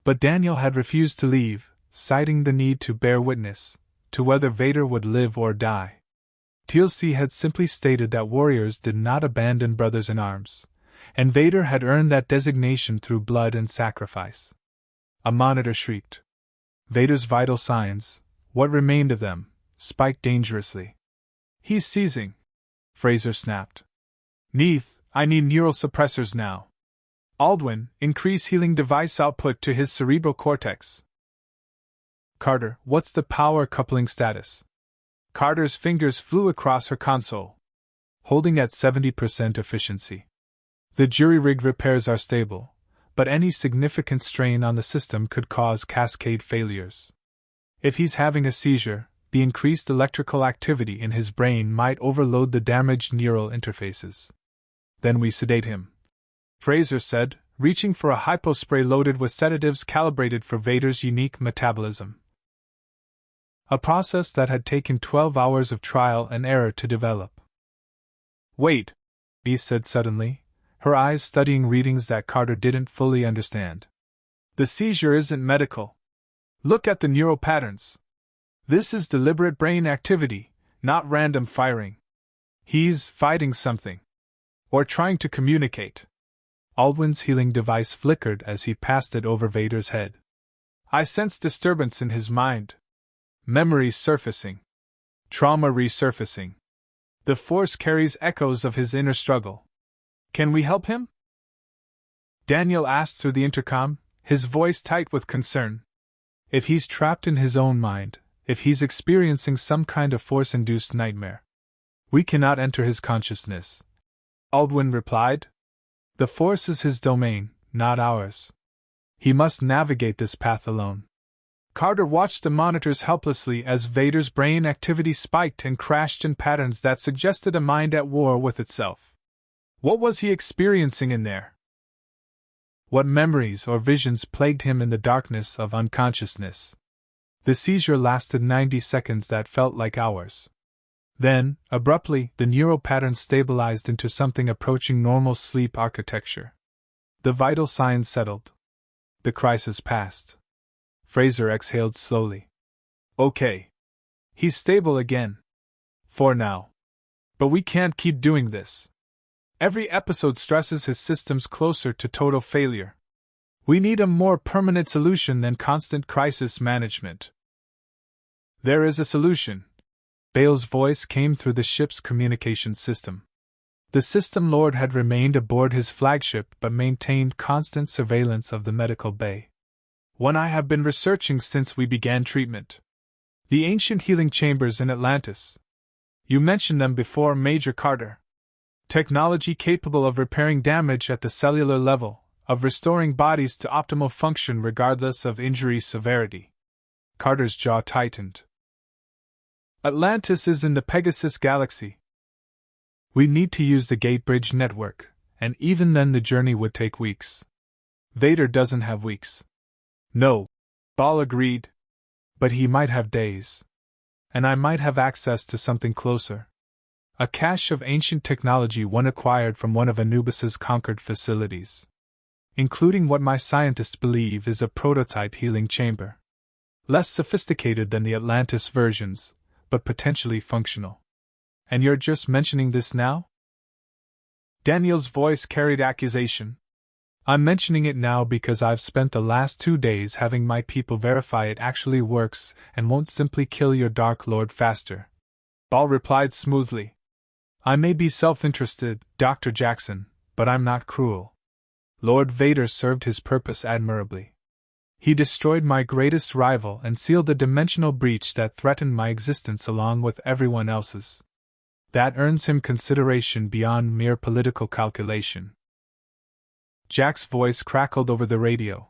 But Daniel had refused to leave, citing the need to bear witness to whether Vader would live or die. Teal'c had simply stated that warriors did not abandon brothers in arms, and Vader had earned that designation through blood and sacrifice. A monitor shrieked. Vader's vital signs, what remained of them, spiked dangerously. He's seizing, Fraser snapped. Neith, I need neural suppressors now. Aldwin, increase healing device output to his cerebral cortex. Carter, what's the power coupling status? Carter's fingers flew across her console. Holding at 70% efficiency. The jury-rig repairs are stable, but any significant strain on the system could cause cascade failures. If he's having a seizure, the increased electrical activity in his brain might overload the damaged neural interfaces. Then we sedate him, Fraser said, reaching for a hypospray loaded with sedatives calibrated for Vader's unique metabolism. A process that had taken 12 hours of trial and error to develop. Wait, Bee said suddenly, her eyes studying readings that Carter didn't fully understand. The seizure isn't medical. Look at the neural patterns. This is deliberate brain activity, not random firing. He's fighting something. Or trying to communicate. Aldwin's healing device flickered as he passed it over Vader's head. I sense disturbance in his mind. Memories surfacing. Trauma resurfacing. The Force carries echoes of his inner struggle. Can we help him? Daniel asked through the intercom, his voice tight with concern. If he's trapped in his own mind, if he's experiencing some kind of Force-induced nightmare, we cannot enter his consciousness. Aldwin replied. The Force is his domain, not ours. He must navigate this path alone. Carter watched the monitors helplessly as Vader's brain activity spiked and crashed in patterns that suggested a mind at war with itself. What was he experiencing in there? What memories or visions plagued him in the darkness of unconsciousness? The seizure lasted 90 seconds that felt like hours. Then, abruptly, the neural pattern stabilized into something approaching normal sleep architecture. The vital signs settled. The crisis passed. Fraser exhaled slowly. Okay. He's stable again. For now. But we can't keep doing this. Every episode stresses his systems closer to total failure. We need a more permanent solution than constant crisis management. There is a solution. Bale's voice came through the ship's communication system. The System Lord had remained aboard his flagship but maintained constant surveillance of the medical bay. One I have been researching since we began treatment. The ancient healing chambers in Atlantis. You mentioned them before, Major Carter. Technology capable of repairing damage at the cellular level, of restoring bodies to optimal function regardless of injury severity. Carter's jaw tightened. Atlantis is in the Pegasus galaxy. We need to use the Gatebridge network, and even then the journey would take weeks. Vader doesn't have weeks. No, Ball agreed. But he might have days. And I might have access to something closer. A cache of ancient technology one acquired from one of Anubis's conquered facilities. Including what my scientists believe is a prototype healing chamber. Less sophisticated than the Atlantis versions, but potentially functional. And you're just mentioning this now? Daniel's voice carried accusation. I'm mentioning it now because I've spent the last 2 days having my people verify it actually works and won't simply kill your Dark Lord faster. Ball replied smoothly. I may be self-interested, Dr. Jackson, but I'm not cruel. Lord Vader served his purpose admirably. He destroyed my greatest rival and sealed a dimensional breach that threatened my existence along with everyone else's. That earns him consideration beyond mere political calculation. Jack's voice crackled over the radio.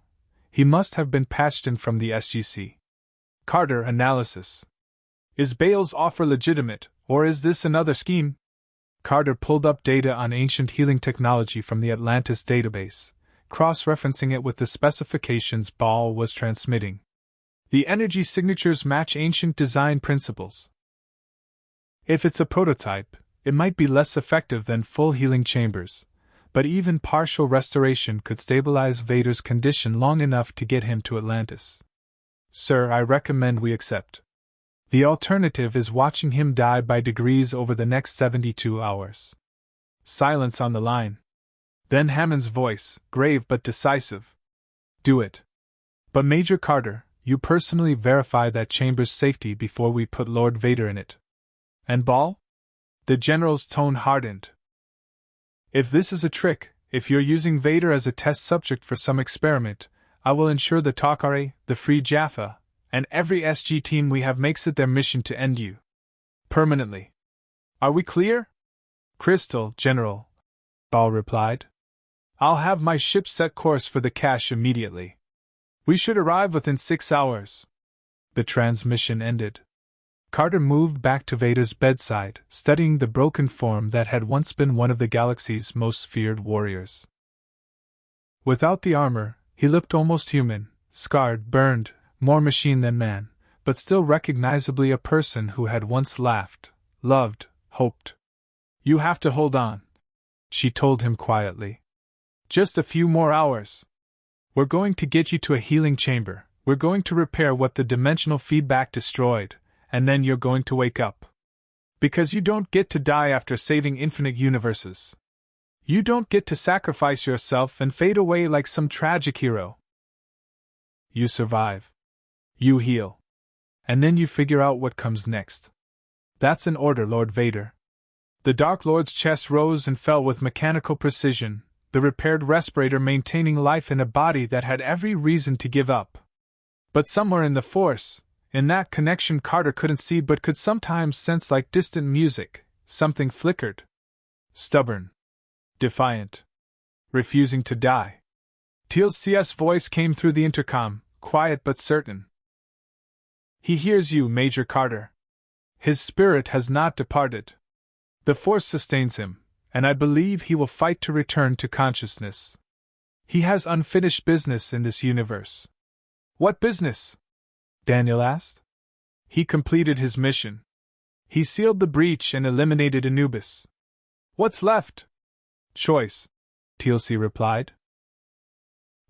He must have been patched in from the SGC. Carter analysis. Is Bale's offer legitimate, or is this another scheme? Carter pulled up data on ancient healing technology from the Atlantis database, cross-referencing it with the specifications Ball was transmitting. The energy signatures match ancient design principles. If it's a prototype, it might be less effective than full healing chambers, but even partial restoration could stabilize Vader's condition long enough to get him to Atlantis. Sir, I recommend we accept. The alternative is watching him die by degrees over the next 72 hours. Silence on the line. Then Hammond's voice, grave but decisive. Do it. But Major Carter, you personally verify that chamber's safety before we put Lord Vader in it. And Ball? The general's tone hardened. If this is a trick, if you're using Vader as a test subject for some experiment, I will ensure the Takare, the Free Jaffa, and every SG team we have makes it their mission to end you. Permanently. Are we clear? Crystal, General, Ball replied. I'll have my ship set course for the cache immediately. We should arrive within 6 hours. The transmission ended. Carter moved back to Vader's bedside, studying the broken form that had once been one of the galaxy's most feared warriors. Without the armor, he looked almost human, scarred, burned, more machine than man, but still recognizably a person who had once laughed, loved, hoped. You have to hold on, she told him quietly. Just a few more hours. We're going to get you to a healing chamber, we're going to repair what the dimensional feedback destroyed, and then you're going to wake up. Because you don't get to die after saving infinite universes. You don't get to sacrifice yourself and fade away like some tragic hero. You survive. You heal. And then you figure out what comes next. That's an order, Lord Vader. The Dark Lord's chest rose and fell with mechanical precision, the repaired respirator maintaining life in a body that had every reason to give up. But somewhere in the Force, in that connection Carter couldn't see but could sometimes sense like distant music, something flickered. Stubborn. Defiant. Refusing to die. TLC's voice came through the intercom, quiet but certain. "He hears you, Major Carter. His spirit has not departed. The Force sustains him, and I believe he will fight to return to consciousness. He has unfinished business in this universe." "What business?" Daniel asked. "He completed his mission. He sealed the breach and eliminated Anubis. What's left?" "Choice," TLC replied.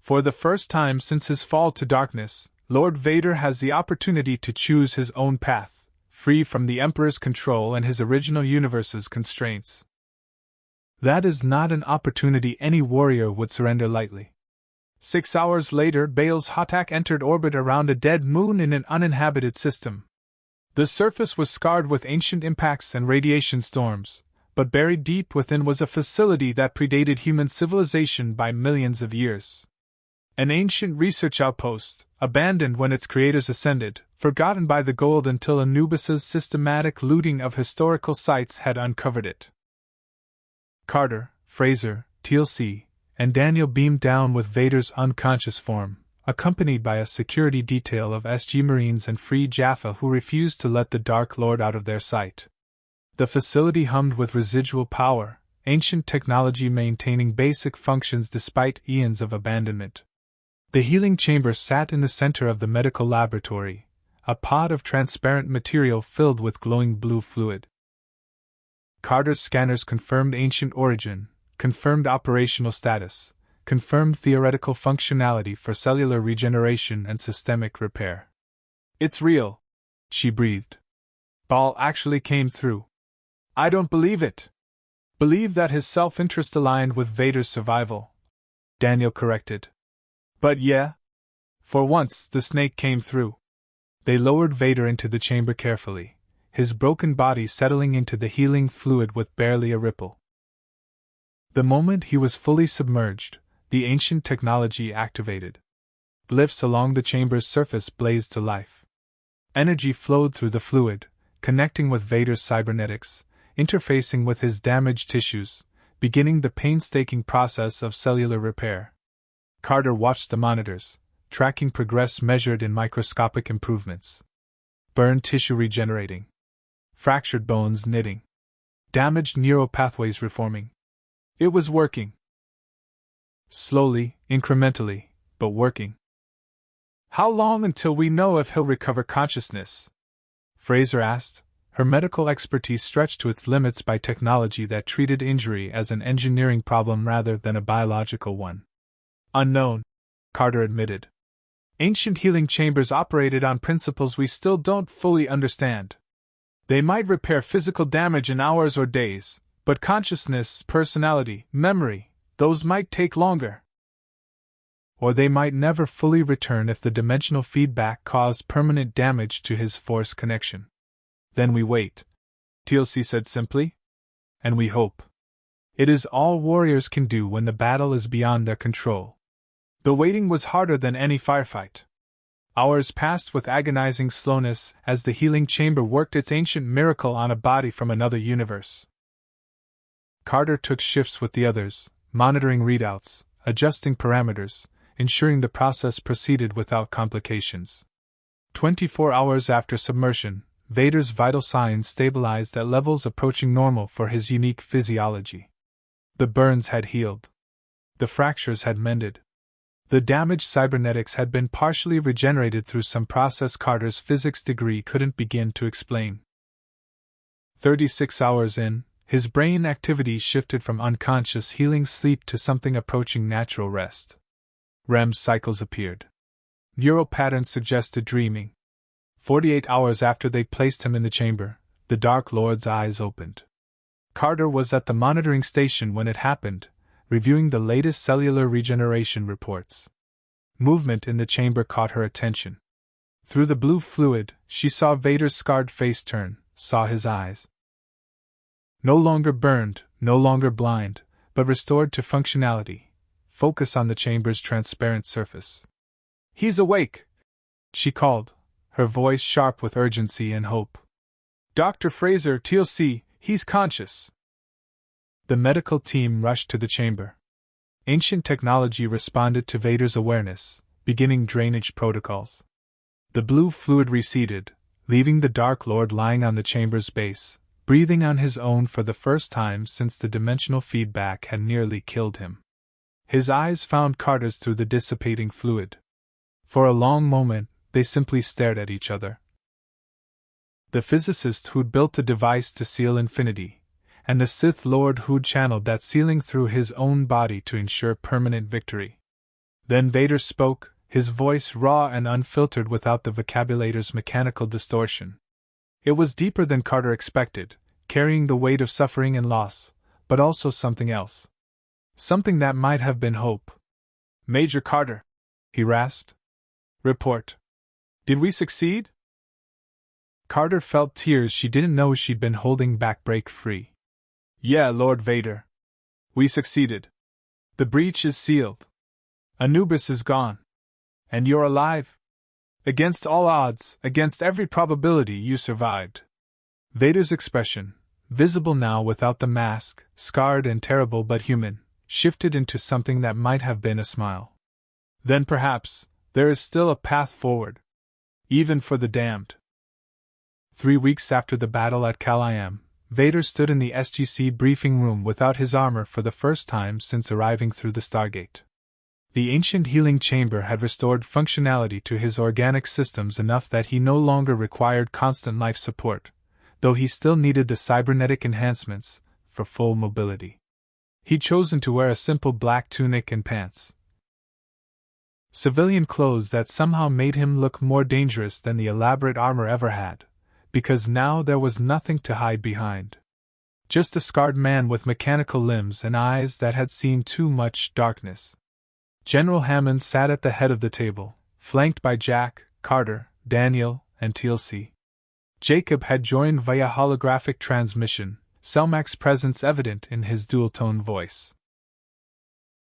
"For the first time since his fall to darkness, Lord Vader has the opportunity to choose his own path, free from the Emperor's control and his original universe's constraints. That is not an opportunity any warrior would surrender lightly." 6 hours later, Baal's Hatak entered orbit around a dead moon in an uninhabited system. The surface was scarred with ancient impacts and radiation storms, but buried deep within was a facility that predated human civilization by millions of years. An ancient research outpost, abandoned when its creators ascended, forgotten by the Goa'uld until Anubis's systematic looting of historical sites had uncovered it. Carter, Fraser, TLC, and Daniel beamed down with Vader's unconscious form, accompanied by a security detail of SG Marines and Free Jaffa who refused to let the Dark Lord out of their sight. The facility hummed with residual power, ancient technology maintaining basic functions despite eons of abandonment. The healing chamber sat in the center of the medical laboratory, a pod of transparent material filled with glowing blue fluid. Carter's scanners confirmed ancient origin, confirmed operational status, confirmed theoretical functionality for cellular regeneration and systemic repair. "It's real," she breathed. "Baal actually came through." "I don't believe it." "Believe that his self-interest aligned with Vader's survival," Daniel corrected. "But yeah. For once, the snake came through." They lowered Vader into the chamber carefully, his broken body settling into the healing fluid with barely a ripple. The moment he was fully submerged, the ancient technology activated. Lifts along the chamber's surface blazed to life. Energy flowed through the fluid, connecting with Vader's cybernetics, interfacing with his damaged tissues, beginning the painstaking process of cellular repair. Carter watched the monitors, tracking progress measured in microscopic improvements. Burned tissue regenerating. Fractured bones knitting. Damaged neural pathways reforming. It was working. Slowly, incrementally, but working. "How long until we know if he'll recover consciousness?" Fraser asked, her medical expertise stretched to its limits by technology that treated injury as an engineering problem rather than a biological one. "Unknown," Carter admitted. "Ancient healing chambers operated on principles we still don't fully understand. They might repair physical damage in hours or days, but consciousness, personality, memory, those might take longer. Or they might never fully return if the dimensional feedback caused permanent damage to his Force connection. Then we wait," TLC said simply. "And we hope. It is all warriors can do when the battle is beyond their control." The waiting was harder than any firefight. Hours passed with agonizing slowness as the healing chamber worked its ancient miracle on a body from another universe. Carter took shifts with the others, monitoring readouts, adjusting parameters, ensuring the process proceeded without complications. 24 hours after submersion, Vader's vital signs stabilized at levels approaching normal for his unique physiology. The burns had healed. The fractures had mended. The damaged cybernetics had been partially regenerated through some process Carter's physics degree couldn't begin to explain. 36 hours in, his brain activity shifted from unconscious healing sleep to something approaching natural rest. REM cycles appeared. Neural patterns suggested dreaming. 48 hours after they placed him in the chamber, the Dark Lord's eyes opened. Carter was at the monitoring station when it happened, reviewing the latest cellular regeneration reports. Movement in the chamber caught her attention. Through the blue fluid, she saw Vader's scarred face turn, saw his eyes. No longer burned, no longer blind, but restored to functionality. Focus on the chamber's transparent surface. "He's awake!" she called, her voice sharp with urgency and hope. "Dr. Fraser, TLC, he's conscious." The medical team rushed to the chamber. Ancient technology responded to Vader's awareness, beginning drainage protocols. The blue fluid receded, leaving the Dark Lord lying on the chamber's base, breathing on his own for the first time since the dimensional feedback had nearly killed him. His eyes found Carter's through the dissipating fluid. For a long moment, they simply stared at each other. The physicist who'd built the device to seal infinity, and the Sith Lord who'd channeled that sealing through his own body to ensure permanent victory. Then Vader spoke, his voice raw and unfiltered without the vocabulator's mechanical distortion. It was deeper than Carter expected, carrying the weight of suffering and loss, but also something else. Something that might have been hope. "Major Carter," he rasped. "Report. Did we succeed?" Carter felt tears she didn't know she'd been holding back break free. "Yeah, Lord Vader. We succeeded. The breach is sealed. Anubis is gone. And you're alive. Against all odds, against every probability, you survived." Vader's expression, visible now without the mask, scarred and terrible but human, shifted into something that might have been a smile. "Then perhaps, there is still a path forward. Even for the damned." 3 weeks after the battle at Calayam, Vader stood in the SGC briefing room without his armor for the first time since arriving through the Stargate. The ancient healing chamber had restored functionality to his organic systems enough that he no longer required constant life support, though he still needed the cybernetic enhancements for full mobility. He'd chosen to wear a simple black tunic and pants. Civilian clothes that somehow made him look more dangerous than the elaborate armor ever had, because now there was nothing to hide behind. Just a scarred man with mechanical limbs and eyes that had seen too much darkness. General Hammond sat at the head of the table, flanked by Jack, Carter, Daniel, and TLC. Jacob had joined via holographic transmission, Selmac's presence evident in his dual-tone voice.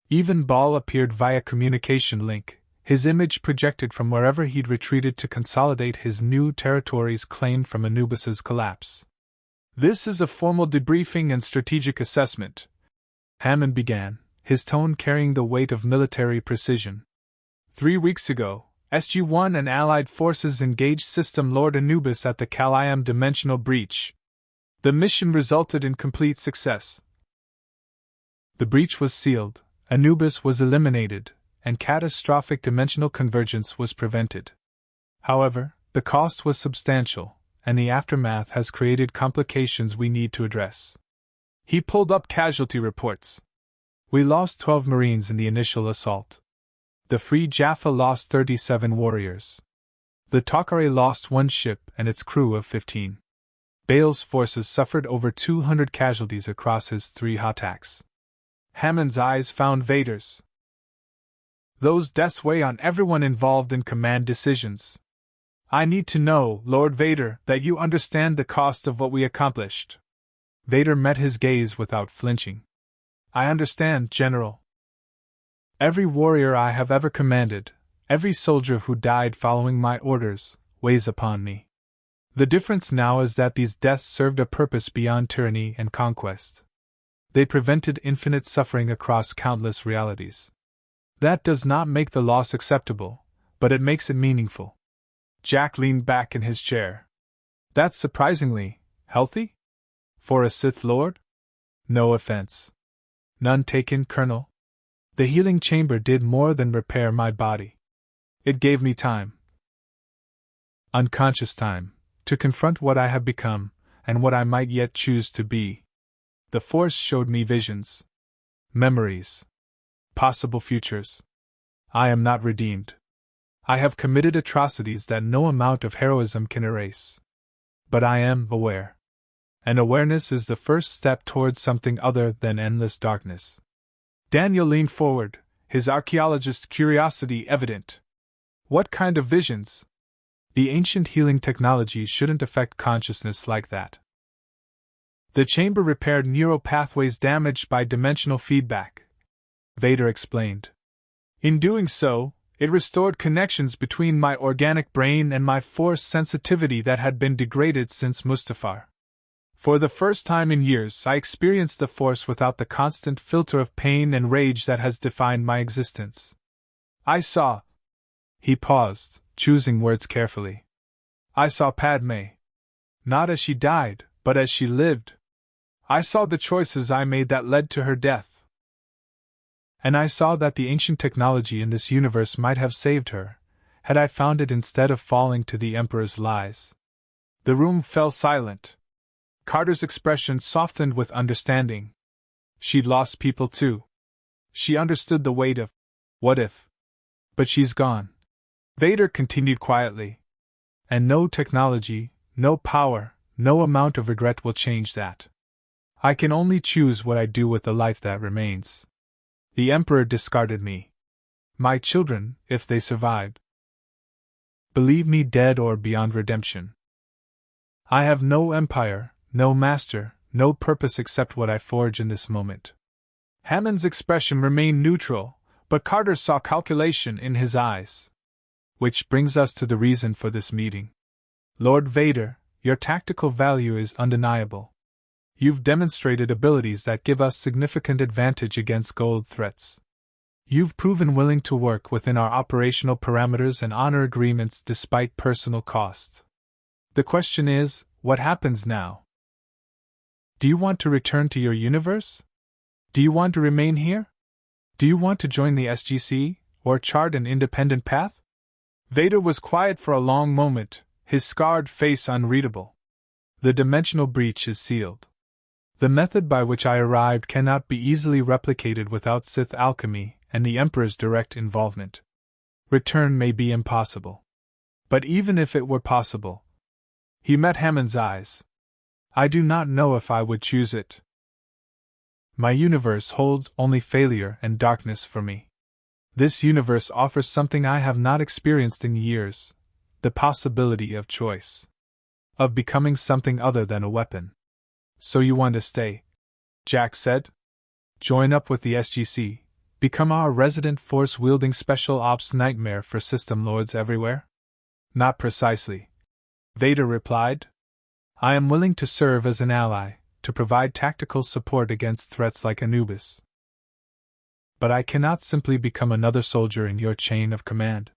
Even Ball appeared via communication link, his image projected from wherever he'd retreated to consolidate his new territories claimed from Anubis's collapse. "This is a formal debriefing and strategic assessment," Hammond began, his tone carrying the weight of military precision. 3 weeks ago, SG-1 and Allied forces engaged System Lord Anubis at the Calayam dimensional breach. The mission resulted in complete success. The breach was sealed, Anubis was eliminated, and catastrophic dimensional convergence was prevented. However, the cost was substantial, and the aftermath has created complications we need to address. He pulled up casualty reports. We lost 12 Marines in the initial assault. The Free Jaffa lost 37 warriors. The Tok'ra lost 1 ship and its crew of 15. Bale's forces suffered over 200 casualties across his 3 attacks. Hammond's eyes found Vader's. "Those deaths weigh on everyone involved in command decisions. I need to know, Lord Vader, that you understand the cost of what we accomplished." Vader met his gaze without flinching. "I understand, General. Every warrior I have ever commanded, every soldier who died following my orders, weighs upon me. The difference now is that these deaths served a purpose beyond tyranny and conquest. They prevented infinite suffering across countless realities. That does not make the loss acceptable, but it makes it meaningful." Jack leaned back in his chair. "That's surprisingly healthy? For a Sith Lord?" "No offense. None taken, Colonel. The healing chamber did more than repair my body. It gave me time. Unconscious time, to confront what I have become, and what I might yet choose to be. The Force showed me visions. Memories. Possible futures. I am not redeemed. I have committed atrocities that no amount of heroism can erase. But I am aware. And awareness is the first step towards something other than endless darkness." Daniel leaned forward, his archaeologist's curiosity evident. "What kind of visions?" "The ancient healing technology shouldn't affect consciousness like that. The chamber repaired neural pathways damaged by dimensional feedback," Vader explained. "In doing so, it restored connections between my organic brain and my Force sensitivity that had been degraded since Mustafar. For the first time in years, I experienced the Force without the constant filter of pain and rage that has defined my existence. I saw. He paused, choosing words carefully. I saw Padme. Not as she died, but as she lived. I saw the choices I made that led to her death. And I saw that the ancient technology in this universe might have saved her, had I found it instead of falling to the Emperor's lies. The room fell silent. Carter's expression softened with understanding. She'd lost people too. She understood the weight of what if. But she's gone. Vader continued quietly. And no technology, no power, no amount of regret will change that. I can only choose what I do with the life that remains. The Emperor discarded me. My children, if they survived, believe me dead or beyond redemption. I have no empire, no master, no purpose except what I forge in this moment. Hammond's expression remained neutral, but Carter saw calculation in his eyes. Which brings us to the reason for this meeting. Lord Vader, your tactical value is undeniable. You've demonstrated abilities that give us significant advantage against Goa'uld threats. You've proven willing to work within our operational parameters and honor agreements despite personal cost. The question is, what happens now? Do you want to return to your universe? Do you want to remain here? Do you want to join the SGC, or chart an independent path? Vader was quiet for a long moment, his scarred face unreadable. The dimensional breach is sealed. The method by which I arrived cannot be easily replicated without Sith alchemy and the Emperor's direct involvement. Return may be impossible. But even if it were possible, he met Hammond's eyes. I do not know if I would choose it. My universe holds only failure and darkness for me. This universe offers something I have not experienced in years, the possibility of choice. Of becoming something other than a weapon. So you want to stay? Jack said. Join up with the SGC, become our resident force-wielding special ops nightmare for system lords everywhere? Not precisely. Vader replied. I am willing to serve as an ally, to provide tactical support against threats like Anubis. But I cannot simply become another soldier in your chain of command.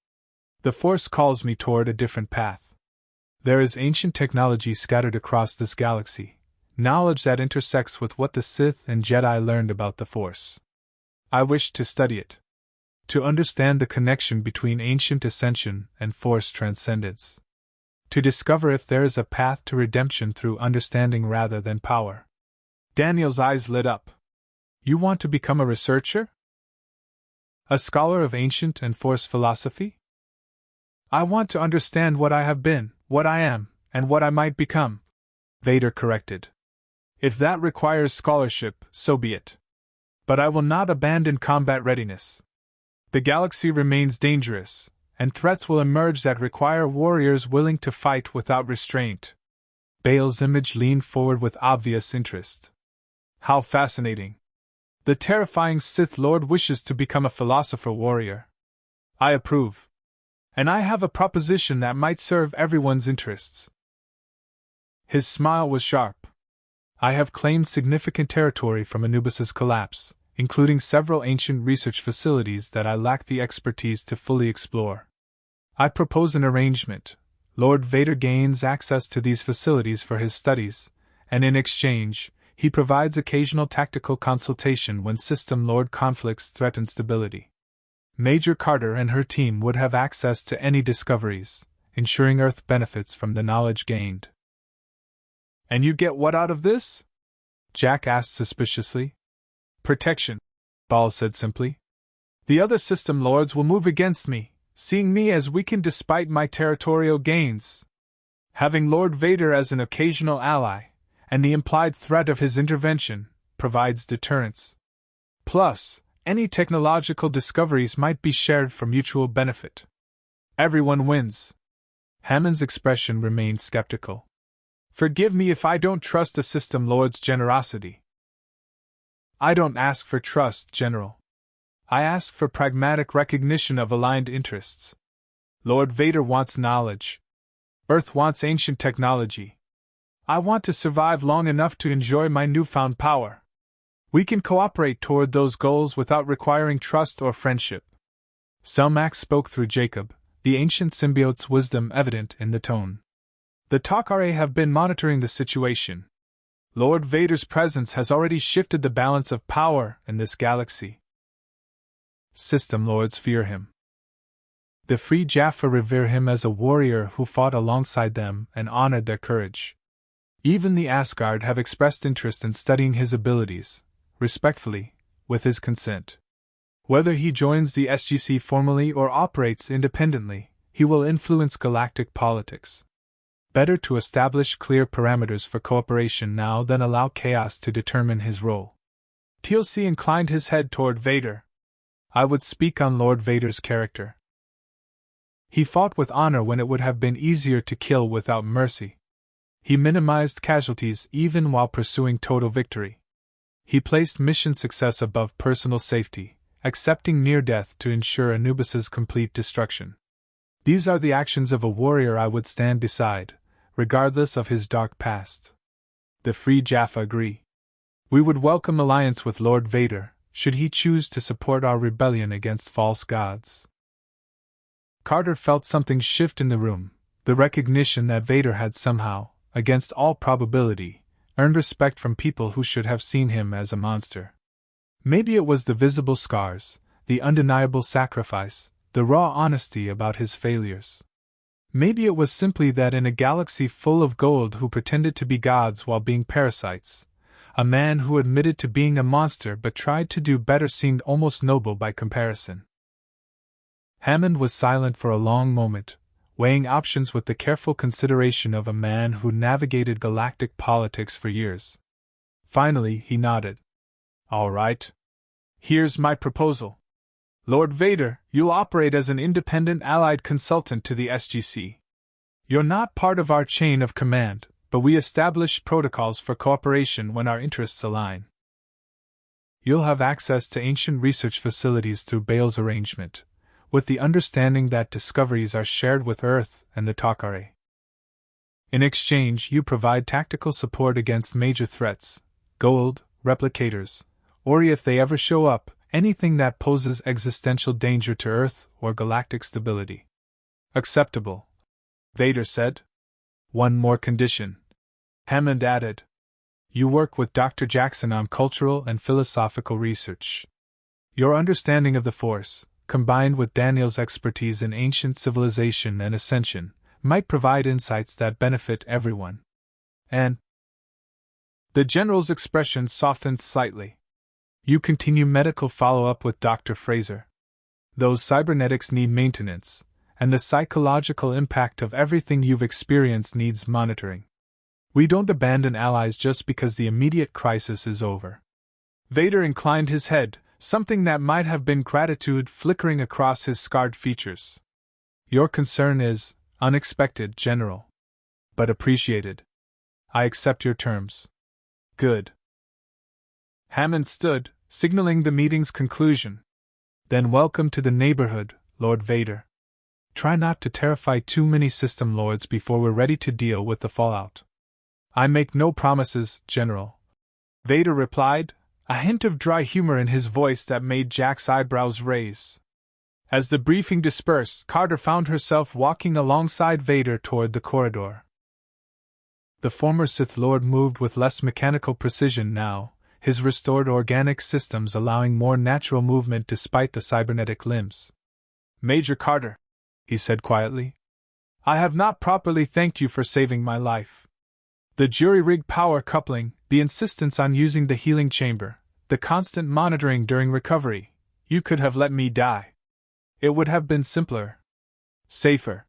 The Force calls me toward a different path. There is ancient technology scattered across this galaxy, knowledge that intersects with what the Sith and Jedi learned about the Force. I wish to study it. To understand the connection between ancient ascension and Force transcendence. To discover if there is a path to redemption through understanding rather than power. Daniel's eyes lit up. You want to become a researcher? A scholar of ancient and Force philosophy? I want to understand what I have been, what I am, and what I might become. Vader corrected. If that requires scholarship, so be it. But I will not abandon combat readiness. The galaxy remains dangerous, and threats will emerge that require warriors willing to fight without restraint. Bale's image leaned forward with obvious interest. How fascinating. The terrifying Sith Lord wishes to become a philosopher warrior. I approve. And I have a proposition that might serve everyone's interests. His smile was sharp. I have claimed significant territory from Anubis's collapse, including several ancient research facilities that I lack the expertise to fully explore. I propose an arrangement. Lord Vader gains access to these facilities for his studies, and in exchange, he provides occasional tactical consultation when System Lord conflicts threaten stability. Major Carter and her team would have access to any discoveries, ensuring Earth benefits from the knowledge gained. And you get what out of this? Jack asked suspiciously. Protection, Ball said simply. The other system lords will move against me, seeing me as weakened despite my territorial gains. Having Lord Vader as an occasional ally, and the implied threat of his intervention, provides deterrence. Plus, any technological discoveries might be shared for mutual benefit. Everyone wins. Hammond's expression remained skeptical. Forgive me if I don't trust a system lord's generosity. I don't ask for trust, General. I ask for pragmatic recognition of aligned interests. Lord Vader wants knowledge. Earth wants ancient technology. I want to survive long enough to enjoy my newfound power. We can cooperate toward those goals without requiring trust or friendship. Selmac spoke through Jacob, the ancient symbiote's wisdom evident in the tone. The Takare have been monitoring the situation. Lord Vader's presence has already shifted the balance of power in this galaxy. System Lords fear him. The Free Jaffa revere him as a warrior who fought alongside them and honored their courage. Even the Asgard have expressed interest in studying his abilities, respectfully, with his consent. Whether he joins the SGC formally or operates independently, he will influence galactic politics. Better to establish clear parameters for cooperation now than allow chaos to determine his role. TLC inclined his head toward Vader. I would speak on Lord Vader's character. He fought with honor when it would have been easier to kill without mercy. He minimized casualties even while pursuing total victory. He placed mission success above personal safety, accepting near death to ensure Anubis's complete destruction. These are the actions of a warrior I would stand beside, regardless of his dark past. The Free Jaffa agree. We would welcome alliance with Lord Vader, should he choose to support our rebellion against false gods. Carter felt something shift in the room, the recognition that Vader had somehow, against all probability, earned respect from people who should have seen him as a monster. Maybe it was the visible scars, the undeniable sacrifice, the raw honesty about his failures. Maybe it was simply that in a galaxy full of Goa'uld who pretended to be gods while being parasites, a man who admitted to being a monster but tried to do better seemed almost noble by comparison. Hammond was silent for a long moment, weighing options with the careful consideration of a man who navigated galactic politics for years. Finally, he nodded. All right. Here's my proposal. Lord Vader, you'll operate as an independent allied consultant to the SGC. You're not part of our chain of command, but we establish protocols for cooperation when our interests align. You'll have access to ancient research facilities through Bale's arrangement, with the understanding that discoveries are shared with Earth and the Takare. In exchange, you provide tactical support against major threats, Goa'uld, replicators, or if they ever show up, anything that poses existential danger to Earth or galactic stability. Acceptable, Vader said. One more condition, Hammond added. You work with Dr. Jackson on cultural and philosophical research. Your understanding of the Force, combined with Daniel's expertise in ancient civilization and ascension, might provide insights that benefit everyone. And the general's expression softened slightly. You continue medical follow-up with Dr. Fraser. Those cybernetics need maintenance, and the psychological impact of everything you've experienced needs monitoring. We don't abandon allies just because the immediate crisis is over. Vader inclined his head, something that might have been gratitude flickering across his scarred features. Your concern is unexpected, General, but appreciated. I accept your terms. Good. Hammond stood, signaling the meeting's conclusion. Then welcome to the neighborhood, Lord Vader. Try not to terrify too many system lords before we're ready to deal with the fallout. I make no promises, General, Vader replied, a hint of dry humor in his voice that made Jack's eyebrows raise. As the briefing dispersed, Carter found herself walking alongside Vader toward the corridor. The former Sith Lord moved with less mechanical precision now, his restored organic systems allowing more natural movement despite the cybernetic limbs. Major Carter, he said quietly, I have not properly thanked you for saving my life. The jury-rigged power coupling, the insistence on using the healing chamber, the constant monitoring during recovery, you could have let me die. It would have been simpler. Safer.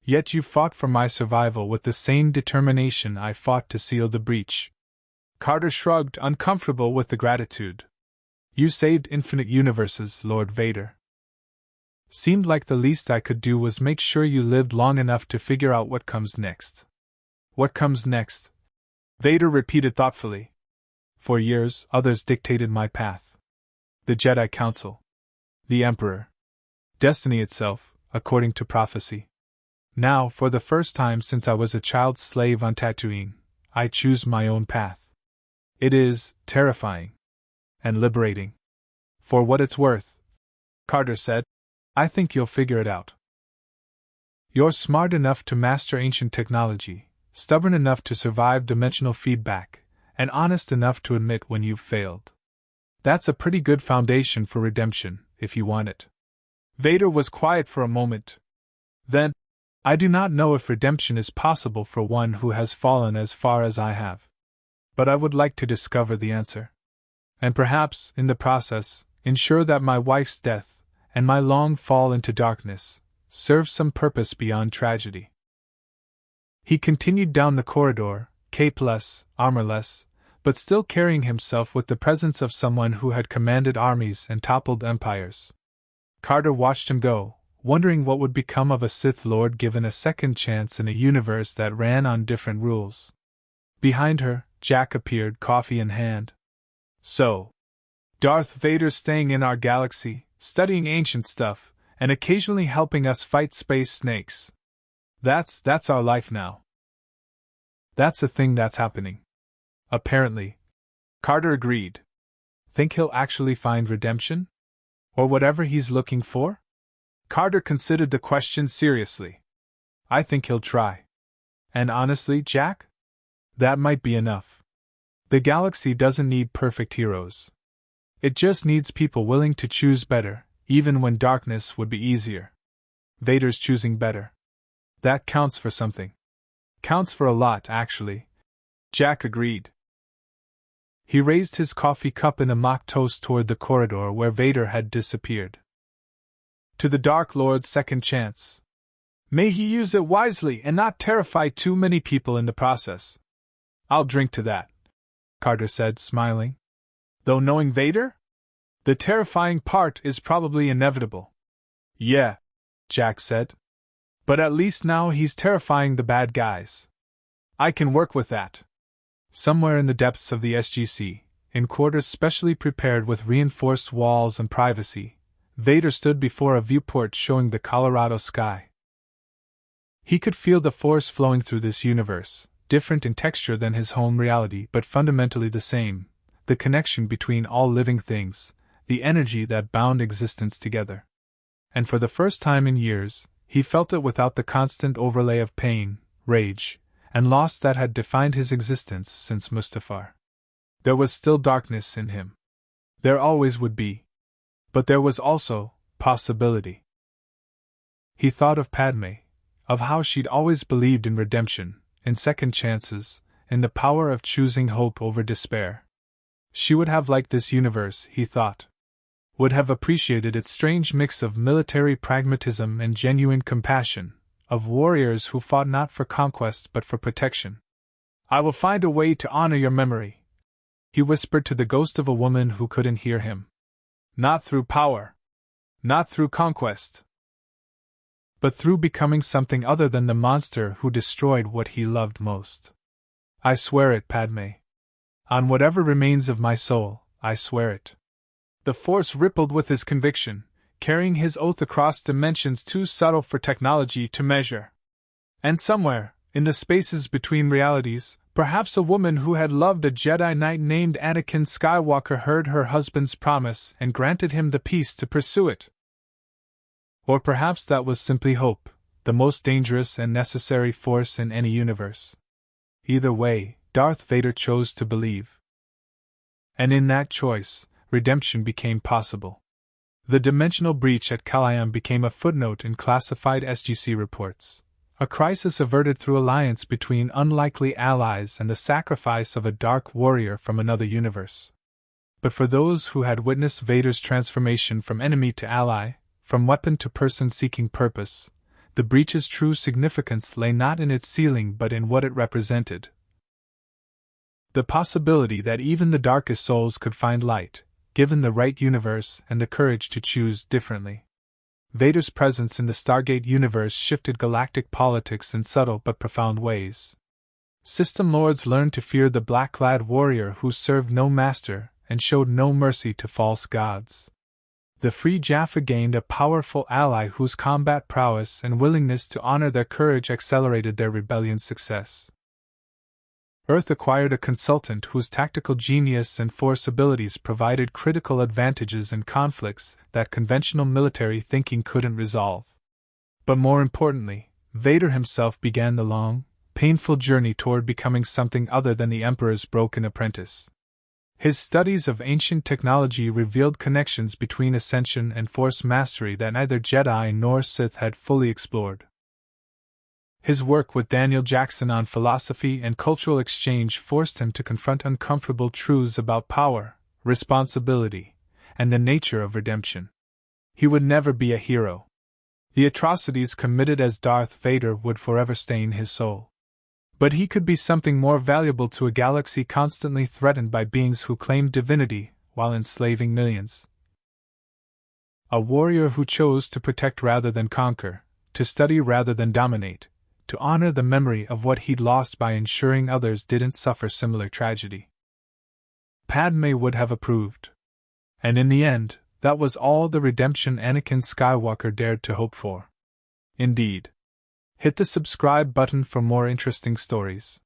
Yet you fought for my survival with the same determination I fought to seal the breach. Carter shrugged, uncomfortable with the gratitude. You saved infinite universes, Lord Vader. Seemed like the least I could do was make sure you lived long enough to figure out what comes next. What comes next? Vader repeated thoughtfully. For years, others dictated my path. The Jedi Council. The Emperor. Destiny itself, according to prophecy. Now, for the first time since I was a child slave on Tatooine, I choose my own path. It is terrifying. And liberating. For what it's worth, Carter said, I think you'll figure it out. You're smart enough to master ancient technology, stubborn enough to survive dimensional feedback, and honest enough to admit when you've failed. That's a pretty good foundation for redemption, if you want it. Vader was quiet for a moment. Then, I do not know if redemption is possible for one who has fallen as far as I have. But I would like to discover the answer. And perhaps, in the process, ensure that my wife's death, and my long fall into darkness, serve some purpose beyond tragedy. He continued down the corridor, capeless, armorless, but still carrying himself with the presence of someone who had commanded armies and toppled empires. Carter watched him go, wondering what would become of a Sith Lord given a second chance in a universe that ran on different rules. Behind her, Jack appeared, coffee in hand. So, Darth Vader's staying in our galaxy, studying ancient stuff, and occasionally helping us fight space snakes. That's our life now. That's a thing that's happening. Apparently. Carter agreed. Think he'll actually find redemption? Or whatever he's looking for? Carter considered the question seriously. I think he'll try. And honestly, Jack? That might be enough. The galaxy doesn't need perfect heroes. It just needs people willing to choose better, even when darkness would be easier. Vader's choosing better. That counts for something. Counts for a lot, actually. Jack agreed. He raised his coffee cup in a mock toast toward the corridor where Vader had disappeared. To the Dark Lord's second chance. May he use it wisely and not terrify too many people in the process. I'll drink to that, Carter said, smiling. Though knowing Vader? The terrifying part is probably inevitable. Yeah, Jack said. But at least now he's terrifying the bad guys. I can work with that. Somewhere in the depths of the SGC, in quarters specially prepared with reinforced walls and privacy, Vader stood before a viewport showing the Colorado sky. He could feel the force flowing through this universe, different in texture than his home reality but fundamentally the same, the connection between all living things, the energy that bound existence together. And for the first time in years, he felt it without the constant overlay of pain, rage, and loss that had defined his existence since Mustafar. There was still darkness in him. There always would be. But there was also possibility. He thought of Padme, of how she'd always believed in redemption, in second chances, in the power of choosing hope over despair. She would have liked this universe, he thought. Would have appreciated its strange mix of military pragmatism and genuine compassion, of warriors who fought not for conquest but for protection. I will find a way to honor your memory, he whispered to the ghost of a woman who couldn't hear him. Not through power. Not through conquest. But through becoming something other than the monster who destroyed what he loved most. I swear it, Padme. On whatever remains of my soul, I swear it. The Force rippled with his conviction, carrying his oath across dimensions too subtle for technology to measure. And somewhere, in the spaces between realities, perhaps a woman who had loved a Jedi Knight named Anakin Skywalker heard her husband's promise and granted him the peace to pursue it. Or perhaps that was simply hope, the most dangerous and necessary force in any universe. Either way, Darth Vader chose to believe. And in that choice, redemption became possible. The dimensional breach at Kalayam became a footnote in classified SGC reports. A crisis averted through alliance between unlikely allies and the sacrifice of a dark warrior from another universe. But for those who had witnessed Vader's transformation from enemy to ally, from weapon to person seeking purpose, the breach's true significance lay not in its sealing but in what it represented. The possibility that even the darkest souls could find light, given the right universe and the courage to choose differently. Vader's presence in the Stargate universe shifted galactic politics in subtle but profound ways. System lords learned to fear the black-clad warrior who served no master and showed no mercy to false gods. The Free Jaffa gained a powerful ally whose combat prowess and willingness to honor their courage accelerated their rebellion's success. Earth acquired a consultant whose tactical genius and force abilities provided critical advantages in conflicts that conventional military thinking couldn't resolve. But more importantly, Vader himself began the long, painful journey toward becoming something other than the Emperor's broken apprentice. His studies of ancient technology revealed connections between ascension and force mastery that neither Jedi nor Sith had fully explored. His work with Daniel Jackson on philosophy and cultural exchange forced him to confront uncomfortable truths about power, responsibility, and the nature of redemption. He would never be a hero. The atrocities committed as Darth Vader would forever stain his soul. But he could be something more valuable to a galaxy constantly threatened by beings who claimed divinity while enslaving millions. A warrior who chose to protect rather than conquer, to study rather than dominate, to honor the memory of what he'd lost by ensuring others didn't suffer similar tragedy. Padme would have approved. And in the end, that was all the redemption Anakin Skywalker dared to hope for. Indeed. Hit the subscribe button for more interesting stories.